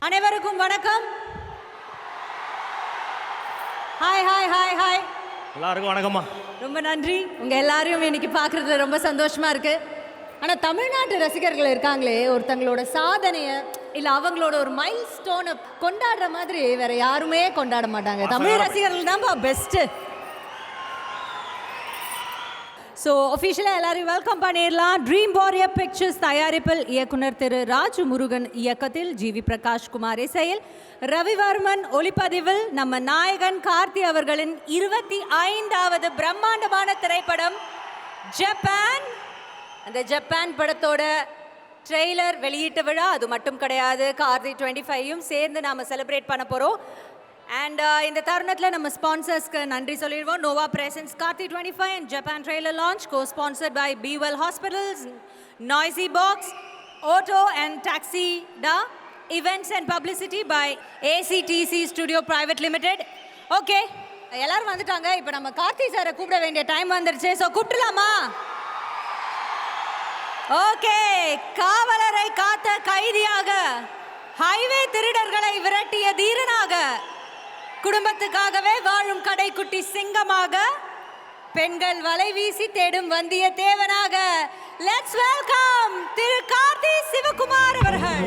அனைவருக்கும் வணக்கம். Hi hi hi hi. எல்லாருக்கும் வணக்கம்மா. ரொம்ப நன்றி. உங்கள் எல்லாரையும் இன்னைக்கு பார்க்குறதுல ரொம்ப சந்தோஷமாக இருக்குது. ஆனால் தமிழ்நாட்டு ரசிகர்கள் இருக்காங்களே, ஒருத்தங்களோட சாதனையை இல்லை அவங்களோட ஒரு மைல் ஸ்டோனை கொண்டாடுற மாதிரி வேற யாருமே கொண்டாட மாட்டாங்க. தமிழ் ரசிகர்கள் தான்ப்பா பெஸ்ட்டு. ஸோ ஒஃபிஷியலாக எல்லாரையும் வெல்கம் பண்ணிடலாம். ட்ரீம் வாரியர் பிக்சர்ஸ் தயாரிப்பில் இயக்குனர் திரு ராஜு முருகன் இயக்கத்தில் ஜிவி பிரகாஷ் குமார் இசையில் ரவிவர்மன் ஒளிப்பதிவில் நம்ம நாயகன் கார்த்தி அவர்களின் 25வது பிரம்மாண்டமான திரைப்படம் ஜப்பான். அந்த ஜப்பான் படத்தோட ட்ரெய்லர் வெளியீட்டு விழா அது மட்டும் கிடையாது, கார்த்தி 25யும் சேர்ந்து நாம் செலிப்ரேட் பண்ண போகிறோம். அண்ட் இந்த தருணத்தில் நம்ம ஸ்பான்சர்ஸ்க்கு நன்றி சொல்லிடுவோம். Nova presents Karthi 25 and Japan trailer launch co sponsored by Bewell hospitals, noisy box, auto and taxi டா, events and publicity by ACTC Studio Private Limited. Okay, எல்லாரும் வந்துட்டாங்க. இப்போ நம்ம கார்த்தி சாரை கூப்பிட வேண்டிய டைம் வந்துருச்சு. ஸோ கூப்பிடலாமா? ஓகே. காவலரை காத்த கைதியாக, ஹைவே திருடர்களை விரட்டிய தீரனாக, குடும்பத்துக்காகவே வாழும் கடைக்குட்டி சிங்கமாக, பெண்கள் வலை வீசி தேடும் வந்திய தேவனாக, லெட்ஸ் வெல்கம் திரு கார்த்தி சிவகுமார் அவர்கள்.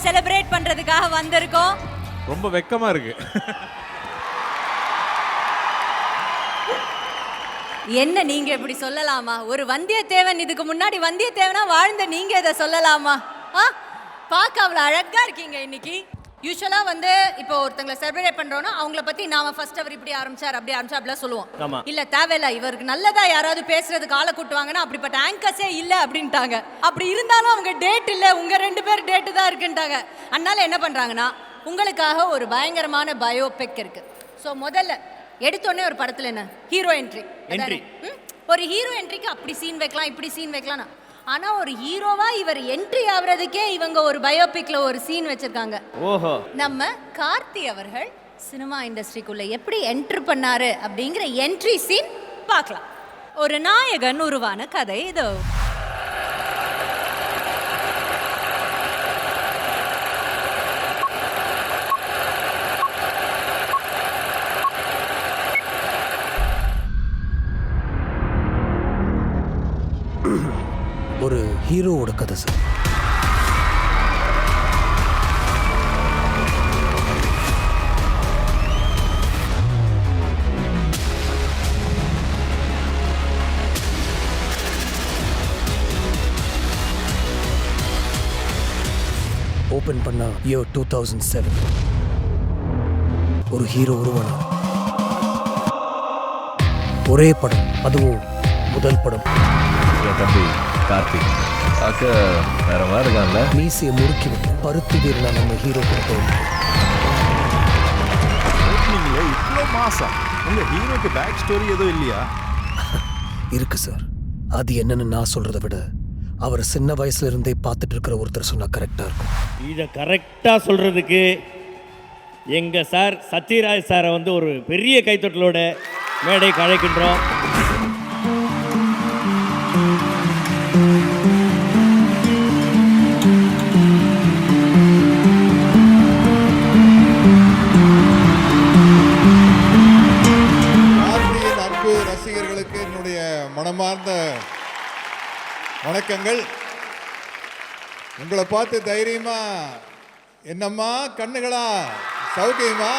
செலிப்ரேட் பண்றதுக்காக வந்திருக்கோம். ரொம்ப வெக்கமா இருக்கு. என்ன நீங்க இப்படி சொல்லலாமா? ஒரு வந்தியத்தேவன், இதுக்கு முன்னாடி வந்தியத்தேவனா வாழ்ந்த நீங்க இதை சொல்லலாமா? பார்க்க அவ்வளோ அழகா இருக்கீங்க இன்னைக்கு. யூஸ்வலாக வந்து இப்போ ஒருத்தங்களை செலிப்ரேட் பண்றோம்னா அவங்கள பத்தி நாம ஃபர்ஸ்ட் அவர் இப்படி ஆரம்பிச்சார் அப்படி ஆரம்பிச்சா அப்படிலாம் சொல்லுவோம். இல்ல தேவையில்ல, இவருக்கு நல்லதா யாராவது பேசுறதுக்கு ஆளை கூட்டுவாங்கன்னா அப்படிப்பட்ட ஆங்கர்ஸே இல்லை அப்படின்ட்டாங்க. அப்படி இருந்தாலும் அவங்க டேட் இல்லை, உங்க 2 பேர் டேட்டு தான் இருக்குன்ட்டாங்க. அதனால என்ன பண்றாங்கன்னா உங்களுக்காக ஒரு பயங்கரமான பயோபிக் இருக்கு. ஸோ முதல்ல எடுத்தோடனே ஒரு படத்துல என்ன ஹீரோ என்ட்ரி, ஒரு ஹீரோ என்ட்ரிக்கு அப்படி சீன் வைக்கலாம் இப்படி சீன் வைக்கலாம். ஆனா ஒரு ஹீரோவா இவர் என்ட்ரி ஆவறதுக்கே இவங்க ஒரு பயோபிக்ல ஒரு சீன் வச்சிருக்காங்க. ஓஹோ. நம்ம கார்த்தி அவர்கள் சினிமா இண்டஸ்ட்ரிக்குள்ள எப்படி என்டர் பண்ணாரு அப்படிங்கிற என்ட்ரி சீன் பார்க்கலாம். ஒரு நாயகன் உருவான கதை இதோ. ஒரு ஹீரோவோட கதை சார். ஓபன் பண்ணா இயர் 2007. ஒரு ஹீரோ உருவானார். ஒரே படம், அதுவும் முதல் படம். தம்பி கார்த்திக் பார்க்க வேற மாதிரி இருக்கான்ல. மீசையை முறுக்கி விட்டு பருத்தி வீரனா நம்ம ஹீரோ கொடுத்தோம். ஓப்பனிங்ல இவ்வளோ மாசம் உங்க ஹீரோக்கு பேக் ஸ்டோரி எதுவும் இல்லையா? இருக்கு சார். அது என்னன்னு நான் சொல்றதை விட அவரை சின்ன வயசுல இருந்தே பார்த்துட்டு இருக்கிற ஒருத்தர் சொன்னா கரெக்டா இருக்கும். இதை கரெக்டாக சொல்கிறதுக்கு எங்கள் சார் சத்யராஜ் சாரை வந்து ஒரு பெரிய கைத்தொட்டலோட மேடைக்கு அழைக்கின்றோம். கார்த்தியின் அன்பு ரசிகர்களுக்கு என்னுடைய மனமார்ந்த வணக்கங்கள். உங்களை பார்த்து தைரியமா என்னம்மா கண்ணுகளா சௌக்கியமா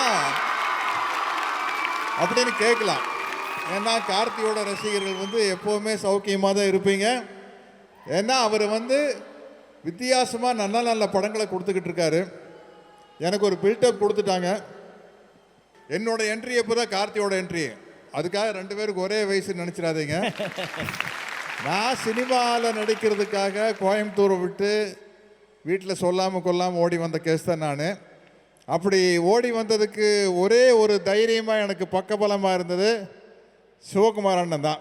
அப்படின்னு கேட்கலாம். ஏன்னா கார்த்தியோட ரசிகர்கள் வந்து எப்போவுமே சௌக்கியமாக தான் இருப்பீங்க. ஏன்னா அவர் வந்து வித்தியாசமாக நல்ல நல்ல படங்களை கொடுத்துக்கிட்டு இருக்காரு. எனக்கு ஒரு பில்டப் கொடுத்துட்டாங்க. என்னோட என்ட்ரி எப்போ தான் கார்த்தியோட என்ட்ரி. அதுக்காக 2 பேருக்கு ஒரே வயசு நினச்சிடாதீங்க. நான் சினிமாவில் நடிக்கிறதுக்காக கோயம்புத்தூரை விட்டு வீட்டில் சொல்லாமல் கொல்லாமல் ஓடி வந்த கேஸ் தான் நான். அப்படி ஓடி வந்ததுக்கு ஒரே ஒரு தைரியமாக எனக்கு பக்கபலமாக இருந்தது சிவகுமார் அண்ணன் தான்.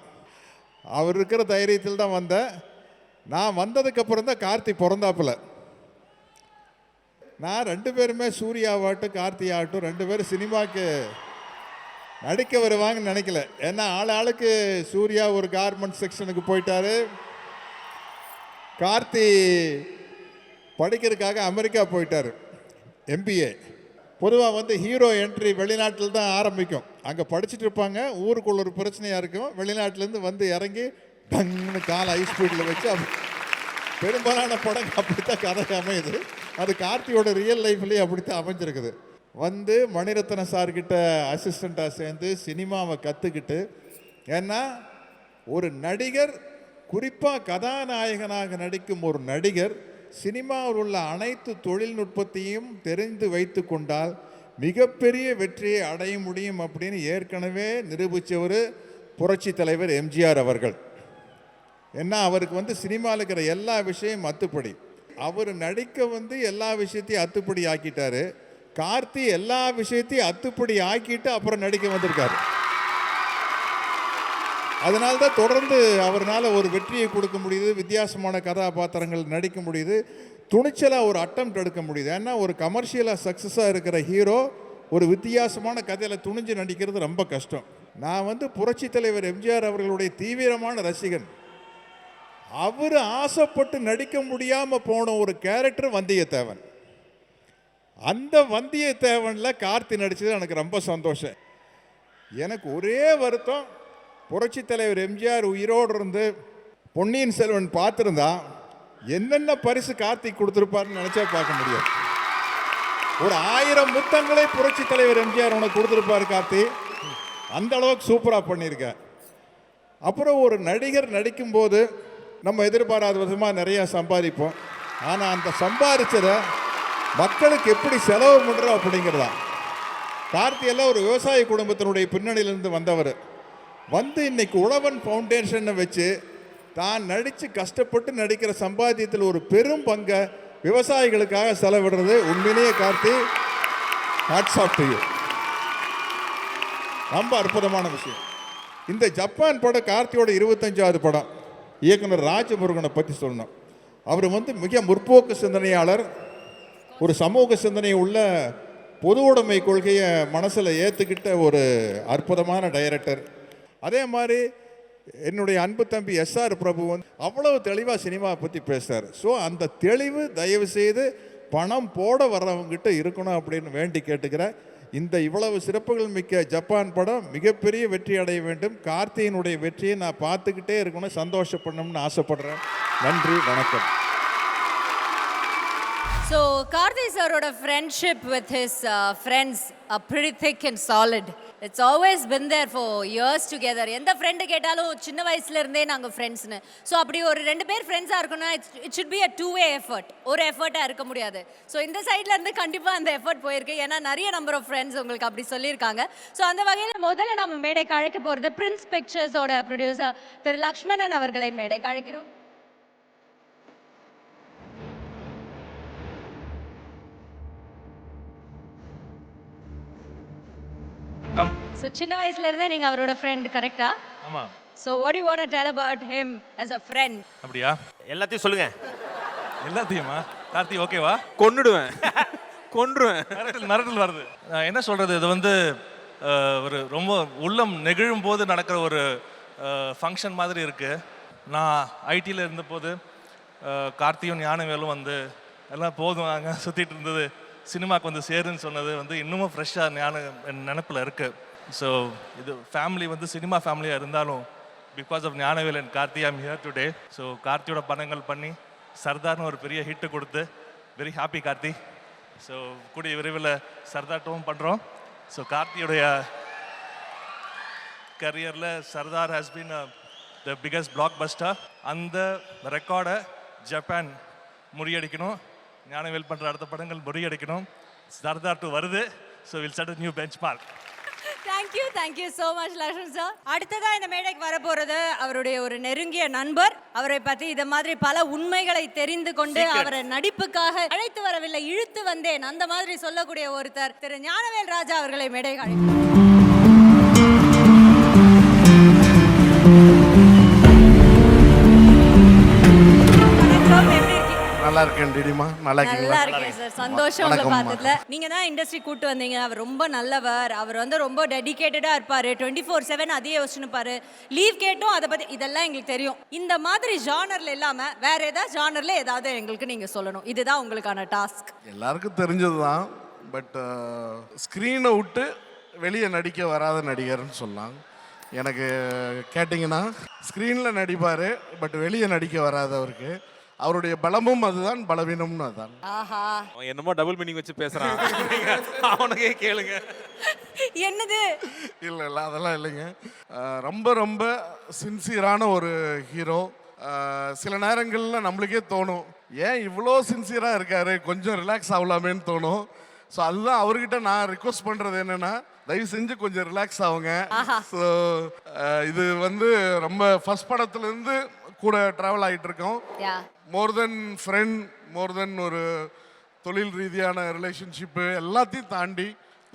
அவர் இருக்கிற தைரியத்தில் தான் வந்தேன். நான் வந்ததுக்கப்புறம் தான் கார்த்தி பிறந்தாப்புல. நான் 2 பேருமே சூர்யாவாட்டும் கார்த்தி ஆகட்டும் 2 பேரும் சினிமாவுக்கு நடிக்க வருவாங்கன்னு நினைக்கல. ஏன்னா ஆளுக்கு சூர்யா ஒரு கார்மெண்ட் செக்ஷனுக்கு போயிட்டாரு. கார்த்தி படிக்கிறதுக்காக அமெரிக்கா போயிட்டார், MBA. பொதுவாக வந்து ஹீரோ என்ட்ரி வெளிநாட்டில் தான் ஆரம்பிக்கும். அங்கே படிச்சுட்டு இருப்பாங்க, ஊருக்குள்ள ஒரு பிரச்சனையாக இருக்கும். வெளிநாட்டிலேருந்து வந்து இறங்கி டங்குன்னு காலை ஹை ஸ்பீடில் வச்சு பெரும்பாலான படம் அப்படித்தான் கதை அமையுது. அது கார்த்தியோட ரியல் லைஃப்லேயே அப்படித்தான் அமைஞ்சிருக்குது. வந்து மணிரத்ன சார்கிட்ட அசிஸ்டண்ட்டாக சேர்ந்து சினிமாவை கற்றுக்கிட்டு, ஏன்னா ஒரு நடிகர், குறிப்பாக கதாநாயகனாக நடிக்கும் ஒரு நடிகர் சினிமாவில் உள்ள அனைத்து தொழில்நுட்பத்தையும் தெரிந்து வைத்து கொண்டால் மிகப்பெரிய வெற்றியை அடைய முடியும் அப்படின்னு ஏற்கனவே நிரூபித்தவர் புரட்சி தலைவர் எம்ஜிஆர் அவர்கள். ஏன்னா அவருக்கு வந்து சினிமாவில் இருக்கிற எல்லா விஷயம் அத்துப்படி. அவர் நடிக்க வந்து எல்லா விஷயத்தையும் அத்துப்படி ஆக்கிட்டாரு. கார்த்தி எல்லா விஷயத்தையும் அத்துப்படி ஆக்கிட்டு அப்புறம் நடிக்க வந்திருக்காரு. அதனால தான் தொடர்ந்து அவரால் ஒரு வெற்றியை கொடுக்க முடியுது, வித்தியாசமான கதாபாத்திரங்கள் நடிக்க முடியுது, துணிச்சலாக ஒரு அட்டெம்ப்ட் எடுக்க முடியுது. ஏன்னா ஒரு கமர்ஷியலாக சக்ஸஸாக இருக்கிற ஹீரோ ஒரு வித்தியாசமான கதையில் துணிஞ்சு நடிக்கிறது ரொம்ப கஷ்டம். நான் வந்து புரட்சி தலைவர் எம்ஜிஆர் அவர்களுடைய தீவிரமான ரசிகன். அவர் ஆசைப்பட்டு நடிக்க முடியாமல் போன ஒரு கேரக்டர் வந்தியத்தேவன். அந்த வந்தியத்தேவனில் கார்த்தி நடித்தது எனக்கு ரொம்ப சந்தோஷம். எனக்கு ஒரே வருத்தம், புரட்சி தலைவர் எம்ஜிஆர் உயிரோடு இருந்து பொன்னியின் செல்வன் பார்த்துருந்தா என்னென்ன பரிசு கார்த்திக் கொடுத்துருப்பாருன்னு நினச்சா பார்க்க முடியாது. ஒரு 1000 முத்தங்களை புரட்சி தலைவர் எம்ஜிஆர் உனக்கு கொடுத்துருப்பாரு கார்த்தி. அந்த அளவுக்கு சூப்பராக பண்ணியிருக்க. அப்புறம் ஒரு நடிகர் நடிக்கும்போது நம்ம எதிர்பாராத விதமாக நிறையா சம்பாதிப்போம். ஆனால் அந்த சம்பாதிச்சதை மக்களுக்கு எப்படி செலவு பண்ணுறோம் அப்படிங்கிறதா. கார்த்தி எல்லாம் ஒரு விவசாய குடும்பத்தினுடைய பின்னணியிலிருந்து வந்தவர். வந்து இன்னைக்கு உழவன் ஃபவுண்டேஷனை வச்சு தான் நடித்து கஷ்டப்பட்டு நடிக்கிற சம்பாத்தியத்தில் ஒரு பெரும் பங்கை விவசாயிகளுக்காக செலவிடுறது உண்மையிலேயே Karthi hats off to you. ரொம்ப அற்புதமான விஷயம். இந்த ஜப்பான் படம் கார்த்தியோட 25வது படம். இயக்குனர் ராஜமுருகனை பற்றி சொல்லணும். அவர் வந்து மிக முற்போக்கு சிந்தனையாளர், ஒரு சமூக சிந்தனை உள்ள பொது உடைமை கொள்கையை மனசில் ஏற்றுக்கிட்ட ஒரு அற்புதமான டைரக்டர். அதே மாதிரி என்னுடைய அன்பு தம்பி SR பிரபு வந்து அவ்வளவு தெளிவாக சினிமாவை பற்றி பேசுகிறார். ஸோ அந்த தெளிவு தயவு செய்து பணம் போட வர்றவங்ககிட்ட இருக்கணும் அப்படின்னு வேண்டி கேட்டுக்கிறேன். இந்த இவ்வளவு சிறப்புகள் மிக்க ஜப்பான் படம் மிகப்பெரிய வெற்றி அடைய வேண்டும். கார்த்தியினுடைய வெற்றியை நான் பார்த்துக்கிட்டே இருக்கணும், சந்தோஷப்படணும்னு ஆசைப்படுறேன். நன்றி, வணக்கம். So Karthi saroda friendship with his friends are pretty thick and solid. It's always been there for years together. எந்த ஃப்ரெண்டு கேட்டாலும் சின்ன வயசுல இருந்தே நாங்க ஃப்ரெண்ட்ஸ்னு. ஸோ அப்படி ஒரு 2 பேர் ஃப்ரெண்ட்ஸாக இருக்கணும்னா it should be a 2-way effort. ஒரு எஃபர்ட்டாக இருக்க முடியாது. ஸோ இந்த சைட்ல இருந்து கண்டிப்பாக அந்த எஃபர்ட் போயிருக்கு. ஏன்னா நிறைய நம்பர் ஆஃப் ஃப்ரெண்ட்ஸ் உங்களுக்கு அப்படி சொல்லியிருக்காங்க. ஸோ அந்த வகையில் முதல்ல நம்ம மேடைக்கு அழைக்க போகிறது பிரின்ஸ் பிக்சர்ஸோட ப்ரொடியூசர் திரு லக்ஷ்மணன் அவர்களை மேடைக்கு அழைக்கிறோம். ஸோ சின்ன வயசுல இருந்தே நீங்க அவரோட ஃப்ரெண்ட் கரெக்டா? ஆமாம். So what you want to tell about him as a friend? அப்படியா? எல்லாத்தையும் சொல்லுங்க. எல்லாத்தையுமா? கார்த்தி ஓகேவா? கொன்னுடுவேன். கொன்றுவேன். மிரட்டல் வருது. நான் என்ன சொல்கிறது, இது வந்து ஒரு ரொம்ப உள்ளம் நெகிழும் போது நடக்கிற ஒரு ஃபங்க்ஷன் மாதிரி இருக்குது. நான் ஐடியில் இருந்தபோது கார்த்தியும் ஞானவேலும் வந்து எல்லாம் போதும் நாங்கள் சுற்றிட்டு இருந்தது, சினிமாவுக்கு வந்து சேருன்னு சொன்னது வந்து இன்னமும் ஃப்ரெஷ்ஷாக என் நினப்பில் இருக்குது. ஸோ இது ஃபேமிலி வந்து சினிமா ஃபேமிலியாக இருந்தாலும் because of Gnanavel and Karthi I'm here today. So கார்த்தியோட படங்கள் பண்ணி சர்தார்னு ஒரு பெரிய ஹிட்டு கொடுத்து வெரி ஹாப்பி கார்த்தி. ஸோ கூடிய விரைவில் சர்தார் டூவும் பண்ணுறோம். ஸோ கார்த்தியோடைய கரியரில் Sardar has been the biggest blockbuster. அந்த ரெக்கார்டை ஜப்பான் முறியடிக்கணும். ஞானவேல் பண்ணுற அடுத்த படங்கள் முறியடிக்கணும். சர்தார் டூ வருது. So will set a new benchmark. Thank you so much Lakshman sir. அடுத்ததாக இந்த மேடைக்கு வரப்போகிறது அவருடைய ஒரு நெருங்கிய நண்பர். அவரை பற்றி இதை மாதிரி பல உண்மைகளை தெரிந்து கொண்டு அவரை நடிப்புக்காக அழைத்து வரவில்லை, இழுத்து வந்தேன் அந்த மாதிரி சொல்லக்கூடிய ஒருத்தர் திரு ஞானவேல் ராஜா அவர்களை மேடைக்கு அழைக்கிறேன். நல்லா இருக்கேன் டிடிமா. நல்லா நல்லா இருக்கேன் சார், சந்தோஷம் உங்களை பார்த்ததுல. நீங்க தான் இண்டஸ்ட்ரி கூட்டு வந்தீங்க. அவர் ரொம்ப நல்லவர். அவர் வந்து ரொம்ப டெடிகேட்டடா இருப்பாரு. 24/7 அதே யோசிச்சுப்பாரு. லீவ் கேட்டும் அதை பத்தி இதெல்லாம் எங்களுக்கு தெரியும். இந்த மாதிரி ஜானர்ல இல்லாம வேற ஏதாவது ஜானர்ல ஏதாவது எங்களுக்கு நீங்க சொல்லணும். இதுதான் உங்களுக்கான டாஸ்க். எல்லாருக்கும் தெரிஞ்சது தான். பட் ஸ்க்ரீனை விட்டு வெளியே நடிக்க வராத நடிகர்னு சொல்லலாம். எனக்கு கேட்டிங்கன்னா ஸ்க்ரீனில் நடிப்பார், பட் வெளியே நடிக்க வராதவருக்கு. அவருடைய பலமும் அதுதான், பலவீனமும் அதுதான். ஆஹா, அவன் என்னமோ டபுள் மீனிங் வச்சு பேசுறான். அவனுக்கே கேளுங்க. என்னது? இல்லை அதெல்லாம் இல்லைங்க. ரொம்ப ரொம்ப சின்சியரான ஒரு ஹீரோ. சில நேரங்களில் நம்மளுக்கே தோணும், ஏன் இவ்வளோ சின்சியராக இருக்காரு, கொஞ்சம் ரிலாக்ஸ் ஆகலாமேன்னு தோணும். ஸோ அதுதான் அவர்கிட்ட நான் ரிக்வஸ்ட் பண்ணுறது என்னென்னா, தயவு செஞ்சு கொஞ்சம் ரிலாக்ஸ் ஆகுங்க. ஸோ இது வந்து ரொம்ப ஃபர்ஸ்ட் படத்துலேருந்து கூட ட்ராவல் ஆகிட்டு இருக்கோம். மோர் தென் ஃப்ரெண்ட், மோர் தென் ஒரு தொழில் ரீதியான ரிலேஷன்ஷிப்பு எல்லாத்தையும் தாண்டி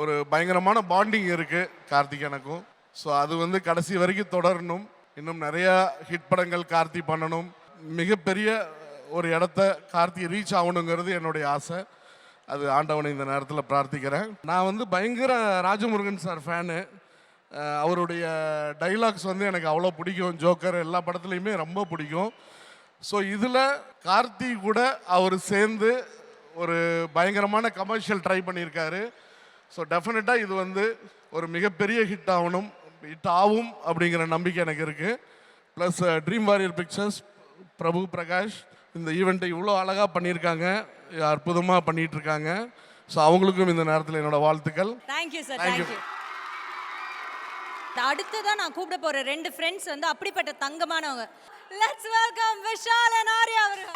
ஒரு பயங்கரமான பாண்டிங் இருக்குது கார்த்திக் எனக்கும். ஸோ அது வந்து கடைசி வரைக்கும் தொடரணும். இன்னும் நிறையா ஹிட் படங்கள் கார்த்தி பண்ணணும். மிகப்பெரிய ஒரு இடத்த கார்த்தி ரீச் ஆகணுங்கிறது என்னுடைய ஆசை. அது ஆண்டவனை இந்த நேரத்தில் பிரார்த்திக்கிறேன். நான் வந்து பயங்கர ராஜமுருகன் சார் ஃபேனு. அவருடைய டைலாக்ஸ் வந்து எனக்கு அவ்வளோ பிடிக்கும். ஜோக்கர் எல்லா படத்துலையுமே ரொம்ப பிடிக்கும். ஸோ இதில் கார்த்தி கூட அவர் சேர்ந்து ஒரு பயங்கரமான கமர்ஷியல் ட்ரை பண்ணியிருக்காரு. ஸோ டெஃபினட்டாக இது வந்து ஒரு மிகப்பெரிய ஹிட் ஆகணும், ஹிட் ஆகும் அப்படிங்கிற நம்பிக்கை எனக்கு இருக்குது. ப்ளஸ் ட்ரீம் வாரியர் பிக்சர்ஸ், பிரபு பிரகாஷ் இந்த ஈவெண்ட்டை இவ்வளோ அழகாக பண்ணியிருக்காங்க, அற்புதமாக பண்ணிகிட்ருக்காங்க. ஸோ அவங்களுக்கும் இந்த நேரத்தில் என்னோட வாழ்த்துக்கள். Thank you sir, thank you. அடுத்ததான் நான் கூப்பிட போற 2 ஃப்ரெண்ட்ஸ் வந்து அப்படிப்பட்ட தங்கமானவங்க. Let's welcome Vishal and Arya அவர்கள்.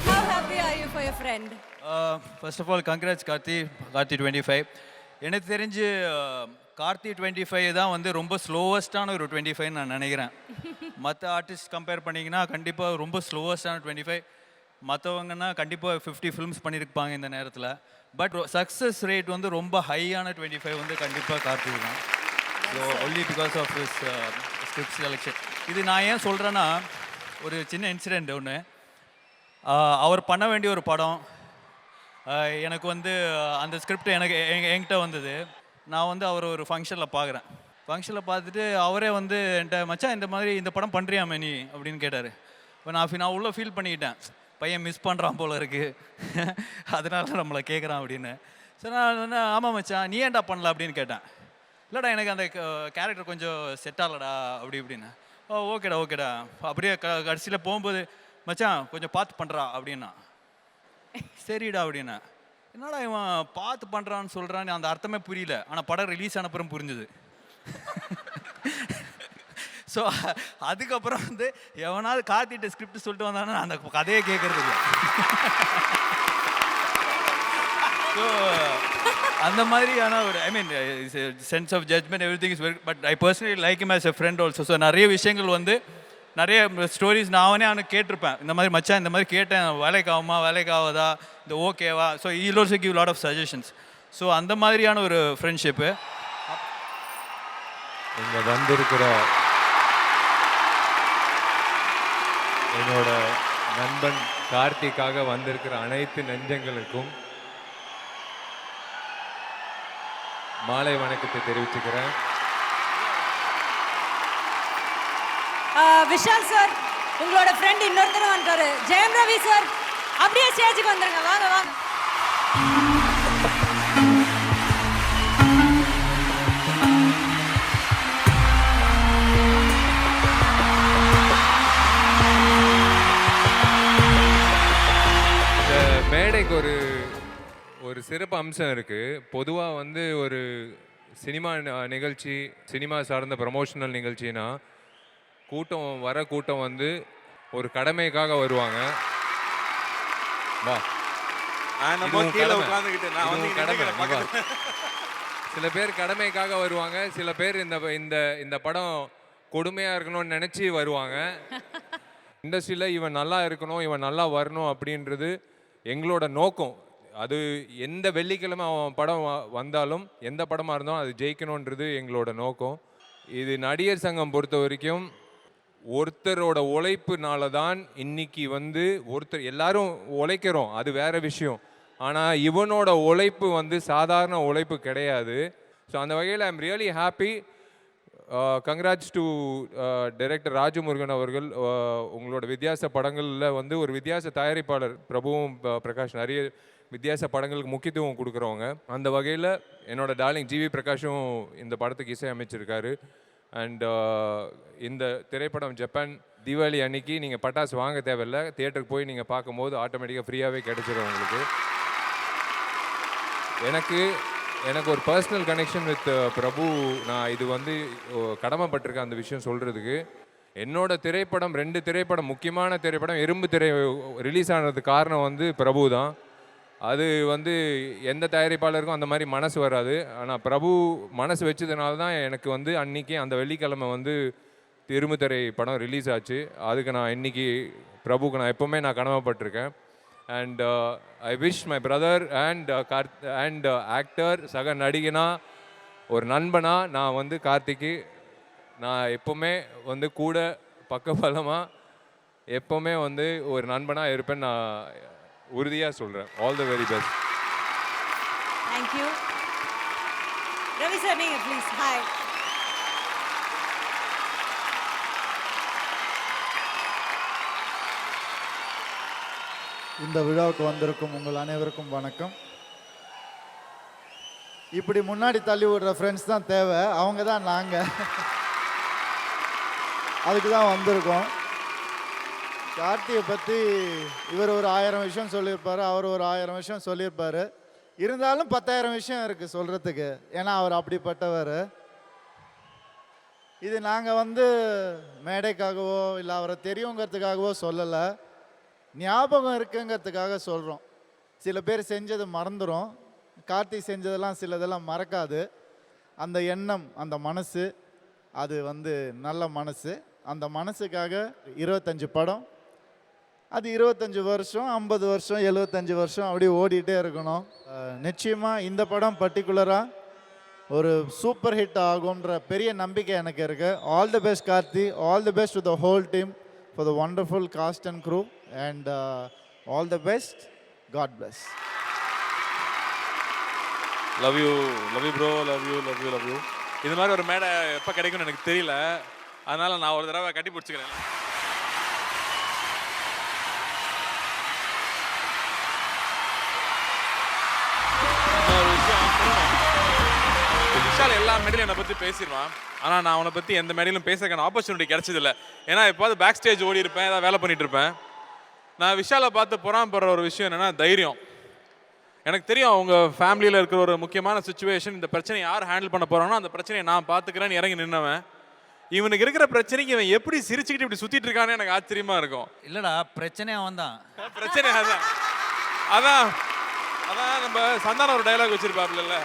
How happy are you for your friend? First of all, congrats Karthi 25. எனக்கு தெரிஞ்சு கார்த்தி 25 தான் வந்து ரொம்ப ஸ்லோவஸ்டான ஒரு 25 நான் நினைக்கிறேன். மற்ற ஆர்டிஸ்ட் கம்பேர் பண்ணிங்கன்னா கண்டிப்பாக ரொம்ப ஸ்லோவஸ்டான 25. மற்றவங்கன்னா கண்டிப்பாக 50 ஃபிலிம்ஸ் பண்ணியிருப்பாங்க இந்த நேரத்தில். பட் சக்ஸஸ் ரேட் வந்து ரொம்ப ஹையான 25 வந்து கண்டிப்பாக கார்த்தி தான். So only because of his script selection. இது நான் ஏன் சொல்கிறேன்னா, ஒரு சின்ன இன்சிடெண்ட் ஒன்று. அவர் பண்ண வேண்டிய ஒரு படம் எனக்கு வந்து அந்த ஸ்கிரிப்ட் என்கிட்ட வந்தது. நான் வந்து அவர் ஒரு ஃபங்க்ஷனில் பார்க்குறேன். ஃபங்க்ஷனில் பார்த்துட்டு அவரே வந்து என்கிட்ட, மச்சான் இந்த மாதிரி இந்த படம் பண்ணுறியாமே நீ அப்படின்னு கேட்டார். இப்போ நான் உள்ளே ஃபீல் பண்ணிக்கிட்டேன், பையன் மிஸ் பண்ணுறான் போல இருக்குது, அதனால நம்மளை கேட்குறான் அப்படின்னு. சரி நான் வந்து ஆமாம் மச்சான் நீ ஏன்டா பண்ணல அப்படின்னு கேட்டேன். இல்லைடா எனக்கு அந்த கேரக்டர் கொஞ்சம் செட் ஆகலடா அப்படி இப்படின்னு. ஓகேடா அப்படியே கடைசியில் போகும்போது மச்சான் கொஞ்சம் பார்த்து பண்ணுறா அப்படின்னா. சரிடா அப்படின்னா. என்னடா இவன் பார்த்து பண்ணுறான்னு சொல்கிறான்னு அந்த அர்த்தமே புரியல. ஆனால் படம் ரிலீஸ் ஆனப்புறம் புரிஞ்சுது. ஸோ அதுக்கப்புறம் வந்து எவனாவது கார்த்திட்ட ஸ்கிரிப்ட் சொல்லிட்டு வந்தானா அந்த கதையை கேட்கறது இல்லை. ஸோ அந்த மாதிரியான ஒரு I mean sense of judgement everything is very but I personally like him as a friend also. So நிறைய விஷயங்கள் வந்து நிறைய ஸ்டோரிஸ் நானே அவனுக்கு கேட்டிருப்பேன். இந்த மாதிரி மச்சான் இந்த மாதிரி கேட்டேன், வேலைக்கு ஆகுமா வேலைக்கு ஆகாதா, இந்த ஓகேவா. So he'll also give lot of suggestions. So அந்த மாதிரியான ஒரு ஃப்ரெண்ட்ஷிப்பு. இங்கே வந்திருக்கிற என்னோட நண்பன் கார்த்திக்காக வந்திருக்கிற அனைத்து நெஞ்சங்களுக்கும் மாலை வணக்கத்தை தெரிவிச்சுக்கிறேன். விஷால் சார், உங்களோட ஃப்ரெண்ட் இன்னொருத்தரும் வந்துட்டாரு, ஜெயம் ரவி சார். அப்படியே ஸ்டேஜுக்கு வந்துருங்க, வாங்க வாங்க. மேடைக்கு ஒரு சிறப்பு அம்சம் இருக்குது. பொதுவாக வந்து ஒரு சினிமா நிகழ்ச்சி, சினிமா சார்ந்த ப்ரமோஷனல் நிகழ்ச்சினா கூட்டம் வந்து ஒரு கடமைக்காக வருவாங்க. வா, சில பேர் கடமைக்காக வருவாங்க, சில பேர் இந்த படம் கொடுமையாக இருக்கணும்னு நினச்சி வருவாங்க. இண்டஸ்ட்ரியில் இவன் நல்லா இருக்கணும், இவன் நல்லா வரணும் அப்படின்றது எங்களோட நோக்கம். அது எந்த வெள்ளிக்கிழமை அவன் படம் வந்தாலும், எந்த படமாக இருந்தாலும் அது ஜெயிக்கணுன்றது எங்களோட நோக்கம். இது நடிகர் சங்கம் பொறுத்த வரைக்கும் ஒருத்தரோட உழைப்புனால தான் இன்னைக்கு வந்து எல்லாரும் உழைக்கிறோம், அது வேற விஷயம். ஆனால் இவனோட உழைப்பு வந்து சாதாரண உழைப்பு கிடையாது. ஸோ அந்த வகையில் I am really happy. Congrats to director Rajamurugan அவர்கள். உங்களோட வித்தியாச படங்களில் வந்து ஒரு வித்தியாச தயாரிப்பாளர். பிரபுவும் பிரகாஷ் நிறைய வித்தியாச படங்களுக்கு முக்கியத்துவம் கொடுக்குறவங்க. அந்த வகையில் என்னோட டார்லிங் ஜிவி பிரகாஷும் இந்த படத்துக்கு இசை அமைச்சிருக்காரு. அண்ட் இந்த திரைப்படம் ஜப்பான் தீபாவளி அன்னைக்கு நீங்கள் பட்டாசு வாங்க தேவையில்லை, தியேட்டருக்கு போய் நீங்கள் பார்க்கும்போது ஆட்டோமேட்டிக்காக ஃப்ரீயாகவே கிடைச்சிடும் உங்களுக்கு. எனக்கு ஒரு பர்சனல் கனெக்ஷன் வித் பிரபு. நான் இது வந்து கடமைப்பட்டிருக்கேன் அந்த விஷயம் சொல்கிறதுக்கு. என்னோட திரைப்படம் 2 திரைப்படம், முக்கியமான திரைப்படம் எறும்பு திரை ரிலீஸ் ஆனதுக்கு காரணம் வந்து பிரபு தான். அது வந்து எந்த தயாரிப்பாளருக்கும் அந்த மாதிரி மனசு வராது. ஆனால் பிரபு மனசு வச்சதுனால தான் எனக்கு வந்து அன்றைக்கி அந்த வெள்ளிக்கிழமை வந்து எறும்பு திரை படம் ரிலீஸ் ஆச்சு. அதுக்கு நான் இன்றைக்கி பிரபுக்கு நான் எப்போவுமே நான் கடமைப்பட்டிருக்கேன். And I wish my brother and actor, சக நடிகனா, ஒரு நண்பனா நான் வந்து கார்த்திக்கு நான் எப்போவுமே வந்து கூட பக்கபலமாக எப்போவுமே வந்து ஒரு நண்பனாக இருப்பேன் நான் உறுதியாக சொல்கிறேன். All the very best. Thank you. Ravi sir, நீங்கள் ப்ளீஸ். ஹாய். இந்த விழாவுக்கு வந்திருக்கும் உங்கள் அனைவருக்கும் வணக்கம். இப்படி முன்னாடி தள்ளி விடுற ஃப்ரெண்ட்ஸ் தான் தேவை, அவங்க தான் நாங்கள். அதுக்கு தான் வந்திருக்கோம். கார்த்தியை பற்றி இவர் ஒரு 1000 விஷயம் சொல்லியிருப்பார், அவர் ஒரு 1000 விஷயம் சொல்லியிருப்பார். இருந்தாலும் 10,000 விஷயம் இருக்குது சொல்கிறதுக்கு, ஏன்னா அவர் அப்படிப்பட்டவர். இது நாங்கள் வந்து மேடைக்காகவோ இல்லை அவரை தெரியுங்கிறதுக்காகவோ சொல்லலை, ஞாபகம் இருக்குங்கிறதுக்காக சொல்கிறோம். சில பேர் செஞ்சது மறந்துடும், கார்த்தி செஞ்சதெல்லாம் சிலதெல்லாம் மறக்காது. அந்த எண்ணம், அந்த மனசு, அது வந்து நல்ல மனசு. அந்த மனசுக்காக 25 படம், அது 25 வருஷம், 50 வருஷம், 75 வருஷம் அப்படி ஓடிட்டே இருக்கணும். நிச்சயமாக இந்த படம் பர்டிகுலராக ஒரு சூப்பர் ஹிட் ஆகும்ன்ற பெரிய நம்பிக்கை எனக்கு இருக்குது. All the best Karthi, all the best to the whole team for the wonderful cast and crew, and all the best. God bless. Love you bro, love you. இது மாதிரி ஒரு மேடை எப்போ கிடைக்கும்னு எனக்கு தெரியல, அதனால் நான் ஒரு தடவை கட்டி பிடிச்சிக்கிறேன். ஒரு விஷயம், விஷால் எல்லா மேடையிலும் என்னை பற்றி பேசிடுவான், ஆனால் நான் அவனை பற்றி எந்த மேடையிலும் பேசுறதுக்கான ஆப்பர்ச்சுனிட்டி கிடைச்சதில்லை. ஏன்னா எப்போது பேக் ஸ்டேஜ் ஓடி இருப்பேன், ஏதாவது வேலை பண்ணிட்டு இருப்பேன். நான் விஷாலை பார்த்து பொறாமப்படுற ஒரு விஷயம் என்னென்னா தைரியம். எனக்கு தெரியும் அவங்க ஃபேமிலியில் இருக்கிற ஒரு முக்கியமான சுச்சுவேஷன், இந்த பிரச்சனையை யார் ஹேண்டில் பண்ண போகிறானோ அந்த பிரச்சனையை நான் பார்த்துக்கிறேன்னு இறங்கி நின்னவன். இவனுக்கு இருக்கிற பிரச்சனைக்கு இவன் எப்படி சிரிச்சுக்கிட்டு இப்படி சுற்றிட்டு இருக்கானே எனக்கு ஆச்சரியமாக இருக்கும். இல்லைடா, பிரச்சனை அவன் தான். பிரச்சனை அதான் அதான் நம்ம சந்தானம் ஒரு டைலாக் வச்சிருப்பாப்ல,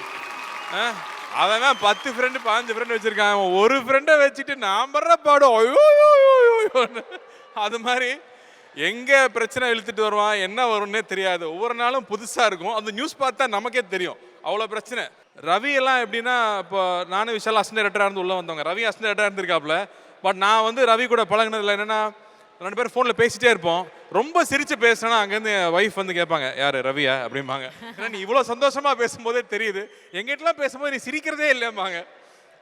அவன் 10 ஃப்ரெண்டு 5 ஃப்ரெண்டு வச்சிருக்கான், அவன் ஒரு ஃப்ரெண்டை வச்சுட்டு நான் படுற பாடும் ஐயோன்னு. அது மாதிரி எங்கே பிரச்சனை இழுத்துட்டு வருவான், என்ன வரும்னே தெரியாது. ஒவ்வொரு நாளும் புதுசாக இருக்கும். அந்த நியூஸ் பார்த்தா நமக்கே தெரியும் அவ்வளோ பிரச்சனை. ரவி எல்லாம் எப்படின்னா, இப்போ நானும் விஷால் அசிஸ்டன்ட் டைரக்டராக இருந்து உள்ளே வந்தவங்க. ரவி அசிஸ்டன்ட் டைரக்டராக இருந்திருக்காப்புல. பட் நான் வந்து ரவி கூட பழகினதில் என்னென்னா, 2 பேரும் ஃபோனில் பேசிகிட்டே இருப்போம். ரொம்ப சிரித்து பேசினா அங்கேருந்து என் ஒய்ஃப் வந்து கேட்பாங்க, யார் ரவியா அப்படிம்பாங்க. ஏன்னா நீ இவ்வளோ சந்தோஷமாக பேசும்போதே தெரியுது, எங்கிட்டலாம் பேசும்போது நீ சிரிக்கிறதே இல்லைம்பாங்க.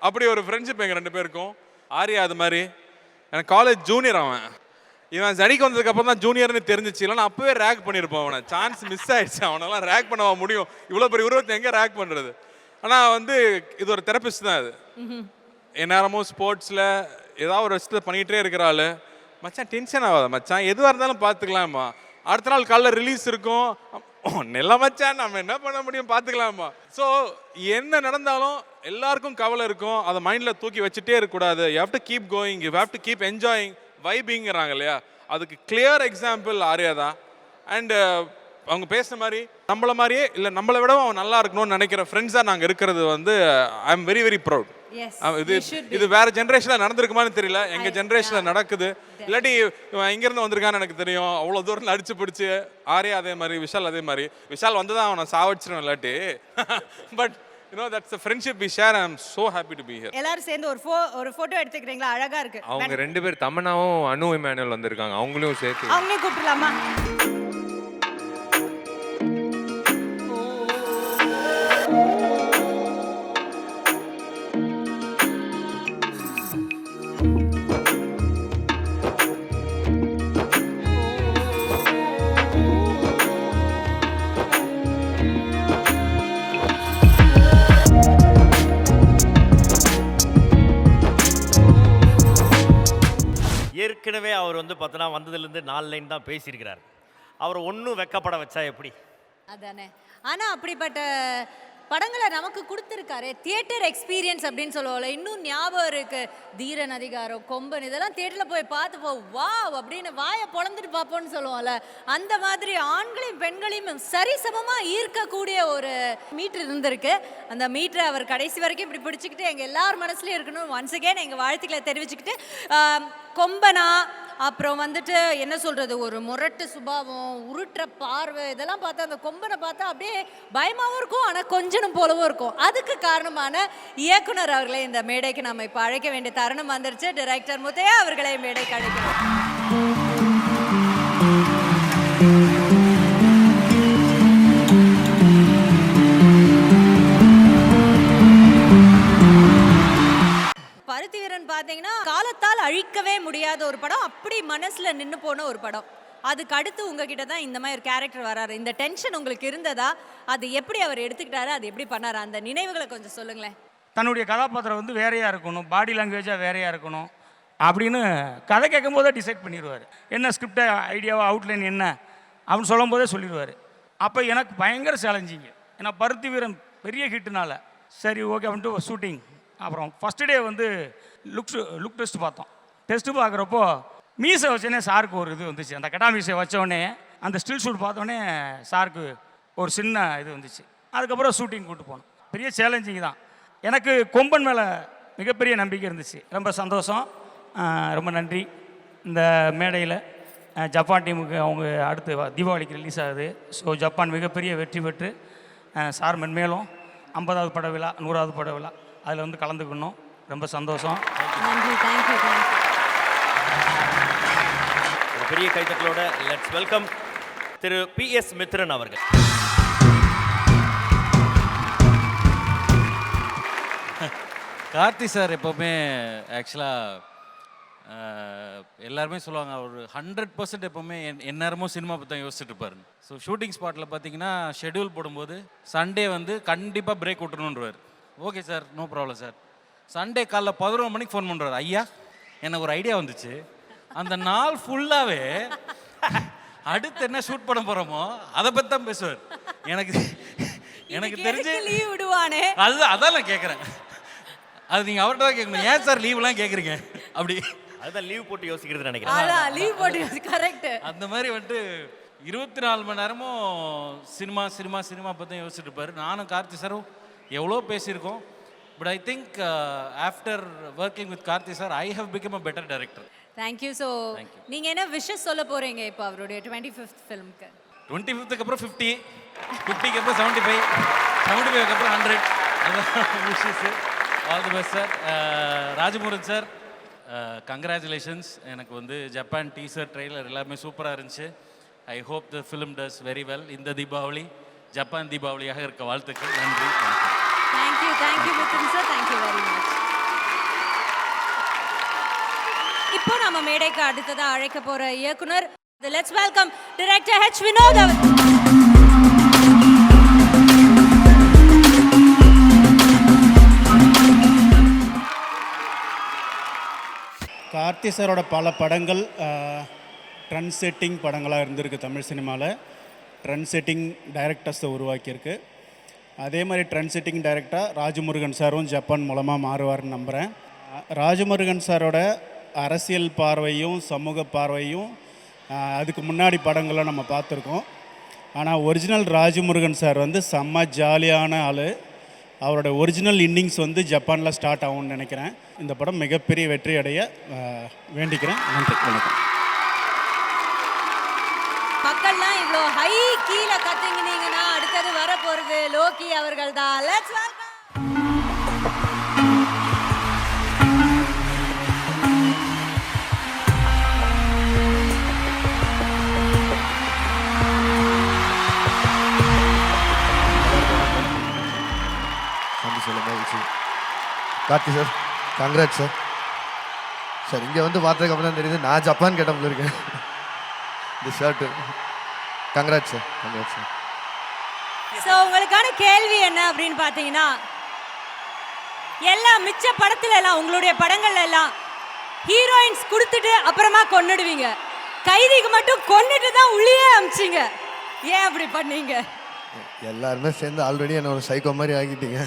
அப்படி ஒரு ஃப்ரெண்ட்ஷிப் எங்கள் 2 பேருக்கும். ஆர்யா அது மாதிரி எனக்கு காலேஜ் ஜூனியர். அவன் இவன் ஜடிக்கு வந்ததுக்கப்புறம் தான் ஜூனியர்னு தெரிஞ்சிச்சு. இல்லைன்னா அப்போவே ரேக் பண்ணியிருப்போம் அவனை. சான்ஸ் மிஸ் ஆகிடுச்சு. அவனெல்லாம் ரேக் பண்ணவா முடியும்? இவ்வளோ பெரிய உருவத்தை எங்கே ரேக் பண்ணுறது? ஆனால் வந்து இது ஒரு தெரபிஸ்ட் தான். அது எந்நேரமும் ஸ்போர்ட்ஸில் ஏதாவது ஒரு விஷயத்தை பண்ணிகிட்டே இருக்கிற ஆள். மச்சான் டென்ஷன் ஆகாத மச்சான், எதுவாக இருந்தாலும் பார்த்துக்கலாமா, அடுத்த நாள் காலைல ரிலீஸ் இருக்கும், நெல்ல மச்சான் நம்ம என்ன பண்ண முடியும் பார்த்துக்கலாமா. ஸோ என்ன நடந்தாலும் எல்லாருக்கும் கவலை இருக்கும். அதை மைண்டில் தூக்கி வச்சுட்டே இருக்கக்கூடாது. You have to keep going, you have to keep enjoying, வைபிங்கிறாங்க இல்லையா, அதுக்கு கிளியர் எக்ஸாம்பிள் ஆர்யா தான். அண்டு அவங்க பேசுன மாதிரி நம்மள மாதிரியே இல்லை, நம்மளை விடவும் அவன் நல்லா இருக்கணும்னு நினைக்கிற ஃப்ரெண்ட்ஸாக நாங்கள் இருக்கிறது வந்து I am very very proud. இது வேற ஜென்ரேஷனில் நடந்திருக்குமான்னு தெரியல, எங்கள் ஜென்ரேஷனில் நடக்குது. இல்லாட்டி இங்கேருந்து வந்திருக்கான்னு எனக்கு தெரியும். அவ்வளோ தூரம் அடிச்சு பிடிச்சி ஆர்யா அதே மாதிரி, விஷால் அதே மாதிரி. விஷால் வந்து தான் அவனை சாவடிச்சிடும் இல்லாட்டி. But that's a friendship we share. I am so happy to be here. எல்லாரும் சேர்ந்து ஒரு போட்டோ எடுத்துக்கிறீங்களா? அழகா இருக்கு. அவங்க 2 பேர் தமன்னாவும் அனு இமானுவல் வந்திருக்காங்க, அவங்களையும் சேர்த்து அவங்களையும் கூப்பிடலாமா? ஏற்கனவே அவர் வந்து பார்த்தோன்னா வந்ததுலேருந்து 4 லைன் தான் பேசியிருக்கிறார். அவரை ஒன்றும் வெக்கப்பட வச்சா எப்படி? அதானே. ஆனா அப்படிப்பட்ட படங்களை நமக்கு கொடுத்துருக்காரு. தியேட்டர் எக்ஸ்பீரியன்ஸ் அப்படின்னு சொல்லுவோம்ல, இன்னும் ஞாபகம் இருக்கு. தீரன் அதிகாரம், கொம்பன், இதெல்லாம் தியேட்டரில் போய் பார்த்துப்போம், வா அப்படின்னு வாயை பொழந்துட்டு பார்ப்போம்னு சொல்லுவோம்ல. அந்த மாதிரி ஆண்களையும் பெண்களையும் சரிசமமாக ஈர்க்கக்கூடிய ஒரு மீட்டர் இருந்திருக்கு. அந்த மீட்டரை அவர் கடைசி வரைக்கும் இப்படி பிடிச்சிக்கிட்டு எங்கள் எல்லார் மனசுலையும் இருக்கணும். ஒன்ஸ் அகேன் எங்கள் வாழ்த்துக்களை தெரிவிச்சுக்கிட்டு, கொம்பனா அப்புறம் வந்துட்டு என்ன சொல்கிறது, ஒரு முரட்டு சுபாவம், உருட்டுற பார்வை, இதெல்லாம் பார்த்தா அந்த கொம்பனை பார்த்தா அப்படியே பயமாகவும் இருக்கும், ஆனால் கொஞ்சனும் போலவும் இருக்கும். அதுக்கு காரணமான இயக்குனர் அவர்களை இந்த மேடைக்கு நம்ம இப்போ அழைக்க வேண்டிய தருணம் வந்துருச்சு. டைரக்டர் முத்தையா அவர்களை மேடைக்கு அழைக்கிறோம். பருத்தி வீரன் பார்த்தீங்கன்னா காலத்தால் அழிக்கவே முடியாத ஒரு படம், அப்படி மனசில் நின்று போன ஒரு படம். அதுக்கு அடுத்து உங்ககிட்ட தான் இந்த மாதிரி ஒரு கேரக்டர் வராரு. இந்த டென்ஷன் உங்களுக்கு இருந்ததா? அது எப்படி அவர் எடுத்துக்கிட்டாரு, அது எப்படி பண்ணாரு, அந்த நினைவுகளை கொஞ்சம் சொல்லுங்களேன். தன்னுடைய கதாபாத்திரம் வந்து வேறையாக இருக்கணும், பாடி லாங்குவேஜாக வேறையாக இருக்கணும் அப்படின்னு கதை கேட்கும் போதே டிசைட் பண்ணிடுவார். என்ன ஸ்கிரிப்டை ஐடியாவோ அவுட்லைன் என்ன அப்படின்னு சொல்லும் போதே சொல்லிடுவார். அப்போ எனக்கு பயங்கர சேலஞ்சிங்கு. ஏன்னா பருத்தி வீரன் பெரிய ஹிட்டுனால சரி ஓகே அப்படின்ட்டு ஷூட்டிங். அப்புறம் ஃபஸ்ட்டு டே வந்து லுக் டெஸ்ட் பார்த்தோம். டெஸ்ட்டு பார்க்குறப்போ மீசை வச்சோடனே சாருக்கு ஒரு இது வந்துச்சு. அந்த கெட்டா மீசை வச்சோடனே அந்த ஸ்டில் ஷூட் பார்த்தோன்னே சாருக்கு ஒரு சின்ன இது வந்துச்சு. அதுக்கப்புறம் ஷூட்டிங் கூப்பிட்டு போனோம். பெரிய சேலஞ்சிங் தான். எனக்கு கொம்பன் மேலே மிகப்பெரிய நம்பிக்கை இருந்துச்சு. ரொம்ப சந்தோஷம், ரொம்ப நன்றி. இந்த மேடையில் ஜப்பான் டீமுக்கு அவங்க அடுத்து தீபாவளிக்கு ரிலீஸ் ஆகுது. ஸோ ஜப்பான் மிகப்பெரிய வெற்றி பெற்று சார் மென்மேலும் 50வது பட விழா, 100வது பட விழா அதில் வந்து கலந்துக்கணும். ரொம்ப சந்தோஷம். நன்றி. தேங்க்யூ. ஒரு பெரிய கைத்தட்டலோட லெட்ஸ் வெல்கம் திரு PS மித்ரன் அவர்கள். கார்த்தி சார் எப்போவுமே ஆக்சுவலாக எல்லாருமே சொல்லுவாங்க அவர் 100% எப்போவுமே எந்நேரமும் சினிமா பற்றி தான் யோசிச்சுட்டு இருப்பார். ஸோ ஷூட்டிங் ஸ்பாட்டில் பார்த்தீங்கன்னா ஷெட்யூல் போடும்போது சண்டே வந்து கண்டிப்பாக பிரேக் விட்டுருணுன்றவர். Okay sir, no problem sir. Sunday காலைல 11 மணிக்கு ஃபோன் பண்ணுறாரு, ஐயா எனக்கு ஒரு ஐடியா வந்துச்சு, அந்த நாள் ஃபுல்லாகவே அடுத்து என்ன ஷூட் பண்ண போகிறோமோ அதை பற்றி தான் பேசுவார். எனக்கு தெரிஞ்சு லீவ் விடுவானே, அதான் நான் கேட்குறேன். அது நீங்கள் அவர்கிட்ட தான் கேட்கணும், ஏன் சார் லீவ்லாம் கேட்குறீங்க அப்படி. அதுதான் லீவ் போட்டு யோசிக்கிறது நினைக்கிறேன். அதான் லீவ் போட்டு கரெக்ட். அந்த மாதிரி வந்துட்டு 24 மணி நேரமும் சினிமா சினிமா சினிமா பற்றி யோசிச்சுட்டு இருப்பார். நானும் கார்த்தி சாரும் எவ்வளோ பேசியிருக்கோம். But I think after working with Karthi sir I have become a better director. Thank you. So நீங்கள் என்ன விஷஸ் சொல்ல போகிறீங்க இப்போ அவருடைய 25th ஃபிலிம்க்கு? 25க்கு அப்புறம் 50, 50க்கு அப்புறம் 75, 75க்கு அப்புறம் 100. அதான் wishes. All the best sir. Rajamurugan sir, congratulations. எனக்கு வந்து ஜப்பான் டீசர் ட்ரெய்லர் எல்லாமே சூப்பராக இருந்துச்சு. I hope the film does very well. இந்த தீபாவளி ஜப்பான் தீபாவளியாக இருக்க வாழ்த்துக்கள். நன்றி. Thank you Mithran sir, thank you very much. இப்போ நம்ம மேடைக்கு அடுத்ததாக அழைக்க போகிற இயக்குனர், let's welcome director H. Vinoth அவர். கார்த்தி சாரோட பல படங்கள் ட்ரெண்ட் செட்டிங் படங்களாக இருந்திருக்கு தமிழ் சினிமாவில். ட்ரெண்ட் செட்டிங் டைரக்டர்ஸை உருவாக்கியிருக்கு. அதே மாதிரி ட்ரெண்ட் செட்டிங் டைரக்டராக ராஜமுருகன் சாரும் ஜப்பான் மூலமாக மாறுவார்னு நம்புகிறேன். ராஜமுருகன் சாரோட அரசியல் பார்வையும் சமூக பார்வையும் அதுக்கு முன்னாடி படங்களை நம்ம பார்த்துருக்கோம். ஆனால் ஒரிஜினல் ராஜமுருகன் சார் வந்து செம்ம ஜாலியான ஆள். அவரோட ஒரிஜினல் இன்னிங்ஸ் வந்து ஜப்பானில் ஸ்டார்ட் ஆகும்னு நினைக்கிறேன். இந்த படம் மிகப்பெரிய வெற்றி அடைய வேண்டிக்கிறேன். நன்றி, வணக்கம். மக்கள்லாம் இவ்வளோ ஹை கீழே கத்துங்கினீங்கன்னா அடுத்தது வர போகிறது லோக்கி அவர்கள் தான். Let's welcome. Karthi sir, congrats sir. Sir இங்கே வந்து பார்த்ததுக்கப்புறம் தான் தெரியுது நான் ஜப்பான் கேட்டப்பில் இருக்கேன். இந்த shirt congrat sir, congrats sir. So உங்களுக்கான கேள்வி என்ன அப்படின்னு பார்த்தீங்கன்னா, எல்லா மிச்ச படத்துல எல்லாம் உங்களுடைய படங்கள்ல எல்லாம் ஹீரோயின்ஸ் கொடுத்துட்டு அப்புறமா கொன்னுடுவீங்க. கைதிக்கு மட்டும் கொன்னுட்டு தான் உள்ளே அமிச்சிங்க. ஏன் அப்படி பண்ணீங்க? எல்லாருமே சேர்ந்து ஆல்ரெடி என்ன ஒரு சைக்கோ மாதிரி ஆகிட்டீங்க.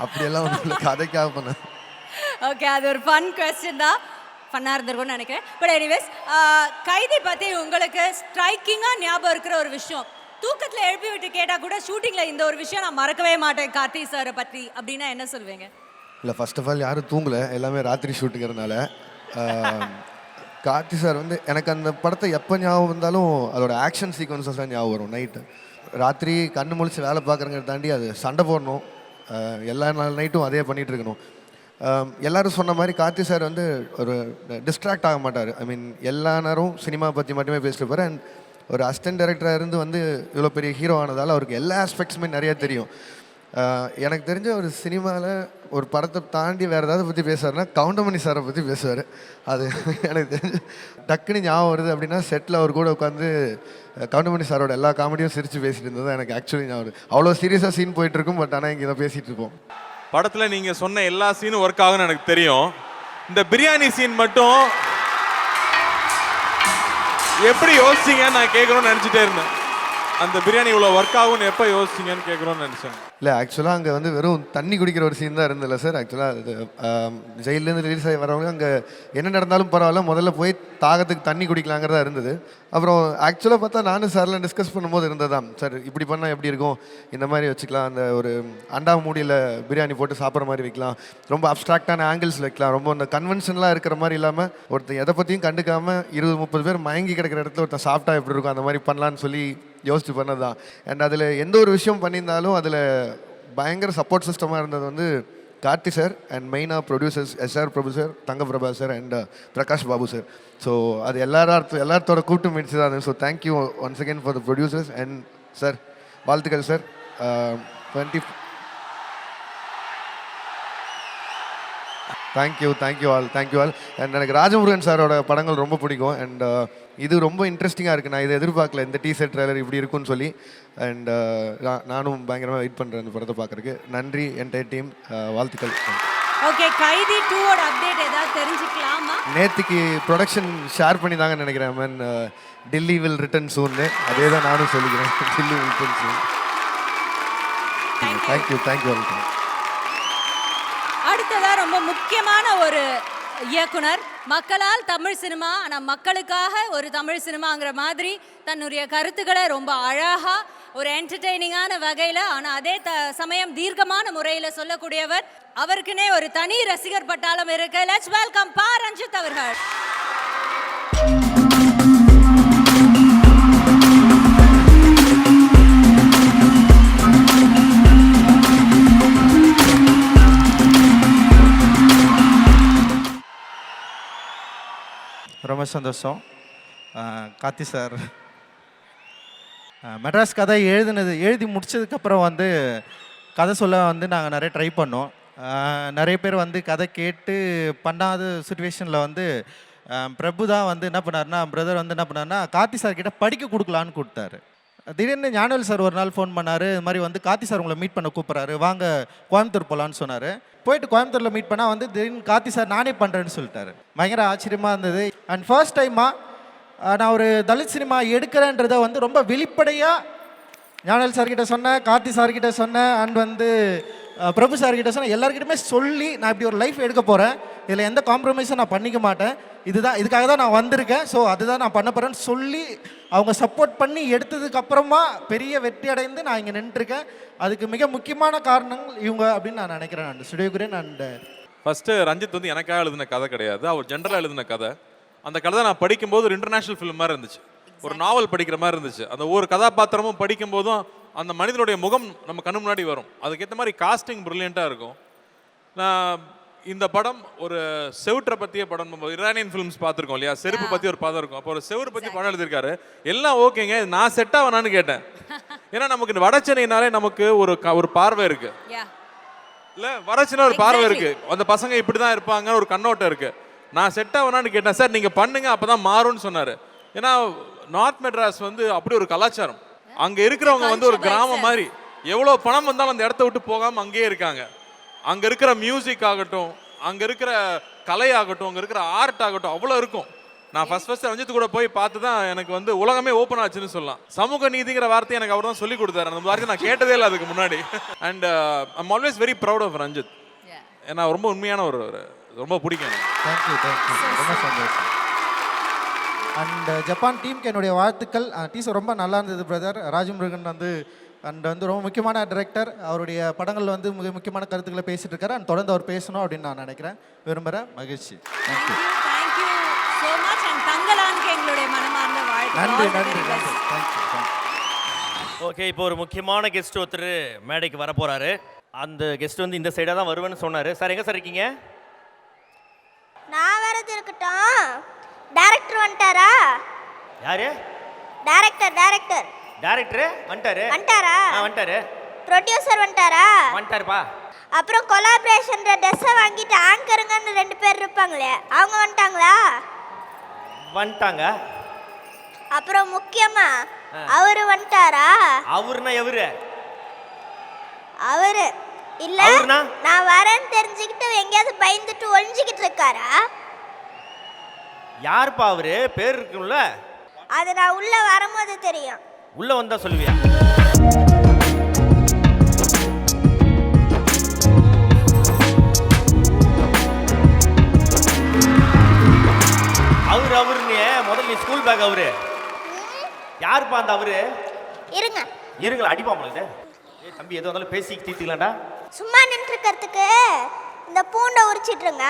அப்படியெல்லாம் ஒன்று கதைக்காக பண்ண. ஓகே, அது ஒரு ஃபன் கொஸ்டின் தான். ஃபன்னாக இருந்திருக்கும்னு நினைக்கிறேன். பட் எனிவேஸ், கைதி பற்றி உங்களுக்கு ஸ்ட்ரைக்கிங்காக ஞாபகம் இருக்கிற ஒரு விஷயம், தூக்கத்தில் எழுப்பி விட்டு கேட்டால் கூட ஷூட்டிங்கில் இந்த ஒரு விஷயம் நான் மறக்கவே மாட்டேன் கார்த்தி சாரை பற்றி அப்படின்னா என்ன சொல்வீங்க? இல்லை, ஃபர்ஸ்ட் ஆஃப் ஆல் யாரும் தூங்கலை, எல்லாமே ராத்திரி ஷூட்டுங்கிறதுனால. கார்த்தி சார் வந்து எனக்கு அந்த படத்தை எப்போ ஞாபகம் வந்தாலும் அதோட ஆக்ஷன் சீக்வன்சஸ் தான் ஞாபகம் வரும். நைட்டு ராத்திரி கண்ணு முழிச்சு வேலை பார்க்குறங்கிறத தாண்டி அது சண்டை போடணும், எல்லா நாள் நைட்டும் அதே பண்ணிகிட்டு இருக்கணும். எல்லோரும் சொன்ன மாதிரி கார்த்தி சார் வந்து ஒரு டிஸ்ட்ராக்ட் ஆக மாட்டார். ஐ மீன் எல்லா நேரம் சினிமா பற்றி மட்டுமே பேசிட்டு இருப்பார். அண்ட் ஒரு அசிஸ்டன்ட் டைரக்டராக இருந்து வந்து இவ்வளோ பெரிய ஹீரோ ஆனதால் அவருக்கு எல்லா ஆஸ்பெக்ட்ஸுமே நிறையா தெரியும். எனக்கு தெரிஞ்ச ஒரு சினிமாவில் ஒரு படத்தை தாண்டி வேறு ஏதாவது பற்றி பேசுவார்னா கவுண்டமணி சாரை பற்றி பேசுவார். அது எனக்கு தெரிஞ்சு டக்குன்னு ஞாபகம் வருது. அப்படின்னா செட்டில் அவர் கூட உட்காந்து கவுண்டமணி சாரோட எல்லா காமெடியும் சிரித்து பேசிட்டு இருந்தது எனக்கு ஆக்சுவலி ஞாபகம் வருது. அவ்வளோ சீரியஸாக சீன் போயிட்டுருக்கும். பட் ஆனால் இங்கே தான் பேசிகிட்டு இருப்போம். படத்தில் நீங்கள் சொன்ன எல்லா சீனும் ஒர்க் ஆகும்னு எனக்கு தெரியும். இந்த பிரியாணி சீன் மட்டும் எப்படி யோசிச்சிங்கன்னு நான் கேட்கணும்னு நினச்சிட்டே இருந்தேன். அந்த பிரியாணி இவ்வளோ ஒர்க் ஆகும்னு எப்போ யோசிச்சிங்கன்னு கேட்குறோன்னு நினச்சேன். இல்லை, ஆக்சுவலாக அங்கே வந்து வெறும் தண்ணி குடிக்கிற ஒரு சீன் தான் இருந்ததில்ல சார். ஆக்சுவலாக அது ஜெயிலேருந்து ரிலீஸ் ஆகி வரவங்க அங்கே என்ன நடந்தாலும் பரவாயில்ல, முதல்ல போய் தாகத்துக்கு தண்ணி குடிக்கலாங்கிறதா இருந்தது. அப்புறம் ஆக்சுவலாக பார்த்தா நானும் சார்லாம் டிஸ்கஸ் பண்ணும்போது இருந்ததான், சார் இப்படி பண்ணால் எப்படி இருக்கும், இந்த மாதிரி வச்சுக்கலாம், அந்த ஒரு அண்டா மூடியில் பிரியாணி போட்டு சாப்பிட்ற மாதிரி வைக்கலாம், ரொம்ப அப்ட்ராக்டான ஆங்கிள்ஸ் வைக்கலாம், ரொம்ப அந்த கன்வென்ஷனலாக இருக்கிற மாதிரி இல்லாமல் ஒருத்தர் எதை பற்றியும் கண்டுக்காமல் 20-30 பேர் மயங்கி கிடக்கிற இடத்துல ஒருத்தர் சாப்பிட்டா எப்படி இருக்கும், அந்த மாதிரி பண்ணலான்னு சொல்லி யோசிச்சு பண்ணது தான். அண்ட் அதில் எந்த ஒரு விஷயம் பண்ணியிருந்தாலும் அதில் பயங்கர சப்போர்ட் சிஸ்டமாக இருந்தது வந்து கார்த்தி சார் அண்ட் மெயினாக ப்ரொடியூசர்ஸ் எஸ்ஆர் பிரபு சார், தங்க Prabha sir and Prakash Babu sir. So அது எல்லாத்தோட கூட்டு முயற்சி தான். So thank you once again for the producers and sir, வாழ்த்துக்கள் சார். 20 thank you all. அண்ட் எனக்கு ராஜமுருகன் சாரோட படங்கள் ரொம்ப பிடிக்கும். அண்ட் இது ரொம்ப இன்ட்ரெஸ்டிங்காக இருக்குது. நான் இதை எதிர்பார்க்கல, இந்த டீசர் ட்ரெய்லர் இப்படி இருக்குன்னு சொல்லி. அண்ட் நானும் பயங்கரமாக வெயிட் பண்ணுறேன் இந்த படத்தை பார்க்குறதுக்கு. நன்றி என்டையர் டீம், வாழ்த்துக்கள். ஓகே, கைதி 2 ஓட அப்டேட் ஏதாவது தெரிஞ்சுக்கலாமா? நேற்றுக்கு ப்ரொடக்ஷன் ஷேர் பண்ணி தாங்க நினைக்கிறேன். மேன் டெல்லி வில் ரிட்டர்ன் சூன்னு, அதே தான் நானும் சொல்லிக்கிறேன். Delhi will return soon. Thank you. அடுத்ததாக ரொம்ப முக்கியமான ஒரு இயக்குனர், மக்களால் தமிழ் சினிமா ஆனால் மக்களுக்காக ஒரு தமிழ் சினிமாங்கிற மாதிரி தன்னுடைய கருத்துக்களை ரொம்ப அழகா ஒரு என்டர்டெய்னிங்கான வகையில் ஆனால் அதே சமயம் தீர்க்கமான முறையில் சொல்லக்கூடியவர். அவருக்குனே ஒரு தனி ரசிகர் பட்டாளம் இருக்கு. லெட்ஸ் வெல்கம் பா ரஞ்சித் அவர்கள். ரொம்ப சந்தோஷம். கார்த்தி சார் மெட்ராஸ் கதை எழுதி முடிச்சதுக்கப்புறம் வந்து கதை சொல்ல வந்து நாங்கள் நிறைய ட்ரை பண்ணோம். நிறைய பேர் வந்து கதை கேட்டு பண்ணாத சுச்சுவேஷனில் வந்து பிரபு தான் வந்து என்ன பண்ணார்னா, பிரதர் வந்து என்ன பண்ணார்னா கார்த்தி சார் கிட்ட படிக்க கொடுக்கலான்னு கொடுத்தாரு. திடீர்னு ஞானவேல் சார் ஒரு நாள் ஃபோன் பண்ணார். இது மாதிரி வந்து கார்த்தி சார் உங்களை மீட் பண்ண கூப்பிட்றாரு, வாங்க கோயம்புத்தூர் போகலான்னு சொன்னார். போயிட்டு கோயம்புத்தூரில் மீட் பண்ணால் வந்து திடீர்னு கார்த்தி சார் நானே பண்ணுறேன்னு சொல்லிட்டாரு. பயங்கர ஆச்சரியமாக இருந்தது. அண்ட் ஃபர்ஸ்ட் டைமாக நான் ஒரு தலித் சினிமா எடுக்கிறேன்றதை வந்து ரொம்ப வெளிப்படையாக ஞானவேல் சார்கிட்ட சொன்னேன், கார்த்தி சார்கிட்ட சொன்னேன், அண்ட் வந்து பிரபு சார்கிட்ட சொன்னேன். எல்லாருக்கிட்டுமே சொல்லி நான் இப்படி ஒரு லைஃப் எடுக்க போகிறேன், இதில் எந்த காம்ப்ரமைஸும் நான் பண்ணிக்க மாட்டேன், இதுக்காக தான் நான் வந்திருக்கேன், ஸோ அதுதான் நான் பண்ண போகிறேன்னு சொல்லி அவங்க சப்போர்ட் பண்ணி எடுத்ததுக்கப்புறமா பெரிய வெற்றி அடைந்து நான் இங்கே நின்றுருக்கேன். அதுக்கு மிக முக்கியமான காரணங்கள் இவங்க அப்படின்னு நான் நினைக்கிறேன். நான் ஸ்டுடியோக்குறேன். அண்ட் ஃபஸ்ட்டு ரஞ்சித் வந்து எனக்காக எழுதின கதை கிடையாது, அவர் ஜென்ரலாக எழுதின கதை. அந்த கதை நான் படிக்கும்போது ஒரு இன்டர்நேஷ்னல் ஃபிலிம் மாதிரி இருந்துச்சு, ஒரு நாவல் படிக்கிற மாதிரி இருந்துச்சு. அந்த ஒவ்வொரு கதாபாத்திரமும் படிக்கும்போதும் அந்த மனிதனுடைய முகம் நம்ம கண்ணு முன்னாடி வரும். அதுக்கேற்ற மாதிரி காஸ்டிங் ப்ரில்லியண்ட்டாக இருக்கும். நான் இந்த படம் ஒரு செவுற்றை பற்றிய படம், நம்ம இரானியன் ஃபிலிம்ஸ் பார்த்துருக்கோம் இல்லையா, செருப்பு பற்றி ஒரு படம் இருக்கும். அப்போ ஒரு செவுறு பற்றி படம் எழுதியிருக்காரு. எல்லாம் ஓகேங்க, நான் செட் ஆவேனான்னு கேட்டேன். ஏன்னா நமக்கு இந்த வடச்சென்னைனாலே நமக்கு ஒரு பார்வை இருக்கு இல்லை, வடச்சென்னை ஒரு பார்வை இருக்கு, அந்த பசங்க இப்படி தான் இருப்பாங்க ஒரு கண்ணோட்டம் இருக்கு. நான் செட் ஆவேனான்னு கேட்டேன். சார் நீங்கள் பண்ணுங்க அப்போ தான் மாறும்னு சொன்னார். ஏன்னா நார்த் மெட்ராஸ் வந்து அப்படி ஒரு கலாச்சாரம், அங்கே இருக்கிறவங்க வந்து ஒரு கிராமம் மாதிரி, எவ்வளோ பணம் வந்தாலும் அந்த இடத்த விட்டு போகாமல் அங்கேயே இருக்காங்க. அங்கே இருக்கிற மியூசிக் ஆகட்டும், அங்கே இருக்கிற கலை ஆகட்டும், அங்கே இருக்கிற ஆர்ட் ஆகட்டும், அவ்வளோ இருக்கும். நான் ஃபர்ஸ்ட் ரஞ்சித் கூட போய் பார்த்து தான் எனக்கு வந்து உலகமே ஓப்பன் ஆச்சுன்னு சொல்லலாம். சமூக நீதிங்கிற வார்த்தையை எனக்கு அவர் தான் சொல்லி கொடுத்தாரு. அந்த வார்த்தை நான் கேட்டதே இல்லை அதுக்கு முன்னாடி. And I'm always very proud of Ranjith. ஏன்னா ரொம்ப உண்மையான ஒரு ரொம்ப பிடிக்கும். தேங்க்யூ ரொம்ப சந்தோஷம். அண்ட் ஜப்பான் டீமுக்கு என்னுடைய வாழ்த்துக்கள். டீசர் ரொம்ப நல்லா இருந்தது பிரதர். ராஜமுருகன் வந்து அண்ட் வந்து ரொம்ப முக்கியமான டைரக்டர், அவருடைய படங்கள் வந்து மிக முக்கியமான கருத்துக்களை பேசிட்டு இருக்காரு. அண்ட் தொடர்ந்து அவர் பேசணும் அப்படின்னு நான் நினைக்கிறேன், விரும்புகிறேன். மகிழ்ச்சி. Thank you so much. அண்ட் தங்கலானுக்கு எங்களுடைய மனமார்ந்த வாழ்த்து. நன்றி. தேங்க்யூ. ஓகே, இப்போ ஒரு முக்கியமான கெஸ்ட் ஒருத்தர் மேடைக்கு வர போகிறாரு. அந்த கெஸ்ட் வந்து இந்த சைடாக தான் வருவேன்னு சொன்னார். சார் எங்கே சார் இருக்கீங்க? நான் வரது இருக்கட்டும். டைரக்டர் வந்துட்டாரா? யாரு? டைரக்டர் வந்துட்டாரா? வந்துட்டாரு. ப்ரொடியூசர் வந்துட்டாரா? வந்துட்டாருப்பா. அப்புறம் கொலாபரேஷன் ட்ரெஸ்ஸை வாங்கிட்டு ஆங்கருங்கன்னு 2 பேர் இருப்பாங்களே, அவங்க வந்துட்டாங்களா? வந்துட்டாங்க. அப்புறம் முக்கியமா அவரு வந்துட்டாரா? அவருனா எவரு? அவரு இல்ல, நான் வரேன்னு தெரிஞ்சுக்கிட்டு எங்கேயாவது பயந்துட்டு ஒளிஞ்சுக்கிட்டு இருக்காரா? யாருப்பா அவரு? பேர் இருக்குல்ல, அது நான் உள்ள வரும்போது தெரியும். உள்ள வந்தா சொல்லுவியா? அவருன்னு முதல்ல நீ ஸ்கூல் பேக் அவரு யாருப்பா? அந்த அவரு இருங்க அடிப்பாமல. தம்பி எது வந்தாலும் பேசி தீர்த்துக்கலாம்டா. சும்மா நின்று இருக்கிறதுக்கு இந்த பூண்டை உரிச்சிட்டுருங்க.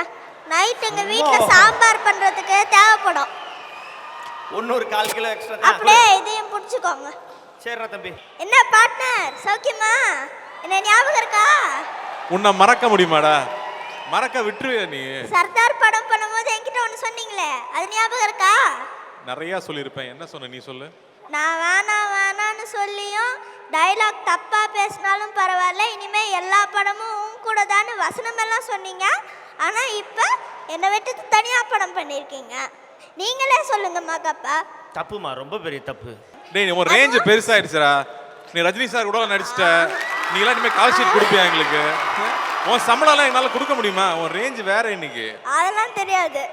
நைட் எங்க வீட்டுல சாம்பார் பண்றதுக்கு தேவைப்படும். இன்னொரு 1/4 கிலோ எக்ஸ்ட்ரா. அப்படியே இதையும் புடிச்சுக்கோங்க. சரிடா தம்பி. என்ன பார்ட்னர், சௌக்கியமா? என்ன ஞாபகம் இருக்கா? உன்னை மறக்க முடியுமாடா? மறக்க விட்டுருவியா நீ? சர்தார் படம் பண்ணும்போது என்கிட்ட ஒன்று சொன்னீங்களே, அது ஞாபகம் இருக்கா? நிறைய சொல்லியிருப்பேன். என்ன சொன்ன நீ சொல்லு. நான் வேணான்னு சொல்லியும் டைலாக் தப்பா பேசினாலும் பரவாயில்ல, இனிமே எல்லா படமும் உன் கூட தானே வசனமெல்லாம் சொன்னீங்க. ஆனா இப்ப என்னை விட்டு தனியா படம் பண்ணிருக்கீங்க. நீங்களே சொல்லுங்க மகப்பா. தப்புமா, ரொம்ப பெரிய தப்பு. டேய் உன் ரேஞ்ச் பெருசாயிடுச்சுடா. நீ ரஜினி சார் கூட நடிச்சிட்ட, நீ எல்லாம் இனிமேல் கால் ஷீட் கொடுப்பியா எங்களுக்கு? உன் சம்பளம்லாம் என்னால் கொடுக்க முடியுமா? உன் ரேஞ்ச் வேற இன்னைக்கு. அதெல்லாம் தெரியாது.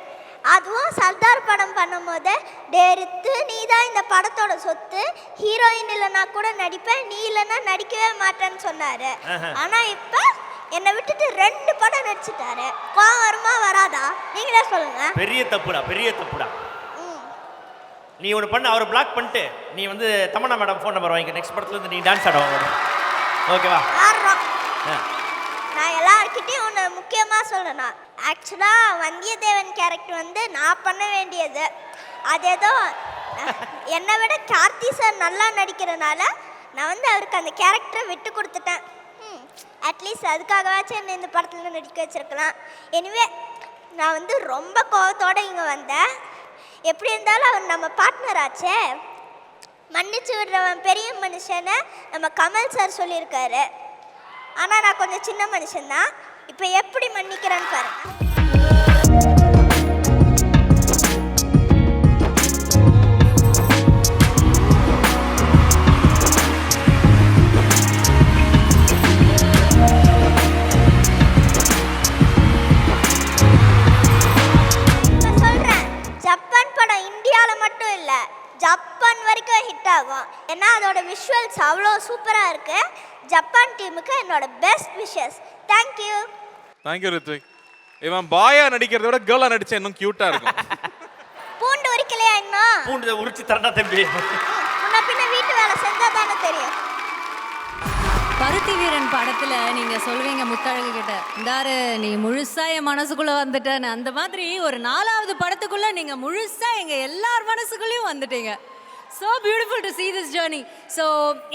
அதுவும் சர்தார் படம் பண்ணும்போது டேரித்து நீ தான் இந்த படத்தோட சொத்து, ஹீரோயின் இல்லைன்னா கூட நடிப்பேன், நீ இல்லைன்னா நடிக்கவே மாட்டேன்னு சொன்னாரு. ஆனா இப்ப என்னை விட்டுட்டு 2 படம் நடிச்சுட்டாரு. கோவம் வருமா வராதா? நீங்களே சொல்லுங்க. பெரிய தப்புடா. நீ ஒன்று பண்ணு, அவரை பிளாக் பண்ணிட்டு நீ வந்து தமன்னா மேடம் ஃபோன் நம்பர் வாங்கிக்க. நெக்ஸ்ட் படத்துலேருந்து நீ டான்ஸ் ஆடுவாங்க. ஓகேவா? ஆடுறோம். நான் எல்லார்கிட்டையும் ஒன்று முக்கியமாக சொல்லணும். ஆக்சுவலாக வந்தியத்தேவன் கேரக்டர் வந்து நான் பண்ண வேண்டியது. அது ஏதோ என்னை விட கார்த்தி சார் நல்லா நடிக்கிறனால நான் வந்து அவருக்கு அந்த கேரக்டரை விட்டு கொடுத்துட்டேன். அட்லீஸ்ட் அதுக்காகவாச்சும் என்ன இந்த படத்தில் நடிக்க வச்சிருக்கலாம். எனிவே நான் வந்து ரொம்ப கோவத்தோடு இங்கே வந்தேன். எப்படி இருந்தாலும் அவர் நம்ம பார்ட்னர் ஆச்சே, மன்னிச்சு விடுறவன் பெரிய மனுஷனை நம்ம கமல் சார் சொல்லியிருக்காரு. ஆனால் நான் கொஞ்சம் சின்ன மனுஷன்தான். இப்போ எப்படி மன்னிக்கிறேன்னு பாருங்க. ஜப்பான் படம் இந்தியாவில் மட்டும் இல்லை, ஜப்பான் வரைக்கும் ஹிட் ஆகும். ஏன்னா அதோட விஷுவல்ஸ் அவ்வளோ சூப்பராக இருக்கு. ஜப்பான் டீமுக்கு என்னோட best wishes. Thank you. Thank you Rithvik. இவன் பாயா நடிக்கிறத விட கேர்லா நடிச்சா இன்னும் கியூட்டா இருக்கும். பூண்டு உரிக்கலையா இன்னும்? பூண்டு உரிச்சு தரண்டா தம்பி. முன்ன பின்ன வீட்டு வேலை செஞ்சா தானே தெரியும். பருத்தி வீரன் படத்துல நீங்க சொல்வீங்க முத்தழகு கிட்ட, இந்தாரு நீ முழுசா என் மனசுக்குள்ள வந்துட்டேன்னு. அந்த மாதிரி ஒரு 4வது படத்துக்குள்ள நீங்க முழுசா எங்க எல்லார் மனசுக்குள்ளேயும் வந்துட்டீங்க. So beautiful to see this journey. So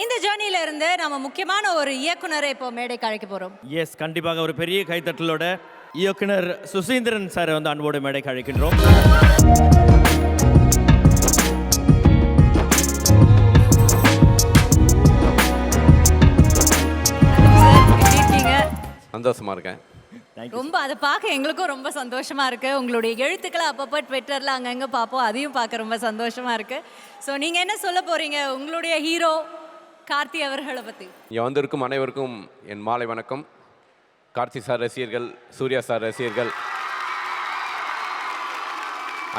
இந்த ஜேர்னில இருந்து நம்ம முக்கியமான ஒரு இயக்குனரை இப்போ மேடைக்கு அழைக்க போறோம். எஸ், கண்டிப்பாக ஒரு பெரிய கைத்தட்டலோட இயக்குனர் சுசீந்திரன் சார் வந்து அன்போடு மேடைக்கு அழைக்கின்றோம். சந்தோஷமா இருக்கேன். ரொம்ப அதை பார்க்க எங்களுக்கும் ரொம்ப சந்தோஷமா இருக்கு. உங்களுடைய எழுத்துக்களை அப்பப்போ ட்விட்டர்ல அங்கங்க பார்ப்போம், அதையும் பார்க்க ரொம்ப சந்தோஷமா இருக்கு. ஸோ நீங்க என்ன சொல்ல போறீங்க உங்களுடைய ஹீரோ கார்த்தி அவர்களை பத்தி? இங்கே வந்திருக்கும் அனைவருக்கும் என் மாலை வணக்கம். கார்த்தி சார் ரசிகர்கள், சூர்யா சார் ரசிகர்கள்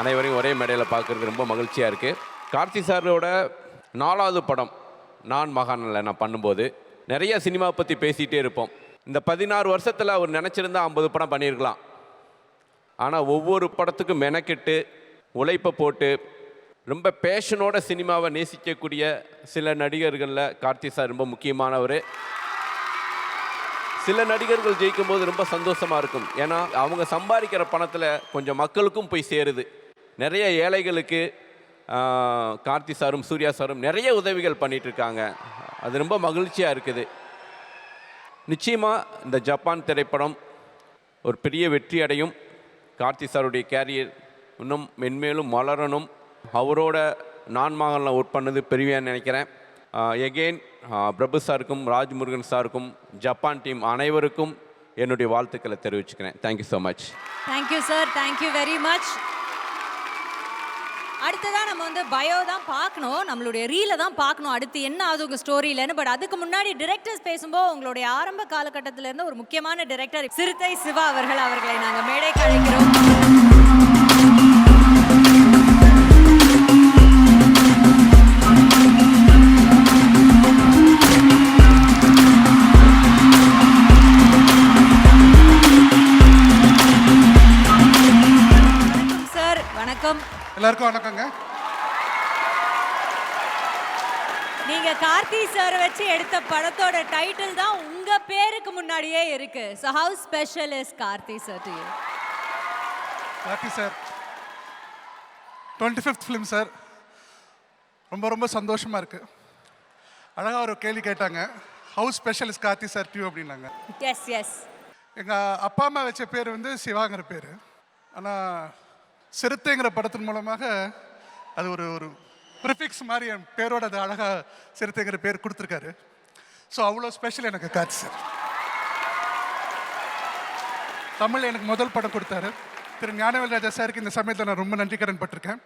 அனைவரையும் ஒரே மேடையில் பார்க்குறது ரொம்ப மகிழ்ச்சியாக இருக்குது. கார்த்தி சாரோட 4வது படம் நான் மகானில் நான் பண்ணும்போது நிறைய சினிமா பற்றி பேசிகிட்டே இருப்போம். இந்த 16 வருஷத்தில் அவர் நினச்சிருந்தா 50 படம் பண்ணியிருக்கலாம். ஆனால் ஒவ்வொரு படத்துக்கும் மெனக்கெட்டு உழைப்பை போட்டு ரொம்ப பேஷனோட சினிமாவை நேசிக்கக்கூடிய சில நடிகர்களில் கார்த்தி சார் ரொம்ப முக்கியமானவர். சில நடிகர்கள் ஜெயிக்கும் போது ரொம்ப சந்தோஷமாக இருக்கும். ஏன்னா அவங்க சம்பாதிக்கிற பணத்தில் கொஞ்சம் மக்களுக்கும் போய் சேருது. நிறைய ஏழைகளுக்கு கார்த்தி சாரும் சூர்யா சாரும் நிறைய உதவிகள் பண்ணிகிட்ருக்காங்க. அது ரொம்ப மகிழ்ச்சியாக இருக்குது. நிச்சயமாக இந்த ஜப்பான் திரைப்படம் ஒரு பெரிய வெற்றி அடையும். கார்த்தி சாருடைய கேரியர் இன்னும் மென்மேலும் வளரணும். அவரோட நான் மகனில் ஒர்க் பண்ணது பெரியன்னு நினைக்கிறேன். எகெயின் பிரபு சாருக்கும் ராஜ்முருகன் சாருக்கும் ஜப்பான் டீம் அனைவருக்கும் என்னுடைய வாழ்த்துக்களை தெரிவிச்சுக்கிறேன். Thank you so much. Thank you sir, thank you very much. அடுத்ததான் நம்ம வந்து பயோ தான் பார்க்கணும், நம்மளுடைய ரீலை தான் பார்க்கணும் அடுத்து என்ன ஆகுது உங்கள் ஸ்டோரியிலன்னு. பட் அதுக்கு முன்னாடி டிரெக்டர்ஸ் பேசும்போது உங்களுடைய ஆரம்ப காலகட்டத்திலேருந்து ஒரு முக்கியமான டிரெக்டர் சிறுத்தை சிவா அவர்களை நாங்கள் மேடைக்கு அழைக்கிறோம். வணக்கம் சார். வணக்கம். எல்லாருக்கும் வணக்கங்க. நீங்க கார்த்தி சார் வச்சு எடுத்த படத்தோட டைட்டில் தான் உங்க பேருக்கு முன்னாடியே இருக்கு. So how special is Karthi sir to you? Karthi sir 25th film sir. ரொம்ப ரொம்ப சந்தோஷமா இருக்கு. அழகா ஒரு கேள்வி கேட்டாங்க, how special is Karthi sir to you அப்படின்னாங்க. Yes yes. எங்க அப்பா அம்மா வச்ச பேர் வந்து சிவாங்கிற பேர். ஆனால் சிறுத்தைங்கிற படத்தின் மூலமாக அது ஒரு ஒரு ப்ரிஃபிக்ஸ் மாதிரி என் பேரோட அது அழகாக சிறுத்தைங்கிற பேர் கொடுத்துருக்காரு. ஸோ அவ்வளோ ஸ்பெஷல் எனக்கு கார்த்தி சார். தமிழ் எனக்கு முதல் படம் கொடுத்தாரு. திரு ஞானவேல் ராஜா சாருக்கு இந்த சமயத்தில் நான் ரொம்ப நன்றி கடன் பட்டிருக்கேன்.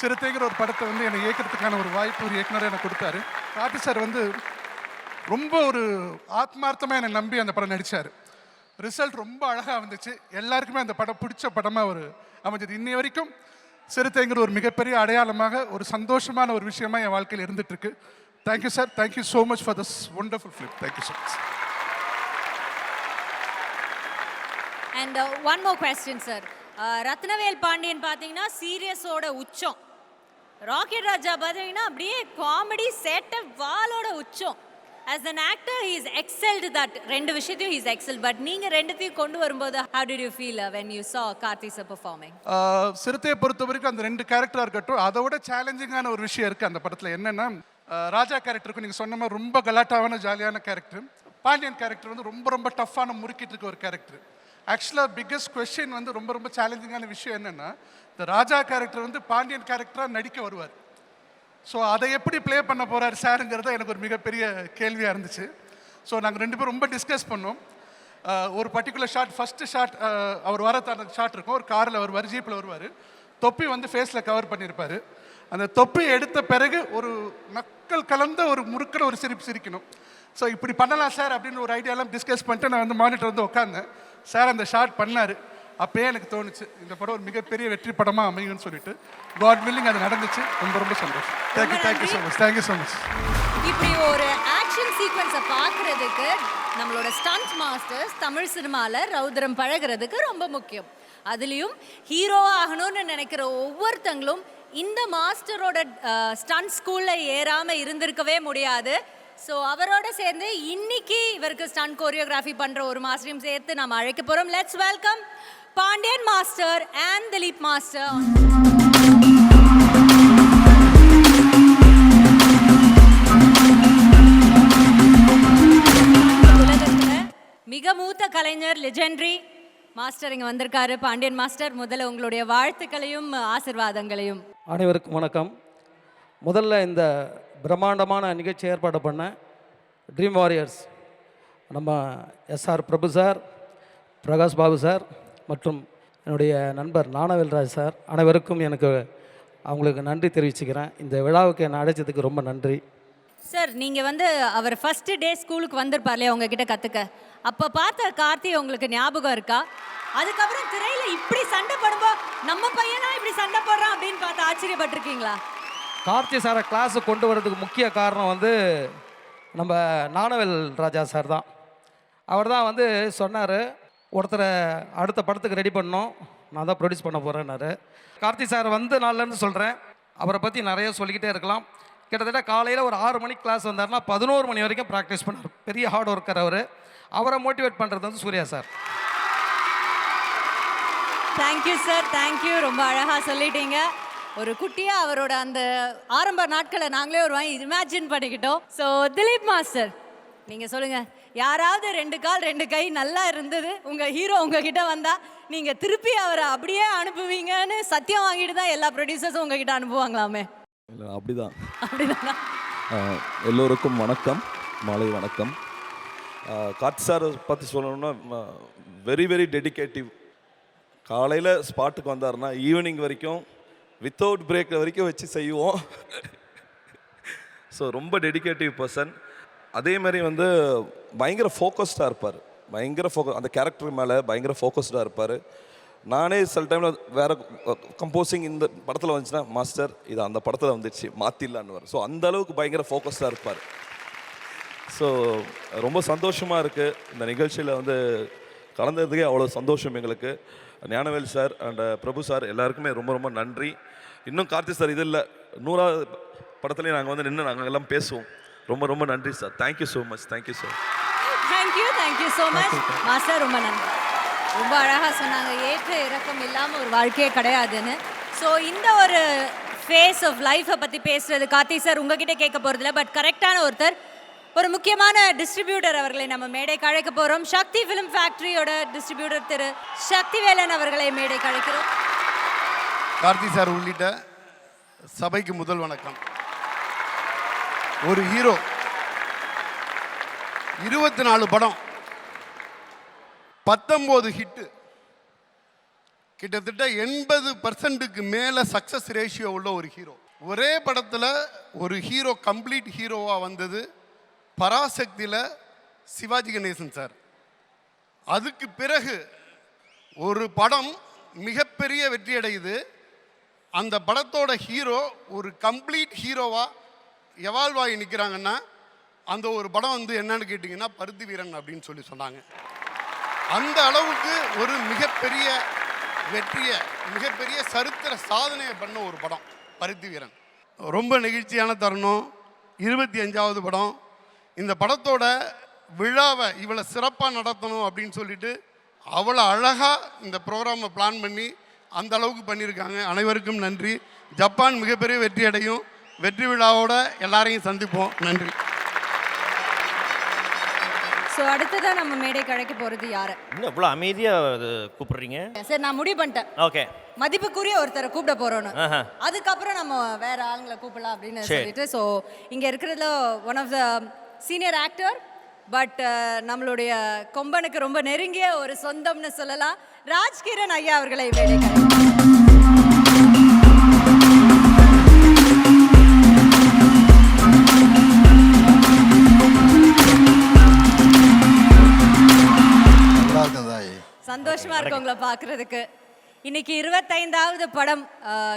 சிறுத்தைங்கிற ஒரு படத்தை வந்து என்னை இயக்கிறதுக்கான ஒரு வாய்ப்பு ஒரு இயக்குனரை எனக்கு கொடுத்தாரு. கார்த்தி சார் வந்து ரொம்ப ஒரு ஆத்மார்த்தமாக என்னை நம்பி அந்த படம் நடித்தார். ரிசல்ட் ரொம்ப அழகாக வந்துச்சு. எல்லாருக்குமே அந்த படம் பிடிச்ச படமாக ஒரு அமைஞ்சது. இன்னை வரைக்கும் சிறுத்தைங்கிற ஒரு மிகப்பெரிய அடையாளமாக ஒரு சந்தோஷமான ஒரு விஷயமா என் வாழ்க்கையில் இருந்துட்டு இருக்கு. Thank you sir. Thank you so much for this wonderful film. Thank you so much. And one more question sir. Rathnavel Pandian பார்த்தீங்கன்னா சீரியஸோட உச்சம். ராக்கெட் ராஜா பார்த்தீங்கன்னா அப்படியே காமெடி சேட்டை வாளோட உச்சம். As an actor, he is excelled that. ரெண்டு விஷயத்தையும் he is excelled. But நீங்க ரெண்டுத்தையும் கொண்டு வரும்போது how did you feel when you saw Karthi sir performing? சிறுத்தையை பொறுத்த வரைக்கும் அந்த 2 கேரக்டராக இருக்கட்டும், அதை விட சேலஞ்சிங்கான ஒரு விஷயம் இருக்குது அந்த படத்தில். என்னென்னா ராஜா கேரக்டருக்கு நீங்கள் சொன்ன மாதிரி ரொம்ப கலாட்டாவான ஜாலியான கேரக்டர். பாண்டியன் கேரக்டர் வந்து ரொம்ப ரொம்ப டஃப்பான முறுக்கிட்டு இருக்க ஒரு கேரக்டர். ஆக்சுவலாக பிக்கஸ்ட் கொஸ்டின் வந்து ரொம்ப ரொம்ப சேலஞ்சிங்கான விஷயம் என்னென்னா, இந்த ராஜா கேரக்டர் வந்து பாண்டியன் கேரக்டராக நடிக்க வருவார். ஸோ அதை எப்படி ப்ளே பண்ண போகிறார் சாருங்கிறத எனக்கு ஒரு மிகப்பெரிய கேள்வியாக இருந்துச்சு. ஸோ நாங்கள் 2 பேரும் ரொம்ப டிஸ்கஸ் பண்ணோம். ஒரு பர்டிகுலர் ஷாட், ஃபஸ்ட்டு ஷாட் அவர் வரத்தான ஷாட் இருக்கும். ஒரு காரில் வருவார், ஜீப்பில் வருவார், தொப்பி வந்து ஃபேஸில் கவர் பண்ணியிருப்பார். அந்த தொப்பி எடுத்த பிறகு ஒரு நக்கல் கலந்த ஒரு முறுக்கிற ஒரு சிரிப்பு சிரிக்கணும். ஸோ இப்படி பண்ணலாம் சார் அப்படின்னு ஒரு ஐடியாலாம் டிஸ்கஸ் பண்ணிட்டு நான் வந்து மானிட்டர் வந்து உட்காந்தேன். சார் அந்த ஷாட் பண்ணார். அப்போயே எனக்கு தோணுச்சு இந்த படம் ஒரு மிகப்பெரிய வெற்றி படமாக அமையும்னு சொல்லிட்டு. காட் வில்லிங் அது நடந்துச்சு. ரொம்ப ரொம்ப சந்தோஷம். Thank you so much. Thank you so much. இப்படி ஒரு ஆக்ஷன் சீக்வன்ஸை பார்க்குறதுக்கு நம்மளோட ஸ்டண்ட் மாஸ்டர்ஸ் தமிழ் சினிமாவில் ரௌத்ரம் பழகிறதுக்கு ரொம்ப முக்கியம். அதுலேயும் ஹீரோவாக ஆகணும்னு நினைக்கிற ஒவ்வொருத்தங்களும் இந்த மாஸ்டரோட ஸ்டண்ட் ஸ்கூலில் ஏறாமல் இருந்திருக்கவே முடியாது. ஸோ அவரோட சேர்ந்து இன்னைக்கு இவருக்கு ஸ்டண்ட் கோரியோகிராஃபி பண்ணுற ஒரு மாஸ்டரையும் சேர்த்து நம்ம அழைக்க போகிறோம். Let's welcome Pandian master and Dilip master. உலகத்தில் மிக மூத்த கலைஞர் லெஜெண்டரி மாஸ்டர் இங்கே வந்திருக்காரு. பாண்டியன் மாஸ்டர், முதல்ல உங்களுடைய வாழ்த்துக்களையும் ஆசிர்வாதங்களையும். அனைவருக்கும் வணக்கம். முதல்ல இந்த பிரம்மாண்டமான நிகழ்ச்சி ஏற்பாடு பண்ண ட்ரீம் வாரியர்ஸ் நம்ம எஸ்ஆர் பிரபு சார், பிரகாஷ் பாபு சார் மற்றும் என்னுடைய நண்பர் ஞானவேல்ராஜ் சார் அனைவருக்கும் அவங்களுக்கு நன்றி தெரிவிச்சுக்கிறேன். இந்த விழாவுக்கு என்னை அழைச்சதுக்கு ரொம்ப நன்றி சார். நீங்கள் வந்து அவர் ஃபஸ்ட்டு டே ஸ்கூலுக்கு வந்திருப்பார் இல்லையா உங்ககிட்ட கற்றுக்க, அப்போ பார்த்த கார்த்தி உங்களுக்கு ஞாபகம் இருக்கா? அதுக்கப்புறம் திரையில் இப்படி சண்டை போடும்போது நம்ம பையனா இப்படி சண்டை போடுறான் அப்படின்னு பார்த்து ஆச்சரியப்பட்டிருக்கீங்களா? கார்த்தி சாரை கிளாஸுக்கு கொண்டு வரதுக்கு முக்கிய காரணம் வந்து நம்ம ஞானவேல் ராஜா சார் தான். அவர் தான் வந்து சொன்னார், ஒருத்தரை அடுத்த படத்துக்கு ரெடி பண்ணோம், நான் தான் ப்ரொடியூஸ் பண்ண போகிறேன்னாரு. கார்த்தி சார் வந்து நாள்லேருந்து சொல்கிறேன், அவரை பற்றி நிறைய சொல்லிக்கிட்டே இருக்கலாம். கிட்டத்தட்ட காலையில் ஒரு 6 மணிக்கு கிளாஸ் வந்தார்னா 11 மணி வரைக்கும் ப்ராக்டிஸ் பண்ணார். பெரிய ஹார்ட் ஒர்க்கர் அவர். அவரை மோட்டிவேட் பண்ணுறது வந்து Suriya sir. Thank you sir, thank you. ரொம்ப அழகாக சொல்லிட்டீங்க. ஒரு குட்டியாக அவரோட அந்த ஆரம்ப நாட்களை நாங்களே ஒரு வாங்கி இமேஜின் பண்ணிக்கிட்டோம். ஸோ திலீப் மாஸ்டர், நீங்கள் சொல்லுங்கள், யாராவது 2 கால் 2 கை நல்லா இருந்தது உங்கள் ஹீரோ உங்ககிட்ட வந்தால் நீங்கள் திருப்பி அவரை அப்படியே அனுப்புவீங்கன்னு சத்தியம் வாங்கிட்டு தான் எல்லா ப்ரொடியூசர்ஸும் உங்ககிட்ட அனுப்புவாங்களாமே? இல்லை, அப்படிதான். அப்படிதானா? எல்லோருக்கும் வணக்கம், மாலை வணக்கம். கார்த்தி சார் பற்றி சொல்லணும்னா வெரி வெரி டெடிகேட்டிவ். காலையில் ஸ்பாட்டுக்கு வந்தாருன்னா ஈவினிங் வரைக்கும் வித்தவுட் பிரேக் வரைக்கும் வச்சு செய்வோம். ஸோ ரொம்ப டெடிகேட்டிவ் பர்சன். அதே மாதிரி வந்து பயங்கர ஃபோக்கஸ்டாக இருப்பார். அந்த கேரக்டர் மேலே பயங்கர ஃபோக்கஸ்டாக இருப்பார். நானே சில டைமில் வேறு கம்போசிங் இந்த படத்தில் வந்துச்சுன்னா, மாஸ்டர் இது அந்த படத்தில் வந்துடுச்சு மாற்றிடலான்னு. ஸோ அந்த அளவுக்கு பயங்கர ஃபோக்கஸ்டாக இருப்பார். ஸோ ரொம்ப சந்தோஷமாக இருக்குது இந்த நிகழ்ச்சியில் வந்து கலந்ததுக்கே அவ்வளோ சந்தோஷம் எங்களுக்கு. Gnanavel sir and Prabhu sir எல்லாருக்குமே ரொம்ப ரொம்ப நன்றி. இன்னும் கார்த்தி சார் இது இல்லை, 100வது படத்துலேயும் நாங்கள் வந்து நின்று நாங்கள் எல்லாம் பேசுவோம். ரொம்ப ரொம்ப நன்றி sir. Thank you so much. Thank you sir. Thank you so much master. ரொம்ப நன்றி. ரொம்ப அழகாக சொன்னாங்க, ஏற்ற இறக்கம் இல்லாமல் ஒரு வாழ்க்கையே கிடையாதுன்னு. ஸோ இந்த ஒரு ஃபேஸ் ஆஃப் லைஃப்பை பற்றி பேசுகிறது கார்த்தி சார் உங்ககிட்ட கேட்க போகிறதில்ல. பட் கரெக்டான ஒரு முக்கியமான டிஸ்ட்ரிபியூட்டர் அவர்களை நம்ம மேடைக்கு அழைக்க போகிறோம். சக்தி ஃபிலிம் ஃபேக்டரியோட டிஸ்ட்ரிபியூட்டர் திரு சக்திவேலன் அவர்களை மேடைக்கு அழைக்கிறோம். கார்த்தி சார் உள்ளிட்ட சபைக்கு முதல் வணக்கம். ஒரு ஹீரோ 24 படம், 19 ஹிட்டு, கிட்டத்தட்ட 80% மேலே சக்ஸஸ் ரேஷியோ உள்ள ஒரு ஹீரோ. ஒரே படத்தில் ஒரு ஹீரோ கம்ப்ளீட் ஹீரோவாக வந்தது பராசக்தியில் சிவாஜி கணேசன் சார். அதுக்கு பிறகு ஒரு படம் மிகப்பெரிய வெற்றி அடையுது. அந்த படத்தோட ஹீரோ ஒரு கம்ப்ளீட் ஹீரோவாக எவால்வ் ஆகி நிற்கிறாங்கன்னா அந்த ஒரு படம் வந்து என்னன்னு கேட்டிங்கன்னா பருத்தி வீரன் அப்படின்னு சொல்லி சொன்னாங்க. அந்த அளவுக்கு ஒரு மிகப்பெரிய வெற்றியை, மிகப்பெரிய சரித்திர சாதனையை பண்ண ஒரு படம் பருத்தி வீரன். ரொம்ப நெகிழ்ச்சியான தருணம். 25வது படம். இந்த படத்தோட விழாவை இவ்வளோ சிறப்பாக நடத்தணும் அப்படின்னு சொல்லிட்டு அவ்வளோ அழகாக இந்த ப்ரோக்ராமை பிளான் பண்ணி அந்த அளவுக்கு பண்ணியிருக்காங்க. அனைவருக்கும் நன்றி. ஜப்பான் மிகப்பெரிய வெற்றி அடையும். வெற்றி விழாவோட எல்லாரையும் சந்திப்போம். நன்றி. ஸோ அடுத்ததாக நம்ம மேடைக்கு அழைக்க போகிறது யாரை? இன்னும் இவ்வளோ அமைதியாக கூப்பிடுறீங்க? சரி, நான் முடிவு பண்ணிட்டேன். ஓகே. மதிப்புக்குரிய ஒருத்தரை கூப்பிட போறோம்னு. அதுக்கப்புறம் நம்ம வேற ஆளுங்களை கூப்பிடலாம் அப்படின்னு சொல்லிட்டு. ஸோ இங்க இருக்கிறதுல one of the senior actor, but நம்மளுடைய கொம்பனுக்கு ரொம்ப நெருங்கிய ஒரு சொந்தம்னு சொல்லலாம், ராஜ்கிரண் ஐயா அவர்களை மேடைக்கு சந்தோஷமா இருக்கு உங்களை பார்க்கறதுக்கு. இன்னைக்கு 25வது படம்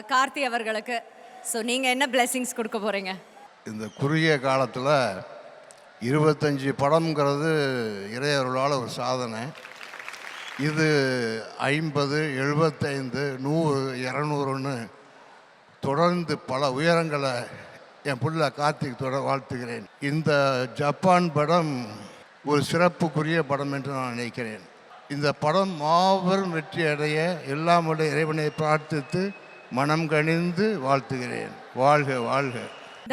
கார்த்தி அவர்களுக்கு. ஸோ நீங்க என்ன பிளெஸிங்ஸ் கொடுக்க போறீங்க? இந்த குறுகிய காலத்தில் 25 படம்ங்கிறது இறையருளால் ஒரு சாதனை. இது 50, 75, 100, 200ன்னு தொடர்ந்து பல உயரங்களை என் பிள்ளை கார்த்திக் தொடர வாழ்த்துகிறேன். இந்த ஜப்பான் படம் ஒரு சிறப்புக்குரிய படம் என்று நான் நினைக்கிறேன். இந்த படம் மாபெரும் வெற்றி அடைய எல்லாமுடைய இறைவனை பிரார்த்தித்து மனம் கனிந்து வாழ்த்துகிறேன். வாழ்க வாழ்க.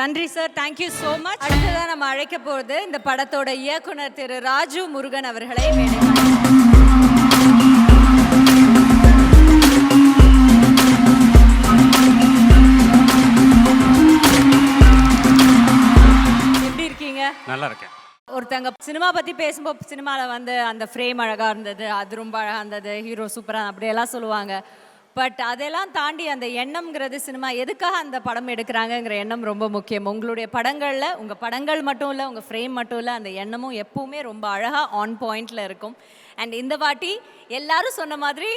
நன்றி சார், தேங்க்யூ ஸோ மச். அடுத்ததான் நம்ம அழைக்க போகிறது இந்த படத்தோட இயக்குனர் திரு ராஜு முருகன் அவர்களை எப்படி இருக்கீங்க? நல்லா இருக்கேன். ஒருத்தங்க சினிமா பற்றி பேசும்போது சினிமாவில் வந்து அந்த ஃப்ரேம் அழகாக இருந்தது, அது ரொம்ப அழகாக இருந்தது, ஹீரோ சூப்பராக அப்படியெல்லாம் சொல்லுவாங்க. பட் அதெல்லாம் தாண்டி அந்த எண்ணம்ங்கிறது, சினிமா எதுக்காக அந்த படம் எடுக்கிறாங்கங்கிற எண்ணம் ரொம்ப முக்கியம். உங்களுடைய படங்களில் உங்கள் படங்கள் மட்டும் இல்லை, உங்கள் ஃப்ரேம் மட்டும் இல்லை, அந்த எண்ணமும் எப்பவுமே ரொம்ப அழகாக ஆன் பாயிண்டில் இருக்கும். அண்ட் இந்த வாட்டி எல்லாரும் சொன்ன மாதிரி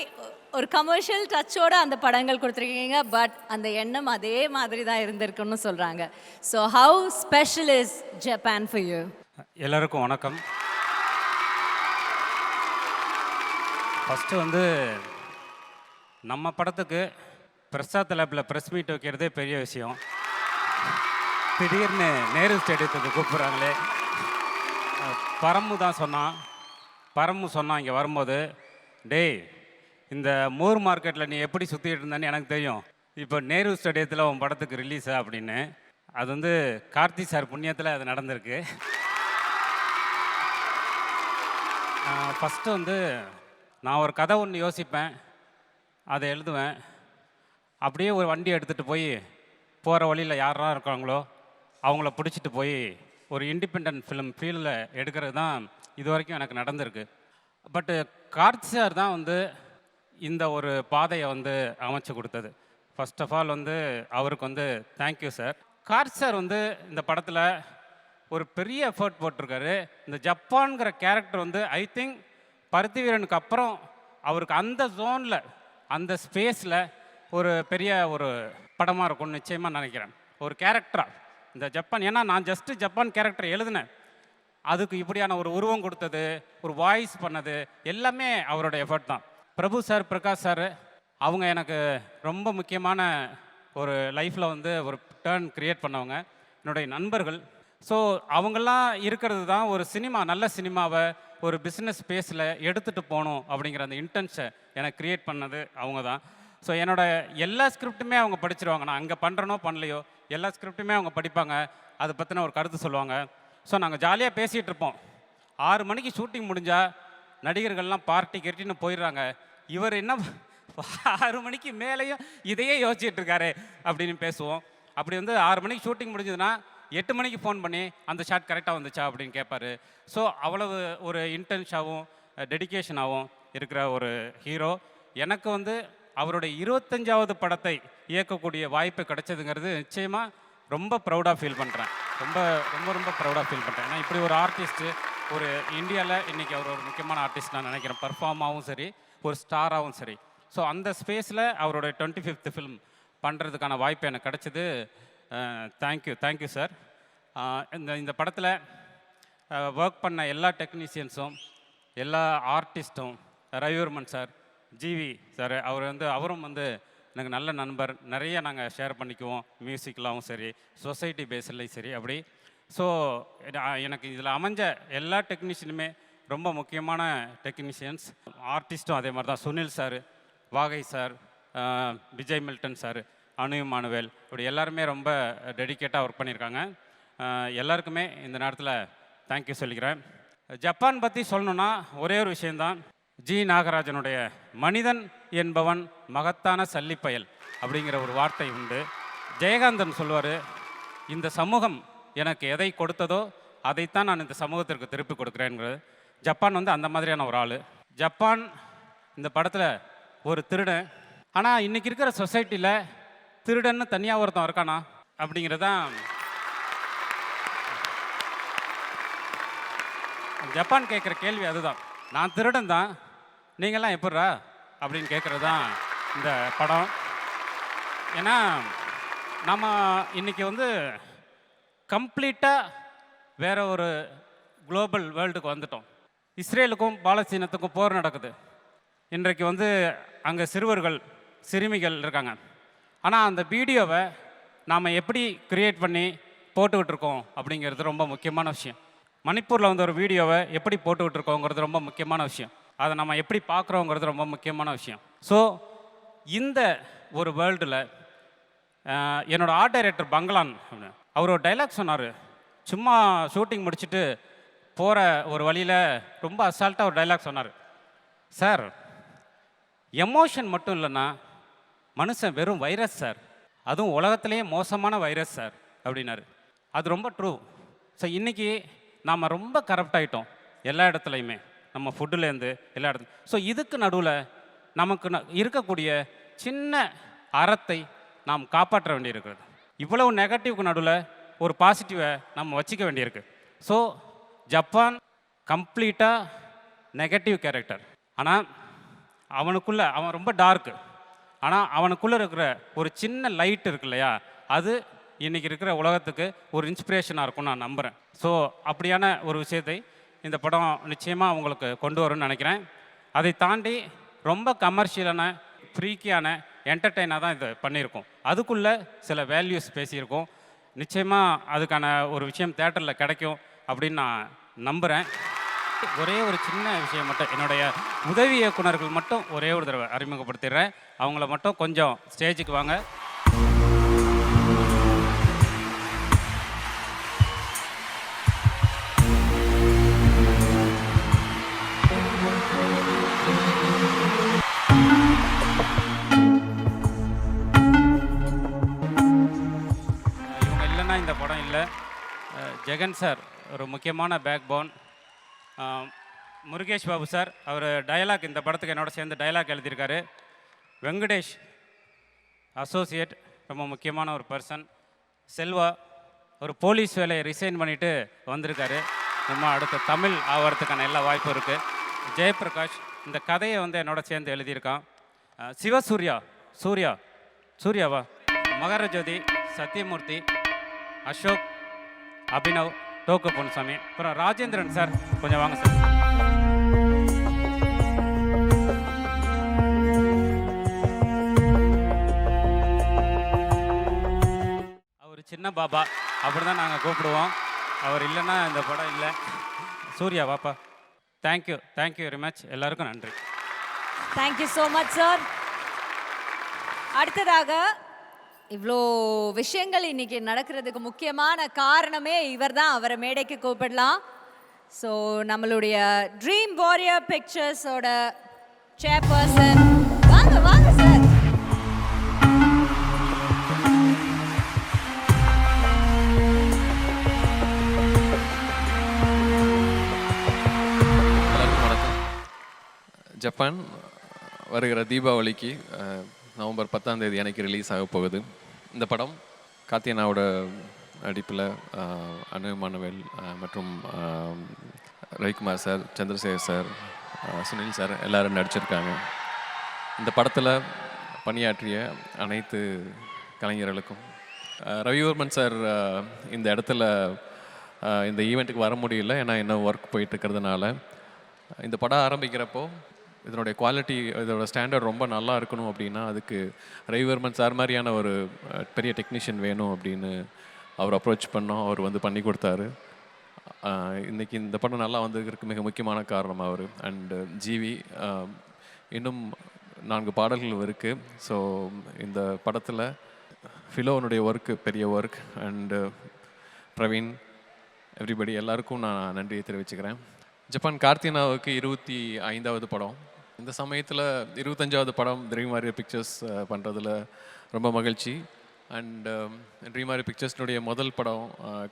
ஒரு கமர்ஷியல் டச்சோட அந்த படங்கள் கொடுத்துருக்கீங்க, பட் அந்த எண்ணம் அதே மாதிரி தான் இருந்திருக்குன்னு சொல்கிறாங்க. So how special is Japan for you? எல்லாருக்கும் வணக்கம். ஃபஸ்ட்டு வந்து நம்ம படத்துக்கு பிரசாத் லேபில் ப்ரெஸ் மீட் வைக்கிறதே பெரிய விஷயம். திடீர்னு நேரு ஸ்டேடியத்துக்கு கூப்பிட்றாங்களே. பரமு தான் சொன்னான். பரமு சொன்னான் இங்கே வரும்போது, டேய் இந்த மூர் மார்க்கெட்டில் நீ எப்படி சுற்றிட்டு இருந்தேன்னு எனக்கு தெரியும், இப்போ நேரு ஸ்டேடியத்தில் உன் படத்துக்கு ரிலீஸா அப்படின்னு. அது வந்து கார்த்தி சார் புண்ணியத்தில் அது நடந்திருக்கு. ஃபஸ்ட்டு வந்து நான் ஒரு கதை ஒன்று யோசிப்பேன், அதை எழுதுவேன். அப்படியே ஒரு வண்டி எடுத்துகிட்டு போய் போகிற வழியில் யாரெல்லாம் இருக்காங்களோ அவங்கள பிடிச்சிட்டு போய் ஒரு இண்டிபெண்ட் ஃபிலிம் ஃபீல்டில் எடுக்கிறது தான் இது வரைக்கும் எனக்கு நடந்திருக்கு. பட்டு கார்த்தி சார் தான் வந்து இந்த ஒரு பாதையை வந்து அமைச்சு கொடுத்தது. ஃபர்ஸ்ட் ஆஃப் ஆல் வந்து அவருக்கு வந்து தேங்க்யூ சார். கார்த்தி சார் வந்து இந்த படத்தில் ஒரு பெரிய எஃபர்ட் போட்டிருக்காரு. இந்த ஜப்பான்கிற கேரக்டர் வந்து ஐ திங்க் பருத்திவீரனுக்கு அப்புறம் அவருக்கு அந்த ஜோனில் அந்த ஸ்பேஸில் ஒரு பெரிய ஒரு படமாக இருக்கும்னு நிச்சயமாக நினைக்கிறேன். ஒரு கேரக்டராக இந்த ஜப்பான், ஏன்னா நான் ஜஸ்ட்டு ஜப்பான் கேரக்டர் எழுதினேன், அதுக்கு இப்படியான ஒரு உருவம் கொடுத்தது, ஒரு வாய்ஸ் பண்ணது எல்லாமே அவரோட எஃபர்ட் தான். பிரபு சார், பிரகாஷ் சார் அவங்க எனக்கு ரொம்ப முக்கியமான ஒரு லைஃப்பில் வந்து ஒரு டேர்ன் க்ரியேட் பண்ணவங்க, என்னுடைய நண்பர்கள். ஸோ அவங்கெல்லாம் இருக்கிறது தான் ஒரு சினிமா, நல்ல சினிமாவை ஒரு பிஸ்னஸ் ஸ்பேஸில் எடுத்துகிட்டு போகணும் அப்படிங்கிற அந்த இன்டென்ஷனை எனக்கு க்ரியேட் பண்ணது அவங்க தான். ஸோ என்னோடய எல்லா ஸ்கிரிப்டுமே அவங்க படிச்சிருவாங்க. நான் அங்கே பண்ணுறனோ பண்ணலையோ எல்லா ஸ்கிரிப்டுமே அவங்க படிப்பாங்க, அதை பற்றின ஒரு கருத்து சொல்லுவாங்க. ஸோ நாங்கள் ஜாலியாக பேசிகிட்டு இருப்போம். 6 மணிக்கு ஷூட்டிங் முடிஞ்சால் நடிகர்கள்லாம் பார்ட்டி கெட்டின்னு போயிடுறாங்க. இவர் என்ன 6 மணிக்கு மேலேயும் இதையே யோசிச்சுட்டு இருக்காரு அப்படின்னு பேசுவோம். அப்படி வந்து 6 மணிக்கு ஷூட்டிங் முடிஞ்சதுன்னா 8 மணிக்கு ஃபோன் பண்ணி அந்த ஷாட் கரெக்டாக வந்துச்சா அப்படின்னு கேட்பாரு. ஸோ அவ்வளவு ஒரு இன்டென்ஷாகவும் டெடிக்கேஷனாகவும் இருக்கிற ஒரு ஹீரோ. எனக்கு வந்து அவருடைய 25வது படத்தை இயக்கக்கூடிய வாய்ப்பு கிடைச்சதுங்கிறது நிச்சயமாக ரொம்ப ப்ரௌடாக ஃபீல் பண்ணுறேன். ரொம்ப ரொம்ப ரொம்ப ப்ரௌடாக ஃபீல் பண்ணுறேன். ஏன்னா இப்படி ஒரு ஆர்டிஸ்ட்டு ஒரு இந்தியாவில் இன்றைக்கி அவர் ஒரு முக்கியமான ஆர்டிஸ்ட் நான் நினைக்கிறேன். பர்ஃபார்மாகவும் சரி, ஒரு ஸ்டாராகவும் சரி. ஸோ அந்த ஸ்பேஸில் அவருடைய 25th ஃபிலிம் பண்ணுறதுக்கான வாய்ப்பு எனக்கு கிடச்சிது. Thank you sir. இந்த படத்தில் ஒர்க் பண்ண எல்லா டெக்னீஷியன்ஸும், எல்லா ஆர்டிஸ்ட்டும், ரவிவர்மன் சார், ஜிவி சார், அவரும் வந்து எனக்கு நல்ல நண்பர். நிறைய நாங்கள் ஷேர் பண்ணிக்குவோம், மியூசிக்லாவும் சரி, சொசைட்டி பேஸ்லையும் சரி அப்படி. ஸோ எனக்கு இதில் அமைஞ்ச எல்லா டெக்னீஷியனுமே ரொம்ப முக்கியமான டெக்னீஷியன்ஸ். ஆர்டிஸ்ட்டும் அதே மாதிரி தான். சுனில் சார், வாகை சார், விஜய் மில்டன் சார், அனு மானுவேல், இப்படி எல்லாருமே ரொம்ப டெடிக்கேட்டாக ஒர்க் பண்ணியிருக்காங்க. எல்லாருக்குமே இந்த நேரத்தில் தேங்க்யூ சொல்லிக்கிறேன். ஜப்பான் பற்றி சொல்லணுன்னா ஒரே ஒரு விஷயந்தான். ஜி நாகராஜனுடைய மனிதன் என்பவன் மகத்தான சல்லிப்பயல் அப்படிங்கிற ஒரு வார்த்தை உண்டு. ஜெயகாந்தன் சொல்லுவார், இந்த சமூகம் எனக்கு எதை கொடுத்ததோ அதைத்தான் நான் இந்த சமூகத்திற்கு திருப்பி கொடுக்குறேங்கிறது. ஜப்பான் வந்து அந்த மாதிரியான ஒரு ஆள். ஜப்பான் இந்த படத்தில் ஒரு திருடன். ஆனால் இன்றைக்கி இருக்கிற சொசைட்டியில் திருடன்னு தனியாக ஒருத்தன் இருக்கானா அப்படிங்கிறது தான். ஜப்பான் கேட்குற கேள்வி அதுதான். நான் திருடன் தான், நீங்கள்லாம் எப்பட்றா அப்படின்னு கேட்குறது தான் இந்த படம். ஏன்னா நம்ம இன்றைக்கி வந்து கம்ப்ளீட்டாக வேறு ஒரு குளோபல் வேர்ல்டுக்கு வந்துட்டோம். இஸ்ரேலுக்கும் பாலஸ்தீனத்துக்கும் போர் நடக்குது. இன்றைக்கு வந்து அங்கே சிறுவர்கள், சிறுமிகள் இருக்காங்க. ஆனால் அந்த வீடியோவை நாம் எப்படி க்ரியேட் பண்ணி போட்டுக்கிட்டு இருக்கோம் அப்படிங்கிறது ரொம்ப முக்கியமான விஷயம். மணிப்பூரில் வந்து ஒரு வீடியோவை எப்படி போட்டுக்கிட்டு இருக்கோங்கிறது ரொம்ப முக்கியமான விஷயம். அதை நம்ம எப்படி பார்க்குறோங்கிறது ரொம்ப முக்கியமான விஷயம். ஸோ இந்த ஒரு வேர்ல்டில் என்னோடய ஆர்ட் டைரக்டர் பங்களான் அவர் ஒரு டைலாக் சொன்னார். சும்மா ஷூட்டிங் முடிச்சுட்டு போகிற ஒரு வழியில் ரொம்ப அசால்ட்டாக ஒரு டைலாக் சொன்னார். சார், எமோஷன் மட்டும் இல்லைன்னா மனுஷன் வெறும் வைரஸ் சார், அதுவும் உலகத்திலேயே மோசமான வைரஸ் சார் அப்படின்னாரு. அது ரொம்ப ட்ரூ. ஸோ இன்றைக்கி நாம் ரொம்ப கரப்ட் ஆகிட்டோம் எல்லா இடத்துலையுமே, நம்ம ஃபுட்டுலேருந்து எல்லா இடத்துல. ஸோ இதுக்கு நடுவில் நமக்கு இருக்கக்கூடிய சின்ன அறத்தை நாம் காப்பாற்ற வேண்டியிருக்கிறது. இவ்வளவு நெகட்டிவ்க்கு நடுவில் ஒரு பாசிட்டிவை நம்ம வச்சுக்க வேண்டியிருக்கு. ஸோ ஜப்பான் கம்ப்ளீட்டாக நெகட்டிவ் கேரக்டர். ஆனால் அவன் ரொம்ப டார்க்கு. ஆனால் அவனுக்குள்ளே இருக்கிற ஒரு சின்ன லைட் இருக்கு இல்லையா, அது இன்றைக்கி இருக்கிற உலகத்துக்கு ஒரு இன்ஸ்பிரேஷனாக இருக்கும்னு நான் நம்புகிறேன். ஸோ அப்படியான ஒரு விஷயத்தை இந்த படம் நிச்சயமாக உங்களுக்கு கொண்டு வரும்னு நினைக்கிறேன். அதை தாண்டி ரொம்ப கமர்ஷியலான, ஃப்ரீக்கியான, என்டர்டெயினாக தான் இதை பண்ணியிருக்கோம். அதுக்குள்ளே சில வேல்யூஸ் பேசியிருக்கோம். நிச்சயமாக அதுக்கான ஒரு விஷயம் தேட்டரில் கிடைக்கும் அப்படின்னு நான் நம்புகிறேன். ஒரே ஒரு சின்ன விஷயம் மட்டும், என்னுடைய உதவி இயக்குனர்கள் மட்டும் ஒரே ஒரு தடவை அறிமுகப்படுத்திடுறேன். அவங்கள மட்டும் கொஞ்சம் ஸ்டேஜுக்கு வாங்க. இவங்க இல்லைன்னா இந்த படம் இல்லை. ஜெகன் சார் ஒரு முக்கியமான backbone. Murugesh Babu sir, அவர் டயலாக் இந்த படத்துக்கு என்னோட சேர்ந்து டயலாக் எழுதியிருக்காரு. வெங்கடேஷ் அசோசியேட், ரொம்ப முக்கியமான ஒரு பர்சன். செல்வா ஒரு போலீஸ் வேலையை ரிசைன் பண்ணிவிட்டு வந்திருக்காரு. நம்ம அடுத்த தமிழ் ஆகிறதுக்கான எல்லா வாய்ப்பும் இருக்குது. ஜெயபிரகாஷ் இந்த கதையை வந்து என்னோட சேர்ந்து எழுதியிருக்கான். சூர்யாவா, மகரஜோதி, சத்யமூர்த்தி, அசோக், அபினவ், டோக்கு பொன்சாமி, அப்புறம் ராஜேந்திரன் சார், கொஞ்சம் வாங்க சார். அவர் சின்ன பாபா அப்படி தான் நாங்கள் கூப்பிடுவோம். அவர் இல்லைன்னா இந்த படம் இல்லை. சூர்யா வாப்பா. Thank you very much. எல்லாருக்கும் நன்றி. Thank you so much sir. அடுத்ததாக இவ்வளோ விஷயங்கள் இன்னைக்கு நடக்கிறதுக்கு முக்கியமான காரணமே இவர் தான். அவரை மேடைக்கு கூப்பிடலாம். ஸோ நம்மளுடைய ட்ரீம் வாரியர் பிக்சர்ஸோட சேர்பர்சன், வாங்க சார். ஜப்பான் வருகிற தீபாவளிக்கு நவம்பர் 10ஆம் தேதி எனக்கு ரிலீஸ் ஆக போகுது. இந்த படம் கார்த்தியனாவோட நடிப்பில் அனு மானுவேல் மற்றும் Ravikumar sir, Chandrasekhar sir, Sunil sir எல்லாரும் நடிச்சிருக்காங்க. இந்த படத்தில் பணியாற்றிய அனைத்து கலைஞர்களுக்கும், ரவிவர்மன் சார் இந்த இடத்துல இந்த ஈவெண்ட்டுக்கு வர முடியல, ஏன்னா இன்னும் ஒர்க் போயிட்டுருக்கிறதுனால. இந்த படம் ஆரம்பிக்கிறப்போ இதனுடைய குவாலிட்டி, இதோட ஸ்டாண்டர்ட் ரொம்ப நல்லா இருக்கணும் அப்படின்னா அதுக்கு ரவிவர்மன் சார் மாதிரியான ஒரு பெரிய டெக்னீஷியன் வேணும் அப்படின்னு அவர் அப்ரோச் பண்ணோம். அவர் வந்து பண்ணி கொடுத்தாரு. இன்றைக்கி இந்த படம் நல்லா வந்ததுக்கு மிக முக்கியமான காரணம் அவர். அண்டு ஜிவி இன்னும் 4 பாடல்கள் இருக்குது. ஸோ இந்த படத்தில் ஃபிலோனுடைய ஒர்க்கு பெரிய ஒர்க். அண்டு பிரவீன், எவ்ரிபடி எல்லாருக்கும் நான் நன்றியை தெரிவிச்சுக்கிறேன். ஜப்பான் கார்த்தினாவுக்கு 25வது படம். இந்த சமயத்தில் 25வது படம் ட்ரீம் வாரியர் பிக்சர்ஸ் பண்ணுறதுல ரொம்ப மகிழ்ச்சி. அண்ட் ட்ரீம் வாரியர் பிக்சர்ஸ்னுடைய முதல் படம்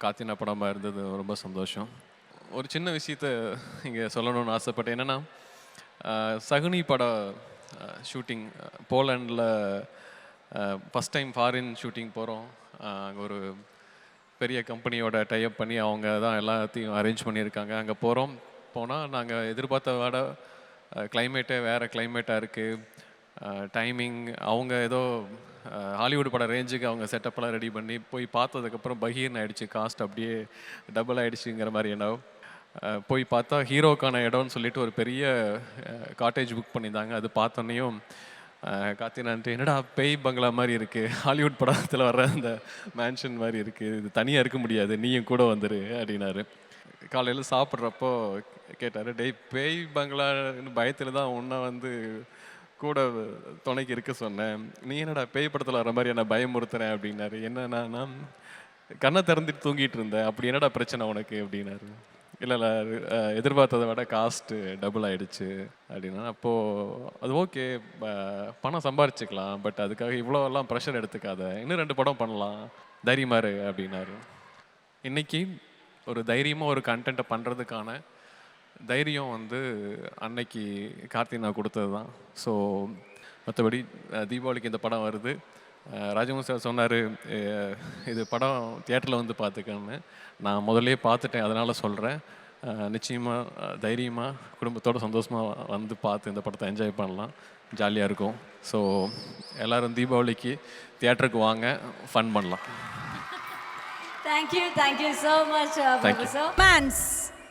கார்த்தினா படமாக இருந்தது, ரொம்ப சந்தோஷம். ஒரு சின்ன விஷயத்தை இங்கே சொல்லணும்னு ஆசைப்பட்டேன். என்னென்னா, சகுனி பட ஷூட்டிங் போலண்டில் ஃபஸ்ட் டைம் ஃபாரின் ஷூட்டிங் போகிறோம். அங்கே ஒரு பெரிய கம்பெனியோட டைப் பண்ணி அவங்க தான் எல்லாத்தையும் அரேஞ்ச் பண்ணியிருக்காங்க. அங்கே போனால் நாங்கள் எதிர்பார்த்த விட கிளைமேட்டே வேறு கிளைமேட்டாக இருக்குது. டைமிங் அவங்க ஏதோ ஹாலிவுட் பட ரேஞ்சுக்கு அவங்க செட்டப்பெல்லாம் ரெடி பண்ணி போய் பார்த்ததுக்கப்புறம் பகீர்னு ஆகிடுச்சு. காஸ்ட் அப்படியே டபுள் ஆகிடுச்சுங்கிற மாதிரி. என்ன போய் பார்த்தா ஹீரோக்கான இடம்னு சொல்லிட்டு ஒரு பெரிய காட்டேஜ் புக் பண்ணியிருந்தாங்க. அது பார்த்தோன்னையும் காத்தினான்ட்டு, என்னடா பேய் பங்களா மாதிரி இருக்குது, ஹாலிவுட் படத்தில் வர்ற அந்த மேன்ஷன் மாதிரி இருக்குது, இது தனியாக இருக்க முடியாது, நீயும் கூட வந்துரு அப்படின்னாரு. காலையில் சாப்பிட்றப்போ கேட்டார், டேய் பேய் பங்களான்னு பயத்தில் தான் உன்னை வந்து கூட துணைக்கு இருக்க சொன்னேன், நீ என்னடா பேய் படத்தில் வர மாதிரி என்ன பயமுறுத்துறேன் அப்படின்னாரு. என்னன்னா, நான் கண்ணை திறந்துட்டு தூங்கிட்டு இருந்தேன், அப்படி என்னடா பிரச்சனை உனக்கு அப்படின்னாரு. இல்லை எதிர்பார்த்ததை விட காஸ்ட்டு டபுள் ஆகிடுச்சு அப்படின்னா. அப்போது அது ஓகே, பணம் சம்பாரிச்சிக்கலாம், பட் அதுக்காக இவ்வளோலாம் ப்ரெஷர் எடுத்துக்காத, இன்னும் 2 படம் பண்ணலாம், தைரியமாரு அப்படின்னாரு. இன்றைக்கி ஒரு தைரியமாக ஒரு கண்டென்ட்டை பண்ணுறதுக்கான தைரியம் வந்து அன்னைக்கு கார்த்தினா கொடுத்தது தான். ஸோ மற்றபடி தீபாவளிக்கு இந்த படம் வருது. ராஜமௌலி சார் சொன்னார், இது படம் தியேட்டரில் வந்து பார்த்துக்கன்னு. நான் முதல்லே பார்த்துட்டேன், அதனால் சொல்கிறேன். நிச்சயமாக தைரியமாக குடும்பத்தோடு சந்தோஷமாக வந்து பார்த்து இந்த படத்தை என்ஜாய் பண்ணலாம், ஜாலியாக இருக்கும். ஸோ எல்லோரும் தீபாவளிக்கு தியேட்டருக்கு வாங்க, ஃபன் பண்ணலாம். Thank you so much, Professor. Romance.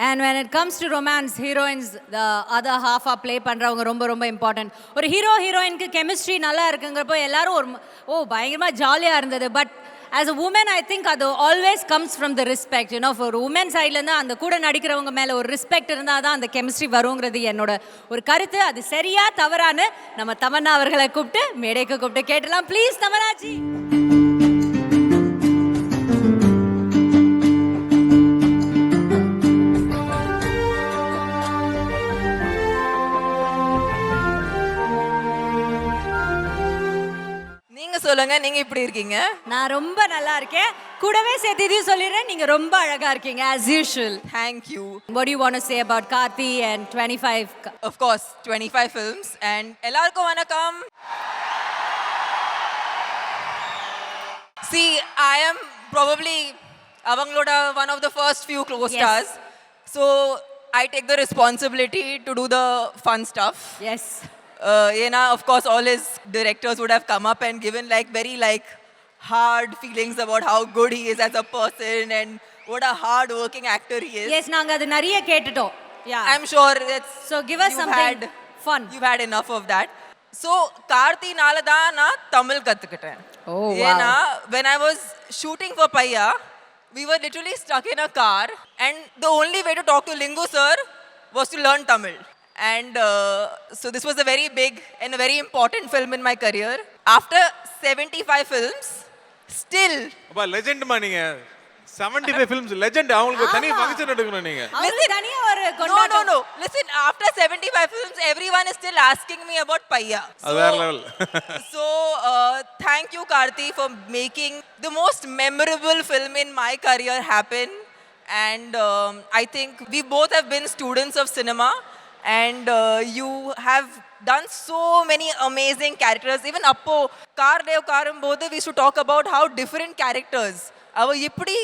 And when it comes to romance, heroines, the other half play பண்றவங்க ரொம்ப ரொம்ப இம்பார்ட்டன்ட். ஒரு ஹீரோ ஹீரோயினுக்கு கெமிஸ்ட்ரி நல்லா இருக்குங்கிறப்போ எல்லாரும் ஒரு பயங்கரமாக ஜாலியாக இருந்தது. But as a woman I think அது always comes from the respect. You know, ஒரு உமன் சைட்லேருந்து அந்த கூட நடிக்கிறவங்க மேலே ஒரு ரெஸ்பெக்ட் இருந்தால் தான் அந்த கெமிஸ்ட்ரி வருங்கிறது என்னோட ஒரு கருத்து. அது சரியா தவறான்னு நம்ம தமன்னா அவர்களை கூப்பிட்டு மேடைக்கு கூப்பிட்டு கேட்டலாம். ப்ளீஸ் தமன்னாஜி. சொல்லுங்க, நீங்க எப்படி இருக்கீங்க? நான் ரொம்ப நல்லா இருக்கேன். கூடவே சேர்த்து இதையும் சொல்லிடுறேன், நீங்க ரொம்ப அழகா இருக்கீங்க as usual. Thank you. What do you want to say about Karthi and 25? Of course, 25 films and எல்லாருக்கும் வணக்கம். See, I am probably அவங்களோட one of the first few co-stars. So I take the responsibility to do the fun stuff. Yes. Of course, all his directors would have come up and given very hard feelings about how good he is as a person and what a hard working actor he is. Yes, நாங்க அது நிறைய கேட்டுட்டோம். Yeah. I'm sure it's so give us something fun. You've had enough of that. So Karthi நால தான் நான் தமிழ் கத்துக்கிட்டேன். Oh wow. When I was shooting for Paiya, we were literally stuck in a car and the only way to talk to Lingu sir was to learn Tamil. And so this was a very big and a very important film in my career. After 75 films, still. அப்பா legend நீங்க 75 films legend. அவங்களுக்கு தனி function எடுக்கணும் நீங்க. Listen, தனியா ஒரு கொண்டாட்டம். No. Listen, after 75 films, everyone is still asking me about Paiya. அது வேற level. So thank you Karthi for making the most memorable film in my career happen. And I think we both have been students of cinema. And you have done so many amazing characters. Even appo Kardev Karumbodhu, we should talk about how different characters ava eppadi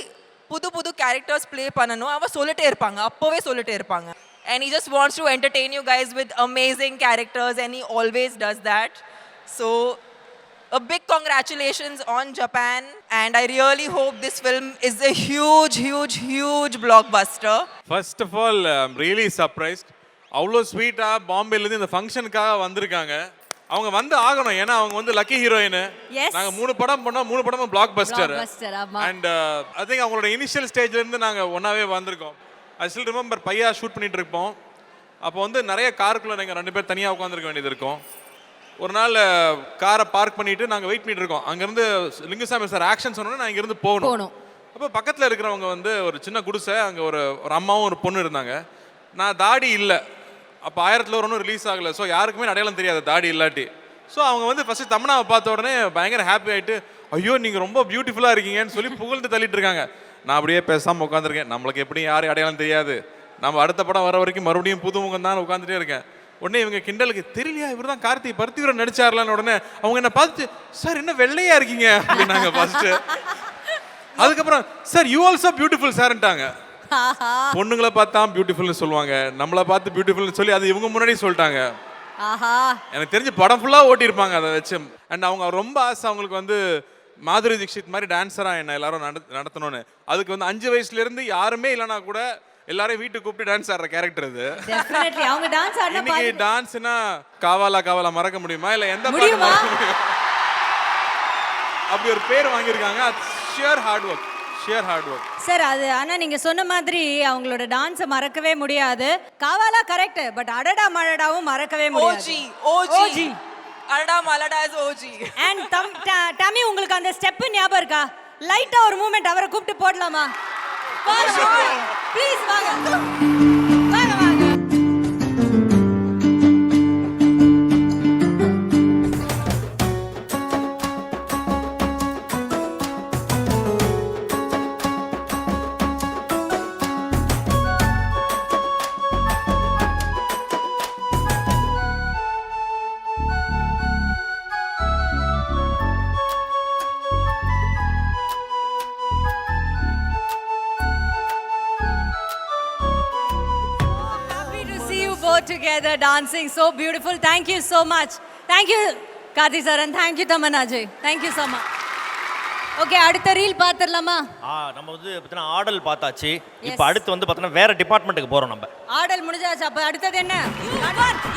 pudu characters play panano ava solite irpanga, appove solite irpanga. And he just wants to entertain you guys with amazing characters and he always does that. So a big congratulations on Japan, and I really hope this film is a huge blockbuster. First of all, I'm really surprised. அவ்வளோ ஸ்வீட்டாக பாம்பேலேருந்து இந்த ஃபங்க்ஷனுக்காக வந்திருக்காங்க. அவங்க வந்து ஆகணும், ஏன்னா அவங்க வந்து லக்கி ஹீரோயின். நாங்கள் 3 படம் பண்ணோம், 3 படமும் black Bastar. And I think அவங்களோட இனிஷியல் ஸ்டேஜ்லேருந்து நாங்கள் ஒன்றாவே வந்திருக்கோம். I still remember Bhaiya shoot பண்ணிட்டு இருப்போம். அப்போ வந்து நிறைய காருக்குள்ளே நாங்கள் 2 பேர் தனியாக உட்காந்துருக்க வேண்டியது இருக்கும். ஒரு நாள் காரை பார்க் பண்ணிட்டு நாங்கள் வெயிட் பண்ணிட்டு இருக்கோம். அங்கேருந்து லிங்குசாமி சார் ஆக்ஷன் சொன்னோன்னா நான் இங்கேருந்து போகணும். அப்போ பக்கத்தில் இருக்கிறவங்க வந்து ஒரு சின்ன குடிசை, அங்கே ஒரு அம்மாவும் ஒரு பொண்ணு இருந்தாங்க. நான் தாடி இல்லை, அப்போ 1000ல் ஒன்றும் ரிலீஸ் ஆகலை. ஸோ யாருக்குமே அடையாளம் தெரியாது தாடி இல்லாட்டி. ஸோ அவங்க வந்து ஃபஸ்ட்டு தமன்னாவை பார்த்த உடனே பயங்கர ஹாப்பி ஆகிட்டு, ஐயோ நீங்கள் ரொம்ப பியூட்டிஃபுல்லாக இருக்கீங்கன்னு சொல்லி புகழ்ந்து தள்ளிட்டு இருக்காங்க. நான் அப்படியே பேசாமல் உட்காந்துருக்கேன். நம்மளுக்கு எப்படி யாரும் அடையாளம் தெரியாது, நம்ம அடுத்த படம் வர வரைக்கும் மறுபடியும் புதுமுகம் தான் உட்காந்துட்டே இருக்கேன். உடனே இவங்க கிண்டலுக்கு, தெரியலையா இவர் தான் கார்த்தி பருத்திவீரன் நடிச்சார்லான்னு. உடனே அவங்க என்ன பார்த்துட்டு, சார் என்ன வெள்ளையா இருக்கீங்க அப்படின்னாங்க ஃபர்ஸ்ட். அதுக்கப்புறம் சார் யூ ஆல்சோ பியூட்டிஃபுல் சார்ன்ட்டாங்க. பொண்ணுங்களை பார்த்தா பியூட்டிஃபுல்னு சொல்லுவாங்க, நம்மளை பார்த்து பியூட்டிஃபுல்னு சொல்லி அது இவங்க முன்னாடி சொல்லிட்டாங்க. எனக்கு தெரிஞ்சு படம் ஃபுல்லாக ஓட்டியிருப்பாங்க அதை வச்சு. அண்ட் அவங்க ரொம்ப ஆசை அவங்களுக்கு வந்து மாதுரி தீக்ஷித் மாதிரி டான்ஸராக என்ன எல்லாரும் நடத்தணும்னு. அதுக்கு வந்து 5 வயசுலேருந்து யாருமே இல்லைனா கூட எல்லாரையும் வீட்டுக்கு கூப்பிட்டு டான்ஸ் ஆடுற கேரக்டர் அது. அவங்க டான்ஸ் ஆடுனா இன்னைக்கு டான்ஸ்னா காவாலா மறக்க முடியுமா, இல்ல எந்த பாட்டு மறக்க முடியும்? அப்படி ஒரு பேர் வாங்கியிருக்காங்க. Shear hard work. சார் அது ஆனா நீங்க சொன்ன மாதிரி அவங்களோட டான்ஸை மறக்கவே முடியாது. காவாலா கரெக்ட், பட் அடடா மழடாவும் மறக்கவே முடியாது. ஓஜி அடடா மழடா இஸ் ஓஜி. அண்ட் டமி உங்களுக்கு அந்த ஸ்டெப் ஞாபகம் இருக்கா? லைட்டா ஒரு மூமெண்ட் அவரை கூப்பிட்டு போடலாமா? ப்ளீஸ் வாங்க வாங்க வாங்க. Together dancing so beautiful. Thank you so much. Thank you Karthi sir and thank you Tamanna ji. Thank you so much. Okay, அடுத்த ரீல் பாத்துறலாமா? நம்ம வந்து பார்த்தா ஆடல் பார்த்தாச்சு. இப்போ அடுத்து வந்து பார்த்தா வேற டிபார்ட்மென்ட்டுக்கு போறோம் நம்ம. ஆடல் முடிஞ்சாச்சு. அப்ப அடுத்து என்ன?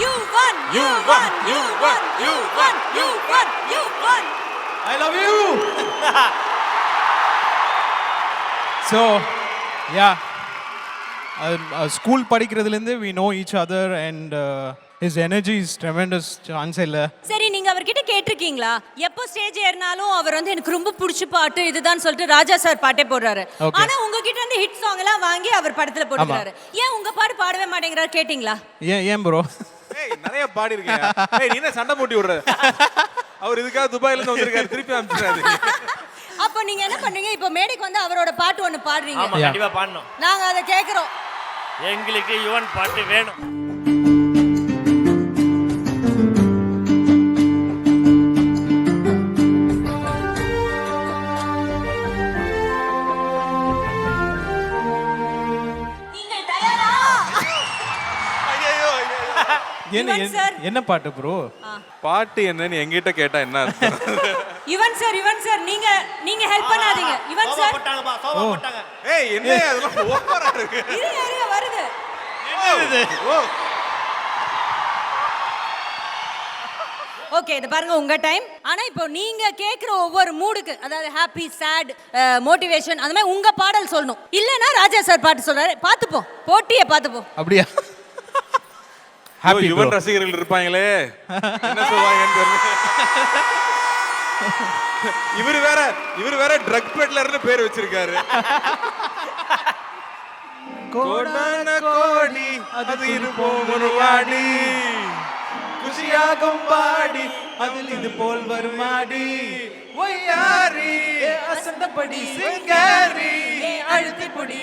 You won. I love you. So yeah, school படிக்கிறதுலேருந்து we know each other and his energy is tremendous. Chance இல்லை. சரி, நீங்க அவர்கிட்ட கேட்டிருக்கீங்களா எப்போ ஸ்டேஜ் ஏறினாலும் அவர் வந்து எனக்கு ரொம்ப பிடிச்ச பாட்டு இதுதான் சொல்லிட்டு ராஜா சார் பாட்டே போடுறாரு. ஆனா உங்ககிட்ட இருந்து ஹிட் சாங் எல்லாம் வாங்கி அவர் படத்துல போடுறாரு. ஏன் உங்க பாட்டு பாடவே மாட்டேங்கிறாரு கேட்டிங்களா? ஏன் ப்ரோ? நிறைய பாடி இருக்கீங்க. நீ என்ன சண்டை போட்டி விடுற? அவர் இதுக்காக துபாயில இருந்து வந்திருக்காரு, திருப்பி அனுப்பிச்சாரு. அப்போ நீங்க என்ன பண்றீங்க? இப்போ மேடைக்கு வந்து அவரோட பாட்டு ஒன்னு பாடுறீங்க. ஆமா, கண்டிப்பா பாடணும். நாங்க அதை கேக்குறோம். எங்களுக்கு யுவன் பாட்டு வேணும். என்ன பாட்டு ப்ரோ? பாட்டு என்னன்னு என்கிட்ட கேட்டா என்ன அர்த்தம்? யுவன் சார் நீங்க ஹெல்ப் பண்ணாதீங்க. யுவன் சார் போட்டாங்க. ஏய் என்ன அதெல்லாம் ஓவரா இருக்கு. இருங்க வருது. என்னது? ஓகே, இது பாருங்க உங்க டைம். ஆனா இப்போ நீங்க கேக்குற ஒவ்வொரு மூடுக்கு, அதாவது ஹாப்பி, சேட், மோட்டிவேஷன், அந்த மாதிரி உங்க பாடல் சொல்லணும். இல்லனா ராஜா சார் பாட்டு சொல்றாரு, பாத்துப்போம், போட்டியை பாத்துப்போம். அப்படியா? யுவன் ரசிகர்கள் இருப்பாங்களே, என்ன சொல்வாங்கன்னு தெரியல. இவர் வேற ட்ரக் பெட்லர்னு பேர் வச்சிருக்காரு. கோடான கோடி அது இருப்போம் ஒரு வாடி, குஷியாகும் பாடி அதில் இது போல் வருமாடி, ஒய்யாரி அசந்தபடி சிங்காரி அழுத்தி புடி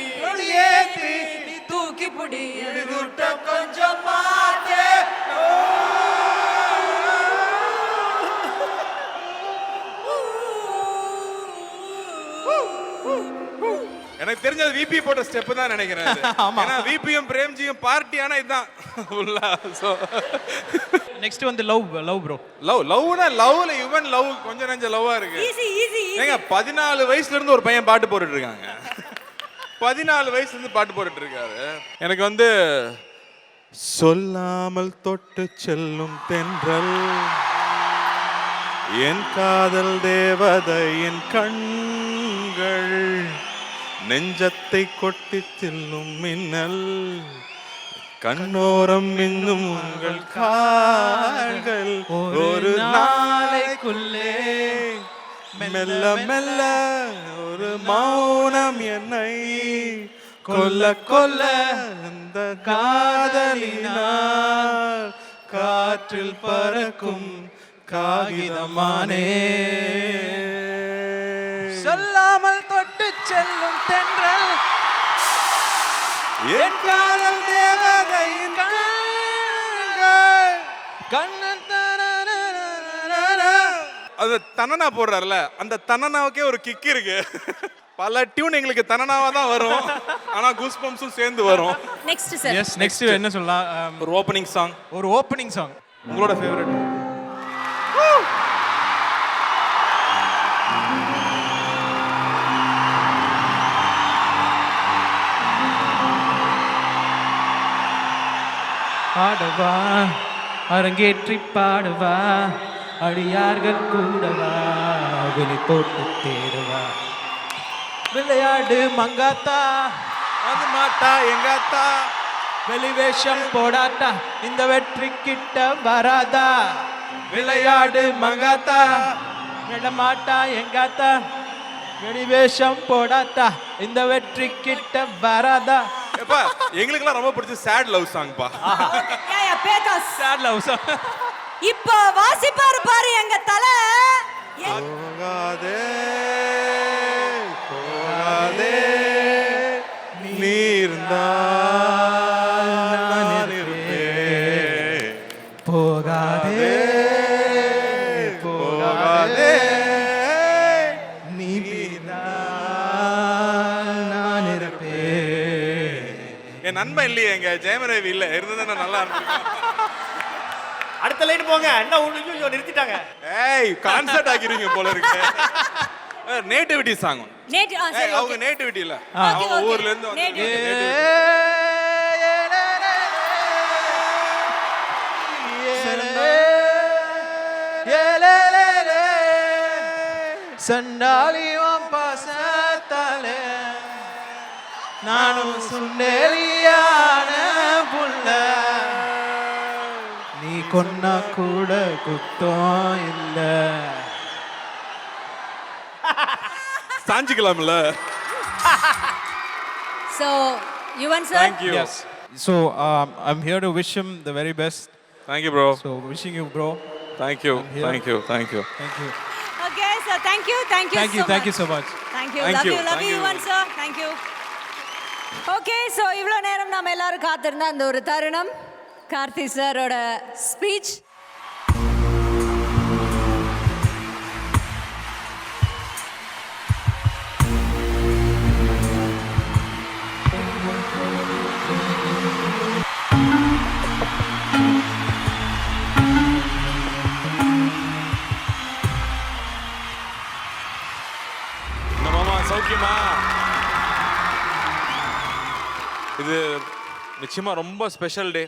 ஏத்தி நீ தூக்கி புடி விட்ட கொஞ்சம் மாட்டே. எனக்கு தெரிஞ்சது விபி போட்ட ஸ்டெப் தான் நினைக்கிறேன். ஏன்னா விபியும் பிரேம்ஜியும் பார்ட்டி ஆனா இதுதான் ஃபுல்லா. சோ நெக்ஸ்ட் வந்து லவ் ப்ரோ. லவ்னா லவ்ல யுவன் லவ் கொஞ்சம் நெஞ்ச லவ்வா இருக்கு. ஏங்க 14 வயசுல இருந்து ஒரு பையன் பாட்டு போட்டுட்டு இருக்காங்க. 14 வயசுல இருந்து பாட்டு போட்டுட்டு இருக்காரு. எனக்கு வந்து சொல்லாமல் தொட்டு செல்லும் தென்றல், என் காதல் தேவதையின் கண்கள், நெஞ்சத்தை கொட்டி செல்லும் மின்னல், கண்ணோரம் மின்னும் உங்கள் கால்கள், ஒரு நாளைக்குள்ளே மெல்ல மெல்ல ஒரு மௌனம் என்னை கொல்ல கொல்ல, அந்த காதலினால் காற்றில் பறக்கும் காகிதமானே. சொல்லாமல் தொட்டு செல்லும் தென்றல், என் காதல் தேவதையின் கண்ணன் அது தனனா போடுறாருல, அந்த தனனாவுக்கே ஒரு கிக் இருக்கு. பல டியூன் எங்களுக்கு தனனாவா தான் வரும், ஆனா கூஸ் பம்ப்ஸும் சேர்ந்து வரும். Next sir. எஸ் நெக்ஸ்ட் என்ன சொல்லலாம்? ஒரு ஓப்பனிங் சாங். ஒரு ஓப்பனிங் சாங் உங்களோட ஃபேவரட். பாடவா அரங்கேற்றி பாடவா, அடியார்கள் கூடவா, விழி போட்டு தேடுவா, விளையாடு மங்காத்தா, அது மாட்டா எங்காத்தா, வெளிவேஷம் போடாட்டா, இந்த வெற்றி கிட்ட வராதா, விளையாடு மங்காத்தா, விடமாட்டா எங்காத்தா, வெளிவேஷம் போடாட்டா, இந்த வெற்றி கிட்ட வராதா. எப்பா எங்களுக்கெல்லாம் ரொம்ப பிடிச்ச சேட் லவ் சாங் பா. Sad love song. இப்போ வாசிப்பாரு பாரு எங்க தலை. போகாதே போகாதே நீ இருந்தால் நான் இருப்பேன். போகாதே போகாதே நீ நான் இருப்பேன். என் நண்பன் இல்லையே, எங்க ஜெயமரவி இல்ல, இருந்ததுன்னா நல்லா இருந்திருக்கும். அடுத்த லைன் போங்க. என்ன ஒண்ணு நிறுத்திட்டாங்க. ஏய் கான்சர்ட் ஆக்கிடுவீங்க போல இருக்கு. Nativity song. அவங்க நேட்டிவிட்டி இல்ல, அவங்க ஊர்ல இருந்து வந்து சண்டாலியும் பாசத்தாலே நானும் சுண்டேலியான புள்ள, நீ கொன்னா கூட குத்தம் இல்ல. சாஞ்சிக்கலாம்ல. So, Yuvan sir. Thank you. Yes. So I'm here to wish him the very best. Thank you bro. So wishing you bro. Thank you. Thank you. Thank you. Thank you. Okay, so thank you so much. Thank you so much. Thank you. Thank Love you. you. Love Thank you, you. Yuvan sir. Thank you. Okay, so இவ்வளோ நேரம் நாம எல்லாரும் காத்திருந்த அந்த ஒரு தருணம், கார்த்தி சாரோட speech. மாமா சௌக்கியமா? இது நிச்சயமா ரொம்ப ஸ்பெஷல் டே.